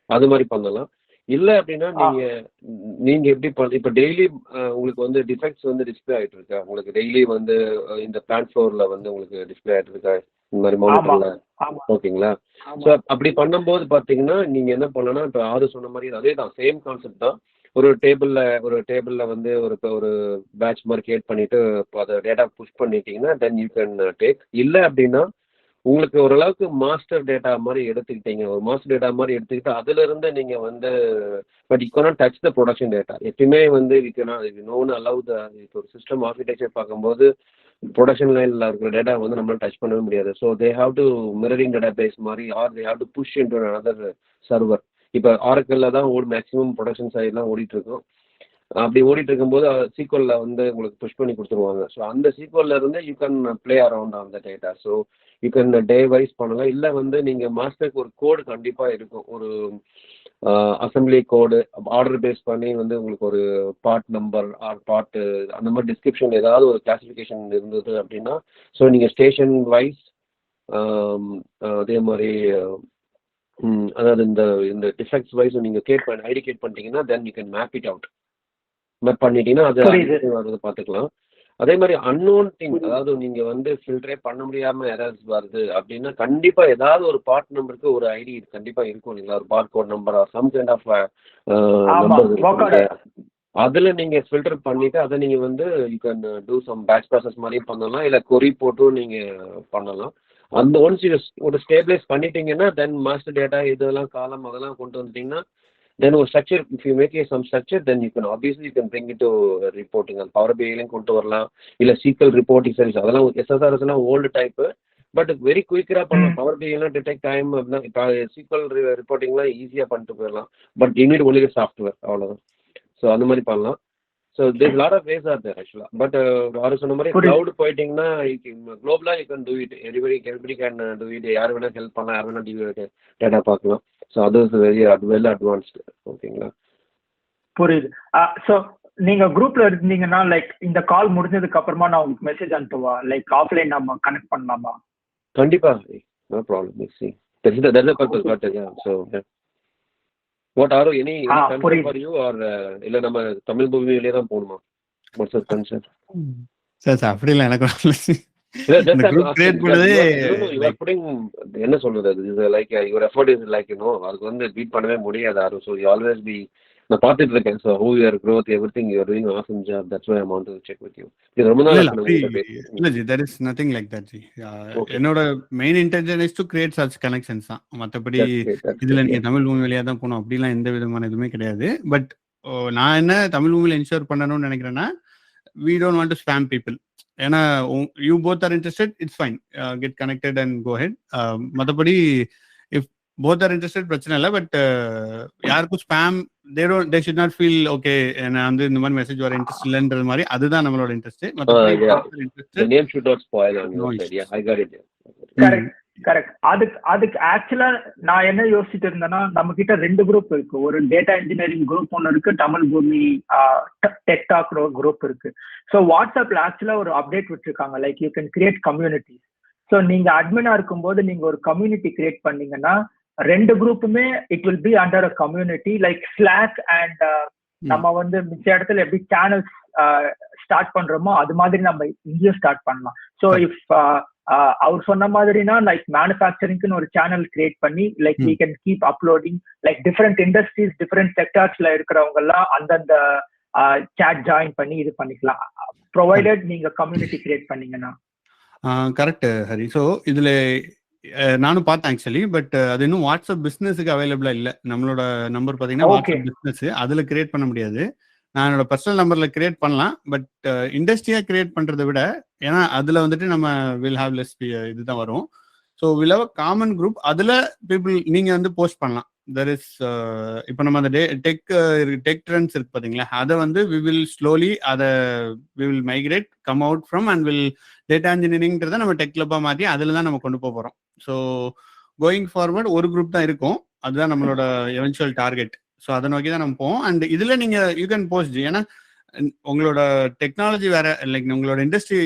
அது மாதிரி பண்ணலாம். இல்லை அப்படின்னா நீங்க எப்படி இப்போ டெய்லி உங்களுக்கு வந்து டிஃபெக்ட்ஸ் வந்து டிஸ்பிளே ஆகிட்டு இருக்கா? உங்களுக்கு டெய்லி வந்து இந்த பிளான் ஃப்ளோர்ல வந்து உங்களுக்கு டிஸ்பிளே ஆகிட்டு இருக்கா இந்த மாதிரி மானிட்டர்ல? ஓகேங்களா? ஸோ அப்படி பண்ணும்போது பார்த்தீங்கன்னா நீங்க என்ன பண்ணலாம், இப்போ ஆறு சொன்ன மாதிரி அதே தான், சேம் கான்செப்ட் தான். ஒரு டேபிள்ல வந்து ஒரு பேட்ச் மாதிரி கிரியேட் பண்ணிட்டு அதை டேட்டா புஷ் பண்ணிட்டீங்கன்னா தென் யூ கேன் டேக். இல்லை அப்படின்னா உங்களுக்கு ஓரளவுக்கு மாஸ்டர் டேட்டா மாதிரி எடுத்துக்கிட்டீங்க, ஒரு மாஸ்டர் டேட்டா மாதிரி எடுத்துக்கிட்டு அதுல இருந்து நீங்க வந்து but you cannot touch the production data. எப்பயுமே வந்து நோன் அலவ் த, இப்போ ஒரு சிஸ்டம் ஆர்கிடெக்சர் பார்க்கும்போது ப்ரொடக்ஷன் லைன்ல இருக்கிற டேட்டா வந்து நம்மளால டச் பண்ணவே முடியாது. So they have to mirroring database மாதிரி or they have to push into another server. இப்போ ஆரக்கிள்ல தான் மேக்ஸிமம் ப்ரொடக்ஷன் சைட்லாம் ஓடிட்டு இருக்கும். அப்படி ஓடிட்டு இருக்கும்போது சீக்வல்ல வந்து உங்களுக்கு புஷ் பண்ணி கொடுத்துருவாங்க. ஸோ அந்த சீக்வல்ல இருந்து you can play around on the data. So you can day wise பண்ணலாம். இல்லை வந்து நீங்கள் மாஸ்டருக்கு ஒரு கோடு கண்டிப்பாக இருக்கும், ஒரு அசம்பிளி கோடு ஆர்டர் பேஸ் பண்ணி வந்து உங்களுக்கு ஒரு பார்ட் நம்பர் ஆர் பார்ட்டு அந்த மாதிரி டிஸ்கிரிப்ஷன் ஏதாவது ஒரு கிளாசிஃபிகேஷன் இருந்தது அப்படின்னா, ஸோ நீங்கள் ஸ்டேஷன் வைஸ் அதே மாதிரி அதாவது இந்த டிஃபெக்ட்ஸ் வைஸ் நீங்கள் ஐடிகேட் பண்ணிட்டீங்கன்னா then you can map it out. Map பண்ணிட்டீங்கன்னா அது வருது பார்த்துக்கலாம். அதே மாதிரி அன்னோன் திங், அதாவது நீங்க வந்து ஃபில்டரே பண்ண முடியாம எரர்ஸ் வருது அப்படின்னா கண்டிப்பா ஏதாவது ஒரு பார்ட் நம்பருக்கு ஒரு ஐடி கண்டிப்பா இருக்கும் இல்லைங்களா? ஒரு part code number or some kind of number. அதுல நீங்க ஃபில்டர் பண்ணிட்டு அதை நீங்க வந்து you can do some batch process மாதிரியும் பண்ணலாம், இல்லை கொரி போட்டும் நீங்க பண்ணலாம். அந்த ஒன்ஸ் ஒரு ஸ்டேபிளைஸ் பண்ணிட்டீங்கன்னா தென் மாஸ்டர் டேட்டா இதெல்லாம் காலம் அதெல்லாம் கொண்டு வந்துட்டீங்கன்னா then ஒரு structure, if you make some structure then you can obviously you can bring it to reporting. அந்த பவர் பிஐலையும் கொண்டு வரலாம், இல்லை சீக்வல் ரிப்போர்ட்டிங் சர்வீஸ் அதெல்லாம் எஸ்எஸ்ஆர்எஸ் எல்லாம் ஓல்டு டைப்பு. பட் வெரி குயிக்கராக பண்ணலாம். பவர் பிஐலாம் டிடெக்ட் டைம் அப்படின்னா இப்போ சீக்வல் ரிப்போர்ட்டிங்லாம் ஈஸியாக பண்ணிட்டு போயிடலாம். But you need only software, அவ்வளோதான். ஸோ அந்த மாதிரி பண்ணலாம். So there's lot of ways are there actually. But யாரும் சொன்ன மாதிரி க்ளவுட் போயிட்டீங்கன்னா குளோபலாக you can do it, everybody can do it. யார் வேணால் ஹெல்ப் பண்ணலாம், யார் வேணால் டேட்டா பார்க்கலாம். ஸோ அது வெரி வெல் அட்வான்ஸ்டு. ஓகேங்களா? புரியுது. ஸோ நீங்க குரூப்ல இருந்தீங்கன்னா லைக் இந்த கால் முடிஞ்சதுக்கு அப்புறமா நான் உங்களுக்கு மெசேஜ் அனுப்புவா, லைக் ஆஃப்லைன் நம்ம கனெக்ட் பண்ணலாமா? கண்டிப்பா, no problem. So what are any concern for you or இல்லை நம்ம தமிழ் பூமியிலே தான் போகணுமா? What's your concern? சார் அப்படிலாம் எனக்கு என்ன சொல்றது, like your effort is like அதுக்கு வந்து பீட் பண்ணவே முடியாது யாரும். ஸோ யூ ஆல்வேஸ் பி, நான் பார்த்துட்டு இருக்கேன். So who your growth everything you are doing awesome job. That's why I want to check with you. இது ரொம்ப நாள் இல்ல ji, there is nothing like that ji. என்னோட main intention is to create such connections தான். மற்றபடி இதுல நீங்க தமிழ் பூமி வழியா தான் போகணும் அப்படிலாம் எந்த விதமான எதுவுமே கிடையாது. பட் நான் என்ன தமிழ் பூமியில இன்ஷூர் பண்ணணும்னு நினைக்கிறேன்னா, we don't want to spam people. ஏன்னா you both are interested, it's fine, get connected and go ahead. மற்றபடி if போத் ஆர் இன்ட்ரெஸ்டட் பிரச்சனை இல்லை. பட் யாருக்கும் spam they should not feel okay நான் வந்து இந்த மாதிரி மெசேஜ் வர இன்ட்ரெஸ்ட் இல்லைன்றது மாதிரி அதுதான் நம்மளோட இன்ட்ரெஸ்ட். கரெக்ட். அதுக்கு ஆக்சுவலா நான் என்ன யோசிச்சுட்டு இருந்தேன்னா, நம்ம கிட்ட 2 குரூப் இருக்கு. ஒரு டேட்டா இன்ஜினியரிங் குரூப் ஒன்று இருக்கு, Tamil Bhoomi tech talk group இருக்கு. ஸோ வாட்ஸ்அப்ல ஆக்சுவலா ஒரு அப்டேட் விட்டுருக்காங்க, like you can create communities. So நீங்க அட்மினா இருக்கும்போது நீங்க ஒரு கம்யூனிட்டி கிரியேட் பண்ணீங்கன்னா 2 குரூப்புமே it will be under a community like Slack and நம்ம வந்து மிச்ச இடத்துல எப்படி சேனல்ஸ் ஸ்டார்ட் பண்றோமோ அது மாதிரி நம்ம இங்கேயும் ஸ்டார்ட் பண்ணலாம். ஸோ இஃப் அவர் சொன்ன மாதிரினா லைக் மேனுஃபேக்சரிங்க்குன்னு ஒரு சேனல் கிரியேட் பண்ணி like we can keep uploading like different industries different செக்டார்ஸ்ல இருக்கிறவங்க எல்லாம் அந்தந்த சாட் ஜாயின் பண்ணி இது பண்ணிக்கலாம், ப்ரொவைடட் நீங்க கம்யூனிட்டி கிரியேட் பண்ணீங்கன்னா. கரெக்ட் ஹரி. ஸோ இதுல நானும் பார்த்தேன் ஆக்சுவலி, பட் அது இன்னும் வாட்ஸ்அப் பிஸ்னஸுக்கு அவைலபிளா இல்லை. நம்மளோட நம்பர் பார்த்தீங்கன்னா வாட்ஸ்அப் பிஸ்னஸ், அதுல கிரியேட் பண்ண முடியாது. நான் என்னோட பர்சனல் நம்பர்ல கிரியேட் பண்ணலாம், பட் இண்டஸ்ட்ரியா கிரியேட் பண்றதை விட, ஏன்னா அதுல வந்துட்டு நம்ம வில் ஹாவ் லெஸ் இதுதான் வரும். So will have common group, அதுல பீப்புள் நீங்க வந்து போஸ்ட் பண்ணலாம். தெர் இஸ் இப்போ நம்ம அந்த டெக் ட்ரெண்ட்ஸ் இருக்கு பார்த்தீங்களா, அதை வந்து வி வில் ஸ்லோலி அதை we will migrate come out from and will data இன்ஜினியரிங்கிறத நம்ம டெக் கிளப்பாக மாற்றி அதில் தான் நம்ம கொண்டு போகிறோம். ஸோ கோயிங் ஃபார்வர்ட் ஒரு குரூப் தான் இருக்கும், அதுதான் நம்மளோட எவென்ச்சுவல் டார்கெட். ஸோ அதை நோக்கி தான் நம்ம போவோம். அண்ட் இதில் நீங்கள் யூ கேன் போஸ்ட், ஏன்னா உங்களோட டெக்னாலஜி வேற, லைக் உங்களோட இண்டஸ்ட்ரி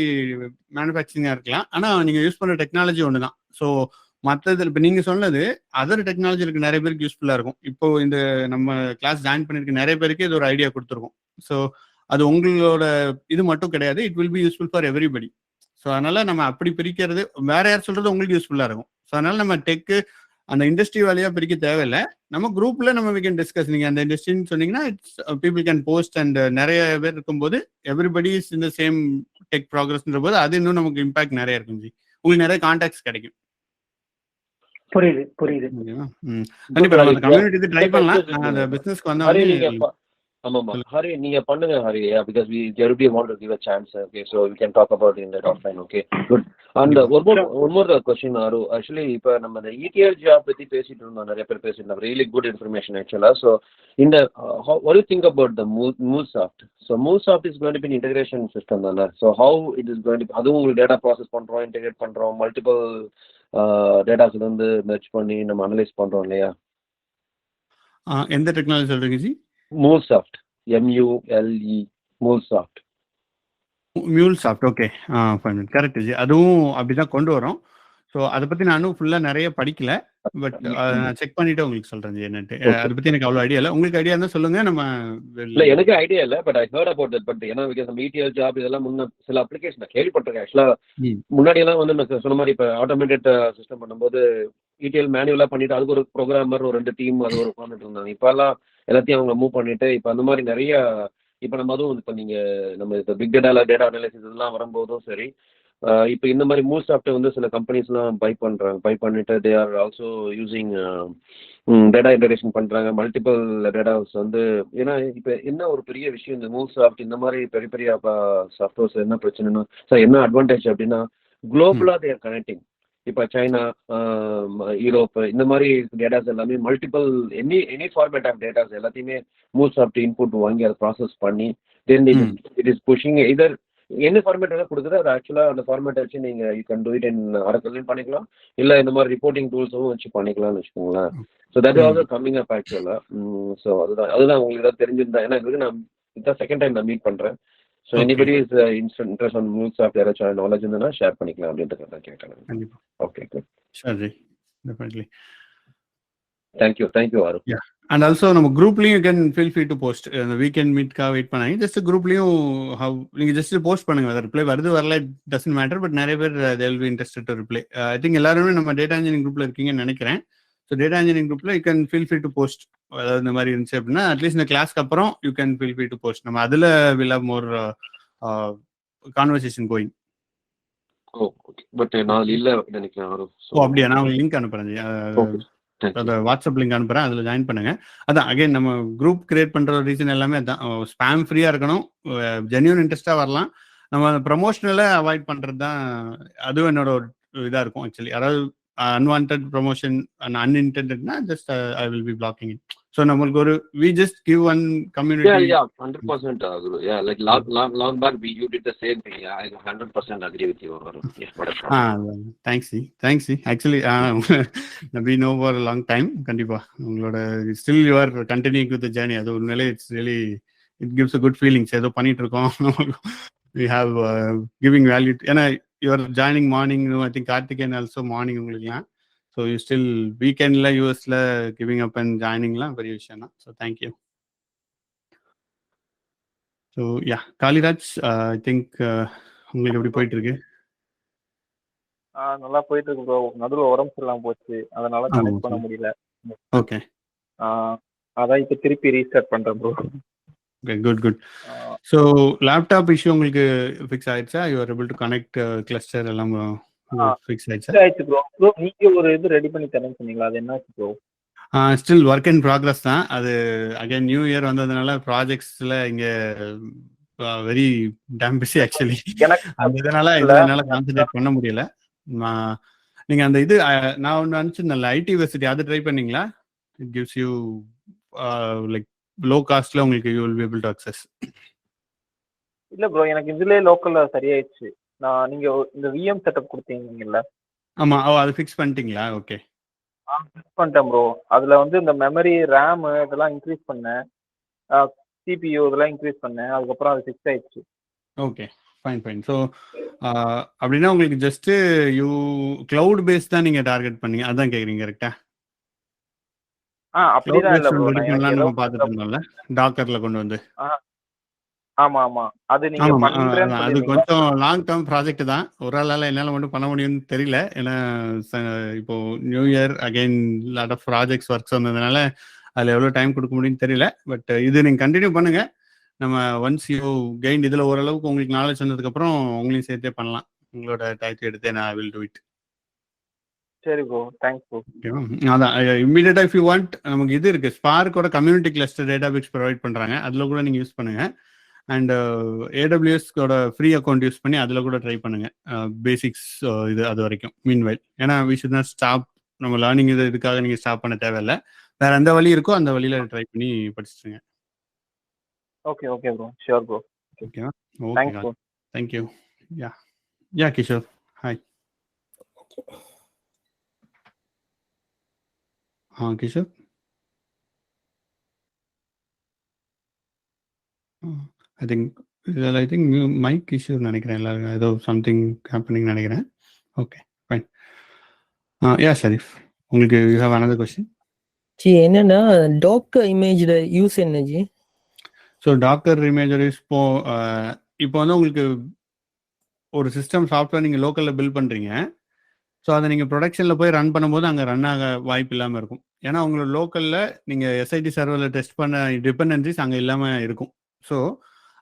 மேனுஃபேக்சரிங்காக இருக்கலாம், ஆனால் நீங்கள் யூஸ் பண்ணுற டெக்னாலஜி ஒன்று தான். ஸோ மற்றது இப்போ நீங்கள் சொன்னது அதர் டெக்னாலஜி இருக்கு, நிறைய பேருக்கு யூஸ்ஃபுல்லாக இருக்கும். இப்போ இந்த நம்ம கிளாஸ் ஜாயின் பண்ணியிருக்க நிறைய பேருக்கு இது ஒரு ஐடியா கொடுத்துருக்கும். ஸோ அது உங்களோட இது மட்டும் கிடையாது, it will be useful for everybody. So அதனால நம்ம அப்படி பிரிக்கிறது, வேற யார் சொல்றது உங்களுக்கு யூஸ்ஃபுல்லாக இருக்கும். ஸோ அதனால நம்ம டெக்கு அந்த இண்டஸ்ட்ரி வேலையாக பிரிக்க தேவையில்லை, நம்ம குரூப்ல நம்ம வி கேன் டிஸ்கஸ். நீங்கள் அந்த இண்டஸ்ட்ரின்னு சொன்னீங்கன்னா it's people can post, and நிறைய பேர் இருக்கும்போது எவ்ரிபடி இஸ் இந்த சேம் டெக் ப்ராக்ரஸ்ன்ற போது அது இன்னும் நமக்கு இம்பாக்ட் நிறைய இருக்கும். உங்களுக்கு நிறைய கான்டாக்ட்ஸ் கிடைக்கும். புரியுது. கண்டிப்பா நம்ம அந்த கம்யூனிட்டி ட்ரை பண்ணலாம். அந்த பிசினஸ்க்கு வந்தா ஆமாமா ஹரி நீங்க பண்ணுங்க Hari, because we everybody want to give a chance, okay, so we can talk about it in that offline, okay, good. And one more question Aru, actually இப்ப நம்ம இந்த ETL job பத்தி பேசிட்டு இருந்தோம், நிறைய பேர் பேசிட்டு இருந்தோம், really good information actually. So in the what do you think about the MuleSoft? So MuleSoft is going to be an integration system தான, so how it is going to be, அதுவும் உங்களுக்கு டேட்டா ப்ராசஸ் பண்றோம், integrate பண்றோம், multiple டேட்டாஸ்ல இருந்து merge பண்ணி நம்ம analyse பண்றோம் இல்லையா? எந்த டெக்னாலஜி சொல்றீங்க G? MuleSoft, MULE, MuleSoft. MuleSoft, okay, fine, correct G. அதுவும் அப்படிதான் கொண்டு வரோம். ஸோ அதை பத்தி நானும் ஃபுல்லா நிறைய படிக்கல, பட் நான் செக் பண்ணிட்டு உங்களுக்கு சொல்றேன் ஜி என்னட்டு. அதை பத்தி எனக்கு அவ்வளவு ஐடியா இல்லை, உங்களுக்கு ஐடியா இருந்தா சொல்லுங்க. நம்ம இல்ல எனக்கு ஐடியா இல்லை, but I heard about that. But ஏன்னா நம்ம ETL ஜாப் இதெல்லாம் முன்ன சில அப்ளிகேஷன் நான் கேள்விப்பட்டிருக்கேன். ஆக்சுவலா முன்னாடி எல்லாம் வந்து நான் சொன்ன மாதிரி இப்ப ஆட்டோமேட்டட் சிஸ்டம் பண்ணும்போது ETL மேனுவலா பண்ணிட்டு அதுக்கு ஒரு ப்ரோக்ராமர் ஒரு 2 டீம் அது ஒரு உட்காந்துட்டு இருந்தாங்க. இப்ப எல்லாம் எல்லாத்தையும் அவங்க மூவ் பண்ணிட்டு இப்ப அந்த மாதிரி நிறைய இப்ப நம்ம அதுவும் இப்ப நீங்க நம்ம இப்ப பிக் டேட்டா அனாலிசிஸ் இதெல்லாம் வரும்போதும் சரி, இப்போ இந்த மாதிரி MuleSoft வந்து சில கம்பெனிஸ்லாம் பை பண்ணிட்டு they are also using data integration பண்றாங்க, மல்டிபிள் டேட்டாஸ் வந்து. ஏன்னா இப்போ என்ன ஒரு பெரிய விஷயம் இந்த MuleSoft இந்த மாதிரி பெரிய பெரிய சாஃப்ட்வேர்ஸ் என்ன பிரச்சனைனா சார் என்ன அட்வான்டேஜ் அப்படின்னா குளோபலா தே ஆர் கனெக்டிங். இப்போ சைனா, யூரோப் இந்த மாதிரி டேட்டாஸ் எல்லாமே multiple any format of datas எல்லாத்தையுமே MuleSoft இன்புட் வாங்கி அதை ப்ராசஸ் பண்ணி then it is pushing either என்ன ஃபார்மேட் எல்லாம் கொடுக்குது அது ஆக்சுவலா அந்த ஃபார்மேட் வச்சு நீங்க you can do it in அரக்கல்லையும் பண்ணிக்கலாம், இல்லை இந்த மாதிரி ரிப்போர்ட்டிங் டூல்ஸும் வச்சு பண்ணிக்கலாம்னு வச்சுக்கோங்களேன். So that is also coming up actually. So அதுதான் உங்களுக்கு ஏதாவது தெரிஞ்சிருந்தா, ஏன்னா இதுக்கு நான் இதான் செகண்ட் டைம் நான் மீட் பண்றேன். So anybody is interest on MuleSoft யாராச்சும் நாலேஜ் இருந்ததுன்னா ஷேர் பண்ணிக்கலாம் அப்படின்றத நான் கேட்டேன். ஓகே குட், சரி, definitely. Thank you Aru. And also நம்ம குரூப்லயும் you can feel free to post. அந்த வீக்கெண்ட் மீட்காக வெயிட் பண்ணாங்க, ஜஸ்ட் குரூப்லயும் நீங்க ஜஸ்ட் போஸ்ட் பண்ணுங்க, அது ரிப்ளை வருது வரல டசன்ட் மேட்டர், பட் நிறைய பேர் they will be interested to reply. I think எல்லாருமே நம்ம டேட்டா இன்ஜினியரிங் குரூப்ல இருக்கீங்கன்னு நினைக்கிறேன். ஸோ டேட்டா இன்ஜினியரிங் குரூப்ல you can feel free to post. அதாவது இந்த மாதிரி இருந்துச்சு அப்படின்னா அட்லீஸ்ட் இந்த கிளாஸ்க்கு அப்புறம் you can feel free to post. நம்ம அதுல will have more conversation going. But நான் இல்ல நினைக்கிறேன். ஓ அப்படியா, நான் உங்களுக்கு லிங்க் அனுப்புறேன், அதை வாட்ஸ்அப் லிங்க் அனுப்புறேன், அதில் ஜாயின் பண்ணுங்க. அதான் அகைன் நம்ம குரூப் கிரியேட் பண்ற ரீசன் எல்லாமே அதான், ஸ்பேம் ஃப்ரீயா இருக்கணும், ஜென்யூன் இன்ட்ரெஸ்டா வரலாம், நம்ம ப்ரமோஷனலை அவாய்ட் பண்றது தான் அதுவும் என்னோட ஒரு இதா இருக்கும் ஆக்சுவலி. அதாவது அன்வான்ட் ப்ரொமோஷன் அன்இன்டென்டட்னா just I will be blocking it. So நம்மளுக்கு ஒரு we just give one community. Yeah, 100%. Yeah, like long back, you did the same thing. Yeah, I 100% agree with you. Yeah, whatever. Thanks. Actually, we know for a long time. கண்டிப்பா உங்களோட still you are continuing with the journey. அது உண்மையிலே it's really it gives a good feelings. ஏதோ பண்ணிட்டு இருக்கோம். we have giving value. ஏன்னா you are joining morning. I think Karthikeyan also morning உங்களுக்குலாம். So you still வீக்கெண்டில் யூஎஸில் கிவிங் அப் அண்ட் ஜாயினிங்லாம் பெரிய விஷயம் தான். So thank you. So yeah Kaliraj, ஐ திங்க் உங்களுக்கு எப்படி போயிட்டு இருக்கு? நல்லா போயிட்டு இருக்கு ப்ரோ. நடுவில் உடம்பு சரியில்லாம போச்சு, அதனால கனெக்ட் பண்ண முடியல. ஓகே, அதான் இப்போ திருப்பி ரீஸ்டார்ட் பண்றேன் bro. Okay, good. So laptop issue உங்களுக்கு ஃபிக்ஸ் ஆயிடுச்சா? You are able to connect cluster எல்லாம் ஃபிக்ஸ் ஆயிடுச்சா? ஆயிடுச்சு ப்ரோ. ப்ரோ நீங்க ஒரு இது ரெடி பண்ணி தரேன்னு சொன்னீங்களா, அது என்ன bro? Still work in progress தான். அது அகைன் நியூ இயர் வந்ததுனால ப்ராஜெக்ட்ஸ்ல இங்க வெரி டேம் பிஸி ஆக்சுவலி. அந்த இதனால கான்சென்ட்ரேட் பண்ண முடியல. நீங்க அந்த இது நான் ஒன்று அனுப்பிச்சிருந்தேன்ல ஐடி யூனிவர்சிட்டி, அது ட்ரை பண்ணீங்களா? It gives you like low காஸ்ட்ல உங்களுக்கு you will be able to access. இல்ல ப்ரோ, எனக்கு இதுலயே லோக்கல்ல சரியாயிடுச்சு. நீங்க இந்த விஎம் செட்டப் கொடுத்தீங்கல்ல? ஆமா, அது ஃபிக்ஸ் பண்ணிட்டீங்களா? ஓகே, ஃபிக்ஸ் பண்ணிட்டேன் ப்ரோ. அதுல வந்து இந்த மெமரி, ரேம் இதெல்லாம் இன்க்ரீஸ் பண்ணேன், சிபியூ இதெல்லாம் இன்க்ரீஸ் பண்ணேன். அதுக்கப்புறம் அது ஃபிக்ஸ் ஆயிடுச்சு. Okay, fine. ஸோ அப்படின்னா உங்களுக்கு ஜஸ்ட் கிளவுட் பேஸ் தான் நீங்க டார்கெட் பண்ணீங்க, அதான் கேக்குறீங்க கரெக்டா? அப்படிதான் இல்ல ப்ரோ, நம்ம பார்த்துட்டு இருந்தோம்ல டாக்கர்ல கொண்டு வந்து. ஆமா அது நீங்க பண்றேன்னு அது கொஞ்சம் லாங் டேர்ம் ப்ராஜெக்ட் தான். ஒரு ஆளால என்னால மட்டும் பண்ண முடியும்னு தெரியல. ஏன்னா இப்போ new year again lot of projects works வந்ததுனால அதில் எவ்வளோ டைம் கொடுக்க முடியும்னு தெரியல. பட் இது நீங்கள் கண்டினியூ பண்ணுங்க. நம்ம ஒன்ஸ் யூ கெயின் இதில் ஓரளவுக்கு உங்களுக்கு நாலேஜ் வந்ததுக்கப்புறம் உங்களையும் சேர்த்தே பண்ணலாம். உங்களோட டைத்தை எடுத்தே நான் வில் டு இட். சரி ப்ரோ, தேங்க்ஸ் ப்ரோ. ஓகேவா? அதான் இமீடியட்டா இஃப் யூ வாண்ட், நமக்கு இது இருக்கு, ஸ்பார்க்கோட கம்யூனிட்டி கிளஸ்டர் டேட்டாபேஸ் ப்ரொவைட் பண்றாங்க. அதுல கூட நீங்க யூஸ் பண்ணுங்க. அண்ட் ஏடபிள்யூஎஸ்கோட ஃப்ரீ அக்கௌண்ட் யூஸ் பண்ணி அதில் கூட ட்ரை பண்ணுங்க. பேசிக்ஸ் இது அது வரைக்கும் மீன்வைல். ஏன்னா வி ஷுட் நாட் ஸ்டாப். நம்ம லேர்னிங் இதுக்காக நீங்கள் ஸ்டாப் பண்ண தேவையில்லை. வேற எந்த வழி இருக்கோ அந்த வழியில ட்ரை பண்ணி படிச்சுட்டுங்க. Okay bro, sure bro. ஓகேவா? Okay, thank you. Yeah Kishore, hi. Kishore, I think mike issue நினைக்கிறேன். எல்லாரும் ஏதோ சம்திங் ஹேப்பனிங் நினைக்கிறேன். Okay, fine. யா ஷரீஃப், உங்களுக்கு யூ ஹேவ் another question? என்னன்னா டாக்கர் இமேஜோட யூஸ் என்ன ஜி? ஸோ டாக்கர் இமேஜோட யூஸ் இப்போ வந்து உங்களுக்கு ஒரு சிஸ்டம் சாஃப்ட்வேர் நீங்கள் லோக்கலில் பில்ட் பண்ணுறீங்க. ஸோ அதை நீங்கள் ப்ரொடக்ஷனில் போய் ரன் பண்ணும்போது அங்கே ரன் ஆக வாய்ப்பு இல்லாமல் இருக்கும். ஏன்னா உங்களோட லோக்கலில் நீங்கள் எஸ்ஐடி சர்வரில் டெஸ்ட் பண்ண டிபெண்டன்சிஸ் அங்கே இல்லாமல் இருக்கும். ஸோ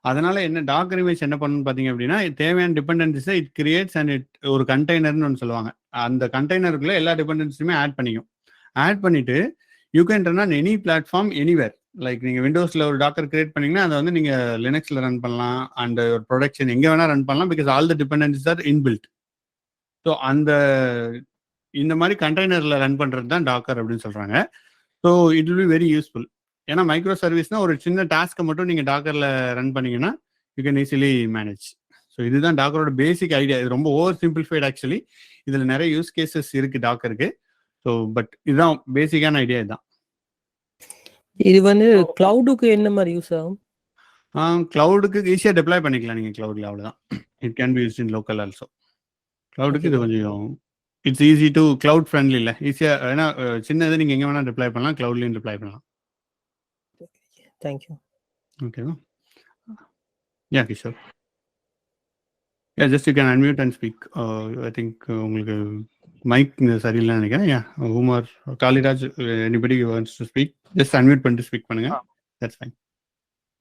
அதனால என்ன டாக்கர் இமேஜ் என்ன பண்ணணும்னு பார்த்தீங்க அப்படின்னா, தேவையான டிபெண்டன்சிஸை இட் கிரியேட்ஸ் அண்ட் ஒரு கண்டெய்னர்னு ஒன்று சொல்லுவாங்க. அந்த கண்டெய்னருக்குள்ள எல்லா டிபெண்டன்சியுமே ஆட் பண்ணிக்கும். ஆட் பண்ணிட்டு you can run on any platform anywhere. Like நீங்கள் விண்டோஸில் ஒரு டாக்கர் கிரியேட் பண்ணீங்கன்னா அதை வந்து நீங்கள் லினக்ஸில் ரன் பண்ணலாம். அண்ட் ஒரு ப்ரொடக்ஷன் எங்கே வேணால் ரன் பண்ணலாம். Because all the dependencies are inbuilt. So இந்த மாதிரி கண்டெய்னரில் ரன் பண்ணுறது தான் டாக்கர் அப்படின்னு சொல்கிறாங்க. So it will be very useful. ஏன்னா மைக்ரோ சர்வீஸ்னா ஒரு சின்ன டாஸ்க்கை மட்டும் நீங்கள் டாக்கரில் ரன் பண்ணீங்கன்னா you can easily manage. So இதுதான் டாக்கரோட பேசிக் ஐடியா. இது ரொம்ப ஓவர் சிம்பிளிஃபைட் ஆக்சுவலி. இதில் நிறைய யூஸ் கேசஸ் இருக்குது டாக்கருக்கு. ஸோ பட் இதுதான் பேசிக்கான ஐடியா. இதுதான். இது வந்து கிளவுடுக்கு என்ன மாதிரி யூஸ் ஆகும்? கிளவுடுக்கு ஈஸியாக டெப்ளாய் பண்ணிக்கலாம் நீங்கள் கிளவுடில், அவ்வளோதான். It can be used in local also. கிளவுடுக்கு இது கொஞ்சம் it's easy to cloud friendly இல்லை, ஈஸியாக. ஏன்னா சின்னது நீங்கள் எங்கே வேணால் டிப்ளாய் பண்ணலாம், கிளவுட்லேயும் டிப்ளாய் பண்ணலாம். தேங்க்யூ. ஓகேவா? Yeah Kishore, yeah just you can unmute and speak. I think உங்களுக்கு மைக் சரியில்லைன்னு நினைக்கிறேன். Yeah Humar Kaliraj, anybody wants to speak, just unmute பண்ணிட்டு ஸ்பீக் பண்ணுங்க. That's fine.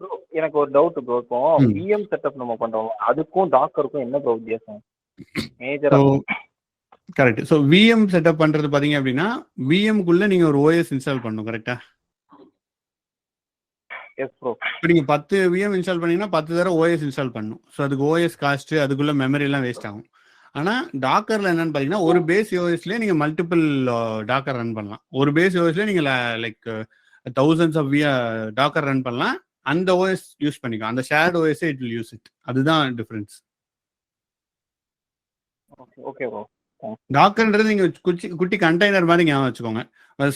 ப்ரோ எனக்கு ஒரு டவுட் ப்ரோ. இப்போ விஎம் செட்டப் நம்ம பண்றோம், அதுக்கும் டாக்கருக்கும் என்ன ப்ரோ வித்தியாசம் மேஜரா? கரெக்ட். ஸோ விஎம் செட்டப் பண்றது பாத்தீங்க அப்படின்னா, விஎம்குள்ள நீங்க ஒரு ஓஎஸ் இன்ஸ்டால் பண்ணணும். கரெக்டா? Yes bro. இப்போ நீங்க 10 விஎம் இன்ஸ்டால் பண்ணீங்கன்னா 10 தடவை ஓஎஸ் இன்ஸ்டால் பண்ணணும். ஸோ அதுக்கு ஓஎஸ் காஸ்ட், அதுக்குள்ள மெமரி எல்லாம் வேஸ்ட் ஆகும். ஆனால் டாக்கரில் என்னன்னு பார்த்தீங்கன்னா ஒரு பேஸ் யோஎஸ்லேயே நீங்கள் மல்டிபிள் டாக்கர் ரன் பண்ணலாம். ஒரு பேஸ் யோஎஸ்லேயே நீங்கள் like thousands of Docker run பண்ணலாம். அந்த ஓஎஸ் யூஸ் பண்ணிக்கலாம். அந்த ஷேர்ட் ஓஎஸ்ஸே இட் வில் யூஸ் இட். அதுதான் டிஃப்ரென்ஸ். Okay bro. டாக்கர்ன்றது நீங்கள் குட்டி கண்டெய்னர் மாதிரி ஞாபகம் வச்சுக்கோங்க.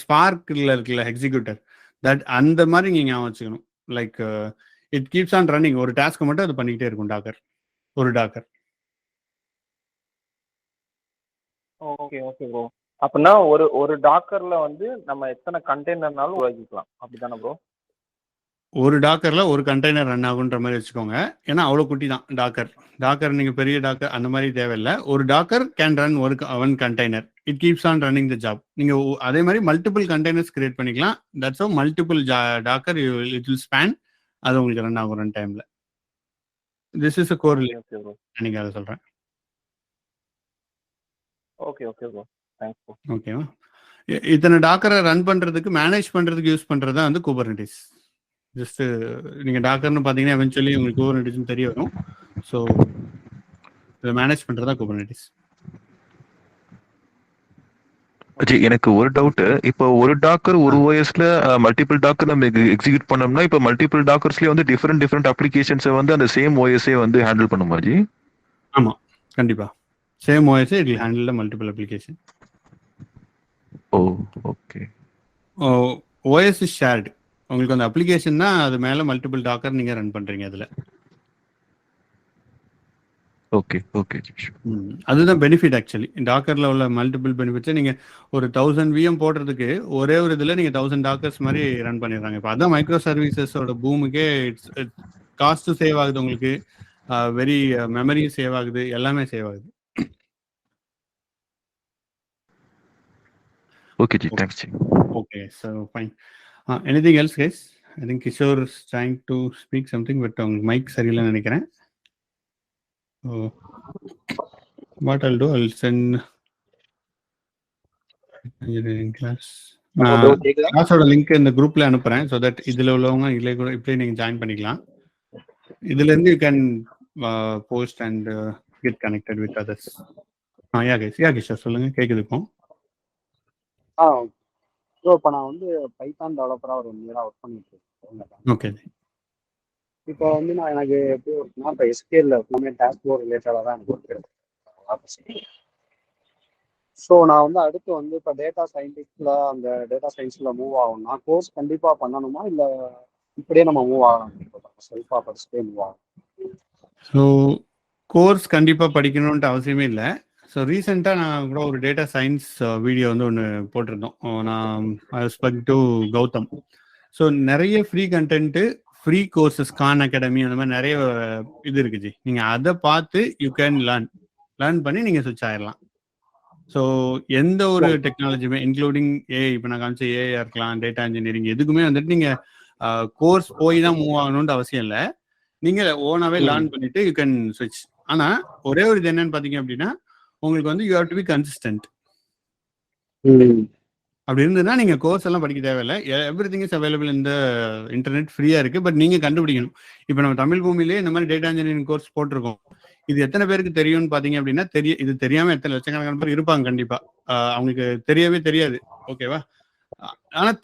ஸ்பார்க்கில் இருக்குல்ல எக்ஸிக்யூட்டர், தட் அந்த மாதிரி நீங்கள் ஞாபகம் வச்சுக்கணும். Like it keeps on running. ஒரு டாஸ்க் மட்டும் அது பண்ணிக்கிட்டே இருக்கும் டாக்கர், ஒரு டாக்கர். Okay okay bro. அப்படின்னா ஒரு டாக்கர்ல வந்து நம்ம எத்தனை கண்டெய்னர்னாலும் உருவாக்கிக்கலாம், அப்படிதானே ப்ரோ? ஒரு டாக்கரில் ஒரு கண்டெய்னர் ரன் ஆகுன்ற மாதிரி வச்சுக்கோங்க. ஏன்னா அவ்வளோ குட்டி தான் டாக்கர் நீங்கள் பெரிய டாக்கர் அந்த மாதிரி தேவையில்லை. ஒரு Docker can run one container. It keeps on running the job. நீங்கள் அதே மாதிரி மல்டிபிள் கண்டெய்னர்ஸ் கிரியேட் பண்ணிக்கலாம். That's multiple Docker it will spawn. அது உங்களுக்கு ரன் ஆகும் ரன் டைமில். This is a core. நீங்கள் அதை சொல்கிறேன். Okay okay bro, thanks bro. ஓகேவா? இத்தனை டாக்கரை ரன் பண்ணுறதுக்கு மேனேஜ் பண்ணுறதுக்கு யூஸ் பண்ணுறது தான் வந்து குபர்னெட்டிஸ். ஜஸ்ட் நீங்கள் டாக்கர்னு பார்த்தீங்கன்னா எவென்ச்சுவலி உங்களுக்கு குபர்னெட்டிஸ்னு தெரிய வரும். ஸோ இதை மேனேஜ் பண்ணுறது தான் குபர்னெட்டிஸ். எனக்கு ஒரு டவுட். இப்போ ஒரு டாக்கர் ஒரு ஓஎஸ்ல மல்டிபிள் டாக்கர் நம்ம எக்ஸிக்யூட் பண்ணோம்னா இப்போ மல்டிபிள் டாக்கர்ஸ்லயே வந்து டிஃப்ரெண்ட் அப்ளிகேஷன்ஸை வந்து அந்த சேம் ஓஎஸ்ஏ வந்து ஹேண்டில் பண்ணுமா ஜி? ஆமாம், கண்டிப்பாக. சேம் ஓஎஸ்ஏ it will handle multiple application. Oh okay. OS is shared. உங்களுக்கு அந்த அப்ளிகேஷன் தான், அது மேலே மல்டிபிள் டாக்கர் நீங்கள் ரன் பண்ணுறீங்க அதில். Okay okay. அதுதான் பெனிஃபிட் ஆக்சுவலி. டாக்கரில் உள்ள மல்டிபிள் பெனிஃபிட்ஸை நீங்கள் ஒரு 1000 VM போடுறதுக்கு ஒரே ஒரு இதில் நீங்கள் 1000 டாக்கர்ஸ் மாதிரி ரன் பண்ணிடுறாங்க. இப்போ அதான் மைக்ரோ சர்வீசஸோட பூமுக்கே காஸ்ட்டும் சேவ் ஆகுது உங்களுக்கு, வெரி மெமரியும் சேவ் ஆகுது, எல்லாமே சேவ் ஆகுது. Okay G, thanks G. Okay, so fine. Anything else guys? I think Kishore is trying to speak something, but mic சரியில்லைன்னு நினைக்கிறேன். What I'll do, I'll send engineering class. கிளாஸோட link இந்த குரூப்ல அனுப்புறேன். So that இதில் உள்ளவங்க இல்லை கூட இப்படியே நீங்கள் ஜாயின் பண்ணிக்கலாம். இதுலேருந்து you can post and get connected with others. Yeah guys, yeah Kishore சொல்லுங்க, கேட்குதுக்கும். ப்ரோ இப்போ நான் வந்து பைத்தான் டெவலப்பராக ஒரு 1 இயராக ஒர்க் பண்ணிட்டு இருக்கேன். ஓகே. இப்போ வந்து எனக்கு எப்படி ஒர்க்னா, இப்போ எஸ்கியூஎல்ல எல்லாமே டேஷ்போர்ட் ரிலேட்டடாக தான் எனக்கு ஒர்க் இருக்குது. ஸோ நான் வந்து அடுத்து வந்து இப்போ டேட்டா சயின்டிஸ்டில் அந்த டேட்டா சயின்ஸில் மூவ் ஆகணும்னா கோர்ஸ் கண்டிப்பாக பண்ணணுமா, இல்லை இப்படியே நம்ம மூவ் ஆகலாம், செல்ஃபாக படிச்சுட்டே மூவ் ஆகணும்? ஸோ கோர்ஸ் கண்டிப்பாக படிக்கணுன்ட்டு அவசியமே இல்லை. ஸோ ரீசெண்டாக நான் கூட ஒரு டேட்டா சயின்ஸ் வீடியோ வந்து ஒன்று போட்டிருந்தோம். நான் ரெஸ்பெக்ட் டு கௌதம். ஸோ நிறைய free content, free courses, Khan Academy, அந்த மாதிரி நிறைய இது இருக்குது. நீங்கள் அதை பார்த்து யூ கேன் லேர்ன் பண்ணி நீங்கள் ஸ்விட்ச் ஆயிடலாம். ஸோ எந்த ஒரு டெக்னாலஜியுமே இன்க்ளூடிங் ஏஐ, இப்போ நான் காமிச்ச ஏஐயாக இருக்கலாம், டேட்டா இன்ஜினியரிங், எதுக்குமே வந்துட்டு நீங்கள் கோர்ஸ் போய் தான் மூவ் ஆகணுன்ற அவசியம் இல்லை. நீங்கள் ஓனாகவே லேர்ன் பண்ணிட்டு யூ கேன் ஸ்விட்ச். ஆனால் ஒரே ஒரு இது என்னன்னு பார்த்தீங்க அப்படின்னா, உங்களுக்கு வந்து you have to be consistent. அப்படி இருந்ததுன்னா நீங்கள் கோர்ஸ் எல்லாம் படிக்க தேவையில்லை. எவ்ரிதிங் இஸ் அவைலபிள் இந்த இன்டர்நெட், ஃப்ரீயாக இருக்குது. பட் நீங்கள் கண்டுபிடிக்கணும். இப்போ நம்ம தமிழ் பூமியிலே இந்த மாதிரி டேட்டா இன்ஜினியரிங் கோர்ஸ் போட்டிருக்கோம். இது எத்தனை பேருக்கு தெரியும்னு பார்த்தீங்க அப்படின்னா, இது தெரியாமல் எத்தனை லட்சக்கணக்கான பேர் இருப்பாங்க கண்டிப்பாக. அவங்களுக்கு தெரியவே தெரியாது. ஓகேவா? ஆனால்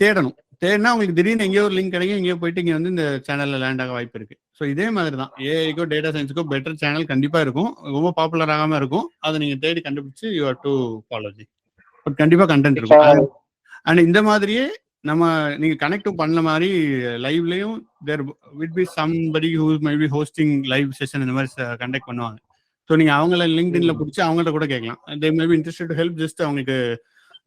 தேடினா உங்களுக்கு திடீர்னு எங்கேயோ ஒரு லிங்க் கிடைக்கும், எங்கேயோ போயிட்டு இங்கே வந்து இந்த சேனலில் லேண்ட் ஆக வாய்ப்பு இருக்குது. ஸோ இதே மாதிரி தான் ஏஐக்கோ டேட்டா சயின்ஸுக்கோ பெட்டர் சேனல் கண்டிப்பாக இருக்கும், ரொம்ப பாப்புலர் ஆகாமல் இருக்கும். அதை நீங்கள் தேடி கண்டுபிடிச்சு you have to follow. But கண்டிப்பாக கண்டென்ட் இருக்கும். அண்ட் இந்த மாதிரியே நீங்கள் கனெக்டும் பண்ண மாதிரி லைவ்லையும் there will be somebody who may be hosting live session இந்த மாதிரி கண்டக்ட் பண்ணுவாங்க. ஸோ நீங்கள் அவங்கள லிங்க்டின்ல பிடிச்சி அவங்கள்ட்ட கூட கேட்கலாம். They may be interested to help. Just அவங்களுக்கு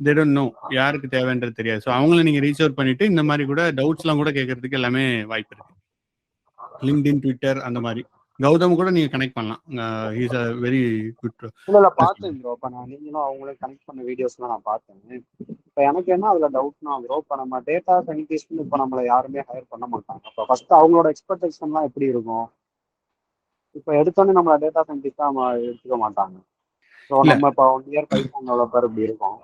தே டோன்ட் நோ, யாருக்கு தேவைன்றது தெரியாது. ஸோ அவங்கள நீங்கள் ரீச் அவுட் பண்ணிட்டு இந்த மாதிரி கூட டவுட்ஸ்லாம் கூட கேட்கறதுக்கு எல்லாமே வாய்ப்பு இருக்கு. லிங்க்டின், ட்விட்டர், அந்த மாதிரி கௌதம் கூட நீங்க கனெக்ட் பண்ணலாம். He's a very good. இல்ல பார்த்தேன் ப்ரோ. இப்போ நான் நீங்களும் அவங்களே கனெக்ட் பண்ண வீடியோஸ்லாம் நான் பார்த்தேன். இப்போ எனக்கு என்ன அதுல டவுட்னா ப்ரோ, இப்போ நம்ம டேட்டா சயின்டிஸ்ட்னு இப்போ நம்மளை யாருமே ஹையர் பண்ண மாட்டாங்க. இப்போ ஃபர்ஸ்ட் அவங்களோட எக்ஸ்பெக்டேஷன்லாம் எப்படி இருக்கும்? இப்போ எடுத்தோன்னே நம்மள டேட்டா சயின்டிஸ்டா நம்ம எடுத்துக்க மாட்டாங்க. ஸோ நம்ம இப்போ 1 இயர் பைத்தான் டெவலப்பர் இப்படி இருக்கும்,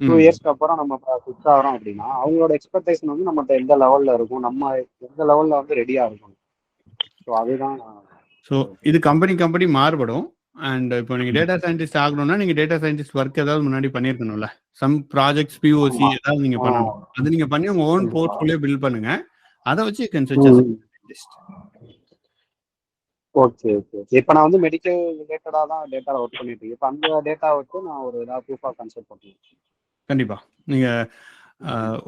2 இயர்ஸ்க்கு அப்புறம் நம்ம ஸ்விட்ச் ஆகிறோம் அப்படின்னா அவங்களோட எக்ஸ்பெக்டேஷன் வந்து நம்மகிட்ட எந்த லெவல்ல இருக்கும், நம்ம எந்த லெவல்ல வந்து ரெடியா இருக்கும். ஸோ அதுதான். ஸோ இது கம்பெனி மாறுபடும். அண்ட் இப்போ நீங்கள் டேட்டா சயின்டிஸ்ட் ஆகணும்னா நீங்கள் டேட்டா சயின்டிஸ்ட் ஒர்க் ஏதாவது முன்னாடி பண்ணியிருக்கணும்ல. சம் ப்ராஜெக்ட்ஸ் பிஓசி ஏதாவது நீங்கள் பண்ணணும். அது நீங்கள் பண்ணி உங்கள் ஓன் போர்ட்ஃபோலியோ பில்ட் பண்ணுங்க. அதை வச்சு யூ கேன் ஸ்விட்ச் as scientist. Okay okay okay. இப்போ நான் வந்து மெடிக்கல் ரிலேட்டடாக தான் டேட்டாவில் ஒர்க் பண்ணிட்டு இருக்கேன். இப்போ அந்த டேட்டா வச்சு நான் ஒரு ஏதாவது ப்ரூஃப் ஆஃப் கான்செப்ட் பண்ணுவேன். கண்டிப்பாக நீங்கள்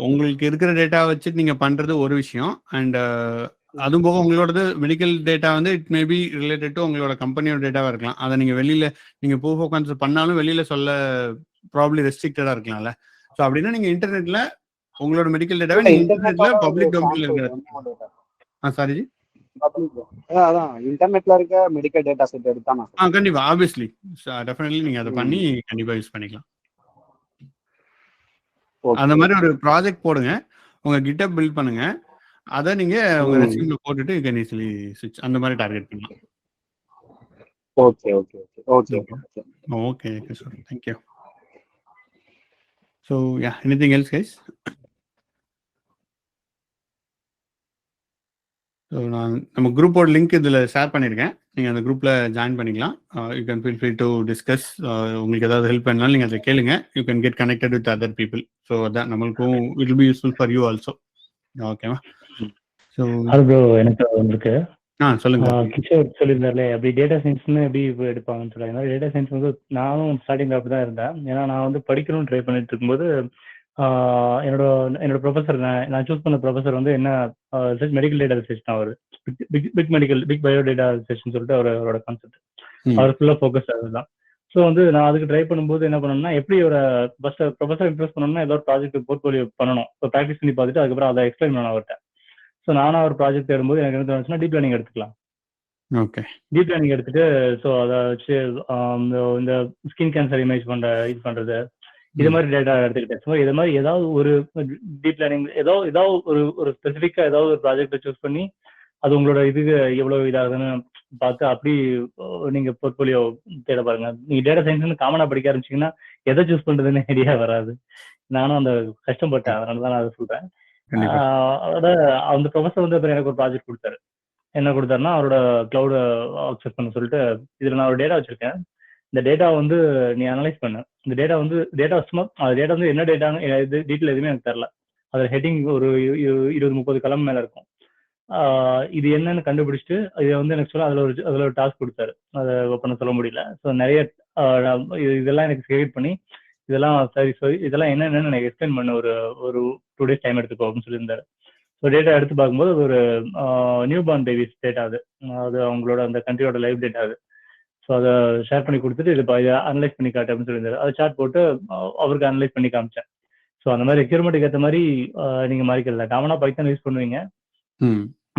உங்களுக்கு இருக்கிற டேட்டா வச்சு நீங்கள் பண்ணுறது ஒரு விஷயம். அண்ட் அதுவும் போக உங்களோடது மெடிக்கல் டேட்டா வந்து it may be related to உங்களோட கம்பெனியோட டேட்டாவாக இருக்கலாம். அதை நீங்கள் வெளியில் நீங்கள் ப்ரூஃப் ஆஃப் கான்செப்ட் பண்ணாலும் வெளியில் சொல்ல ப்ராப்ளி ரெஸ்ட்ரிக்டடாக இருக்கலாம்ல. ஸோ அப்படின்னா நீங்கள் இன்டர்நெட்டில் உங்களோட மெடிக்கல் டேட்டாவை நீங்கள் இன்டர்நெட்டில் பப்ளிக் டொமைனில் இருக்கிறது. சாரி ஜி, அதான் இன்டர்நெட்ல இருக்க மெடிக்கல் டேட்டா செட் எடுத்தா நான் கண்டிப்பாக ஆப்வியஸ்லி டெஃபினெட்லி நீங்கள் அதை பண்ணி கண்டிப்பாக யூஸ் பண்ணிக்கலாம். அந்த மாதிரி ஒரு ப்ராஜெக்ட் போடுங்க, உங்கள் கிட்டப் பில்ட் பண்ணுங்க, அதை நீங்க உங்க ரெஸ்யூம்ல போட்டுட்டு யூ கேன் ஈஸிலி ஸ்விட்ச் அந்த மாதிரி டார்கெட் பண்ணலாம். Okay okay okay okay okay Kishore, thank you. So yeah, anything else guys? So நான் நம்ம குரூப்போட லிங்க் இதில் ஷேர் பண்ணியிருக்கேன். நீங்கள் அந்த குரூப்பில் ஜாயின் பண்ணிக்கலாம். You can feel free to discuss. உங்களுக்கு ஏதாவது ஹெல்ப் பண்ணாலும் நீங்கள் அதை கேளுங்க. You can get connected with other people. So அதான் நம்மளுக்கும் it will be useful for you also. ஓகேவா? ஸோ அது ப்ரோ எனக்கு வந்துருக்கு சொல்லுங்க. கிஷோர் சொல்லியிருந்தாலே அப்படி டேட்டா சயின்ஸ்னு எப்படி எடுப்பாங்கன்னு சொல்லுவாங்க. டேட்டா சயின்ஸ் வந்து நானும் ஸ்டார்டிங்ல அப்படி தான் இருந்தேன். ஏன்னா நான் வந்து படிக்கணும்னு ட்ரை பண்ணிட்டு இருக்கும்போது என்னோட ப்ரொஃபஸர் நான் சூஸ் பண்ண ப்ரொஃபஸர் வந்து என்ன மெடிக்கல் டேட்டா ரிசர்ச் தான். அவர் பிக் பயோ டேட்டா ரிசர்ச்னு சொல்லிட்டு அவரோட கான்செப்ட். அவர் ஃபுல்லாக ஃபோக்கஸ் அதுதான். ஸோ வந்து நான் அதுக்கு ட்ரை பண்ணும்போது என்ன பண்ணணும்னா, எப்படி ஒரு ஃபர்ஸ்ட் ப்ரொஃபஸர் இம்ப்ரெஸ் பண்ணணும்னா ஏதோ ஒரு ப்ராஜெக்ட் போர்ட்ஃபோலியோ பண்ணணும். ஸோ ப்ராக்டிஸ் பண்ணி பார்த்துட்டு அதுக்கப்புறம் அதை எக்ஸ்பிளைன் பண்ணணும் அவர்கிட்ட. ஸோ நானும் ஒரு ப்ராஜெக்ட் தேடும்போது எனக்கு என்ன தோணுச்சுன்னா டீப் லேர்னிங் எடுத்துக்கலாம். ஓகே, டீப் லேர்னிங் எடுத்துட்டு ஸோ அதை வச்சு இந்த ஸ்கின் கேன்சர் இமேஜ் இது பண்ணுறது, இது மாதிரி டேட்டா எடுத்துக்கிட்டேன். ஸோ இது மாதிரி ஏதாவது ஒரு டீப் லேர்னிங் ஏதாவது ஒரு ஸ்பெசிஃபிக்காக ஏதாவது ஒரு ப்ராஜெக்டை சூஸ் பண்ணி அது உங்களோட இதுக்கு எவ்வளோ இதாகுதுன்னு பார்த்து அப்படி நீங்கள் போர்ட்ஃபோலியோ தேட பாருங்க. நீங்கள் டேட்டா சயின்ஸ்னு காமனாக படிக்க ஆரம்பிச்சிங்கன்னா எதை சூஸ் பண்ணுறதுன்னு ஐடியா வராது. நானும் அந்த கஷ்டப்பட்டேன், அதனால தான் நான் அதை சொல்கிறேன். அதோட அந்த ப்ரொஃபஸர் வந்து அப்புறம் எனக்கு ஒரு ப்ராஜெக்ட் கொடுத்தாரு. என்ன கொடுத்தாருன்னா, அவரோட கிளவுட அக்சஸ் பண்ண சொல்லிட்டு, இதில் நான் ஒரு டேட்டா வச்சிருக்கேன், இந்த டேட்டா வந்து நீ அனலைஸ் பண்ண. இந்த டேட்டா சும்மா அது டேட்டா வந்து என்ன டேட்டான்னு இது டீட்டெயில் எதுவுமே எனக்கு தெரியல. அதில் ஹெட்டிங் ஒரு 20-30 கலம் மேலே இருக்கும். இது என்னன்னு கண்டுபிடிச்சிட்டு இதை வந்து எனக்கு சொல்ல அதில் ஒரு டாஸ்க் கொடுத்தாரு. அதை பண்ண சொல்ல முடியல. ஸோ நிறைய இதெல்லாம் எனக்கு கிரியேட் பண்ணி இதெல்லாம் சரி இதெல்லாம் என்னென்னு எனக்கு எக்ஸ்பிளைன் பண்ண ஒரு 2 days டைம் எடுத்துக்கோ அப்படின்னு சொல்லியிருந்தாரு. ஸோ டேட்டா எடுத்து பார்க்கும்போது அது ஒரு நியூ பார்ன் பேபிஸ் டேட்டா. அது அவங்களோட அந்த கண்ட்ரியோட லைவ் டேட்டா. அது ஸோ அதை ஷேர் பண்ணி கொடுத்துட்டு இதை அனலைஸ் பண்ணி காட்டு அப்படின்னு சொல்லியிருந்தாரு. அதை சார்ட் போட்டு அவருக்கு அனலைஸ் பண்ணி காமிச்சேன். ஸோ அந்த மாதிரி ரெக்யூர்மெண்ட்டுக்கு ஏற்ற மாதிரி நீங்கள் மாறிக்கிறல. காமனாக பைத்தான் யூஸ் பண்ணுவீங்க,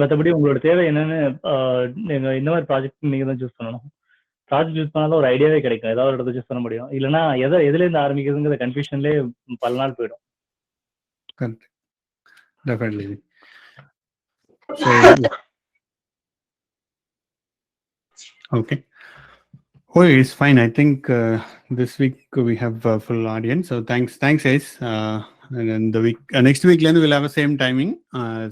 மற்றபடி உங்களோட தேவை என்னன்னு இந்த மாதிரி ப்ராஜெக்ட் நீங்கள் தான் சூஸ் பண்ணணும். ப்ராஜெக்ட் யூஸ் பண்ணாலும் ஒரு ஐடியாவே கிடைக்கும், ஏதாவது ஒரு இடத்த சூஸ் பண்ண முடியும். இல்லைன்னா எதுலேருந்து ஆரம்பிக்கிறதுங்கிற கன்ஃபியூஷன்லேயே பல நாள் போயிடும். Definitely. Okay. Oh, it's fine. I think this week we have a full audience. So thanks guys. And the week next week we'll have the same timing,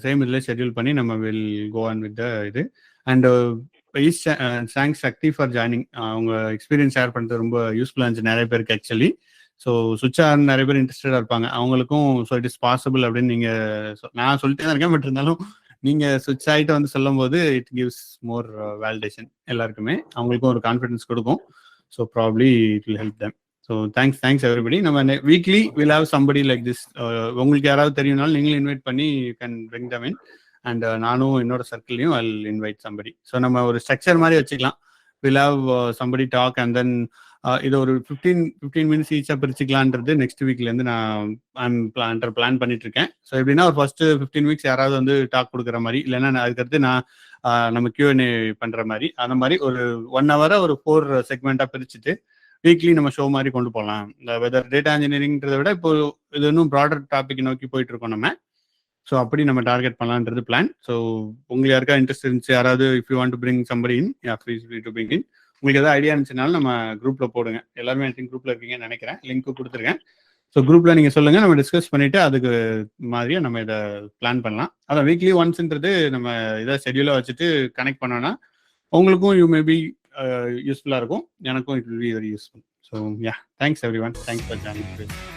same schedule panni nama will go on with the idu. And thanks Shakti for joining. Unga experience share பண்றது ரொம்ப யூஸ்ஃபுல்லா இருந்துச்சு நிறைய பேருக்கு actually. So சுவிட்சா நிறைய பேர் இன்ட்ரெஸ்டடாக இருப்பாங்க அவங்களுக்கும். ஸோ இட் இஸ் பாசிபிள் அப்படின்னு நான் சொல்லிட்டே தான் இருக்கேன். பட் இருந்தாலும் நீங்கள் சுவிட்ச் ஆகிட்டு வந்து சொல்லும் போது இட் கிவ்ஸ் மோர் வேலிடேஷன் எல்லாருக்குமே. அவங்களுக்கும் ஒரு கான்ஃபிடன்ஸ் கொடுக்கும். So probably it will help them. So thanks everybody. நம்ம weekly will have somebody like this. உங்களுக்கு யாராவது தெரியும்னாலும் நீங்களும் இன்வைட் பண்ணி you can bring them in. And நானும் என்னோட சர்க்கிள்லையும் I will invite somebody. So நம்ம ஒரு ஸ்ட்ரக்சர் மாதிரி வச்சுக்கலாம். Will have somebody talk and then இது ஒரு 15 மினிட்ஸ் ஈச்சா பிரிச்சுக்கலான்றது நெக்ஸ்ட் வீக்லேருந்து நான் பிளான் பண்ணிட்டு இருக்கேன். ஸோ எப்படின்னா ஒரு ஃபர்ஸ்ட் 15 வீக்ஸ் யாராவது வந்து டாக் கொடுக்குற மாதிரி, இல்லைன்னா அதுக்கடுத்து நான் நம்ம Q&A பண்ணுற மாதிரி, அந்த மாதிரி ஒரு 1 hour ஒரு 4 செக்மெண்ட்டாக பிரிச்சுட்டு வீக்லி நம்ம ஷோ மாதிரி கொண்டு போகலாம். இந்த வெதர் டேட்டா இன்ஜினியரிங்கிறத விட இப்போ இது இன்னும் ப்ராடர் டாபிக் நோக்கி போயிட்டு இருக்கோம் நம்ம. ஸோ அப்படி நம்ம டார்கெட் பண்ணலான்றது பிளான். ஸோ உங்களுக்கு யாருக்கா இன்ட்ரெஸ்ட் இருந்துச்சு, யாராவது if you want to bring somebody in, free to bring in. உங்களுக்கு எதாவது ஐடியா இருந்துச்சுனாலும் நம்ம குரூப்ல போடுங்க. எல்லாருமே ஐ திங்க் குரூப்ல இருக்கீங்கன்னு நினைக்கிறேன். லிங்க் கொடுத்துருக்கேன். ஸோ குரூப்ல நீங்க சொல்லுங்க, நம்ம டிஸ்கஸ் பண்ணிட்டு அதுக்கு மாதிரியே நம்ம இதை பிளான் பண்ணலாம். அதான் வீக்லி ஒன்ஸ்ன்றது நம்ம இதை ஷெட்யூலாக வச்சுட்டு கனெக்ட் பண்ணோம்னா உங்களுக்கும் யூ மேபி யூஸ்ஃபுல்லாக இருக்கும். எனக்கும் it will be very useful. So yeah, thanks every one, thanks for joining.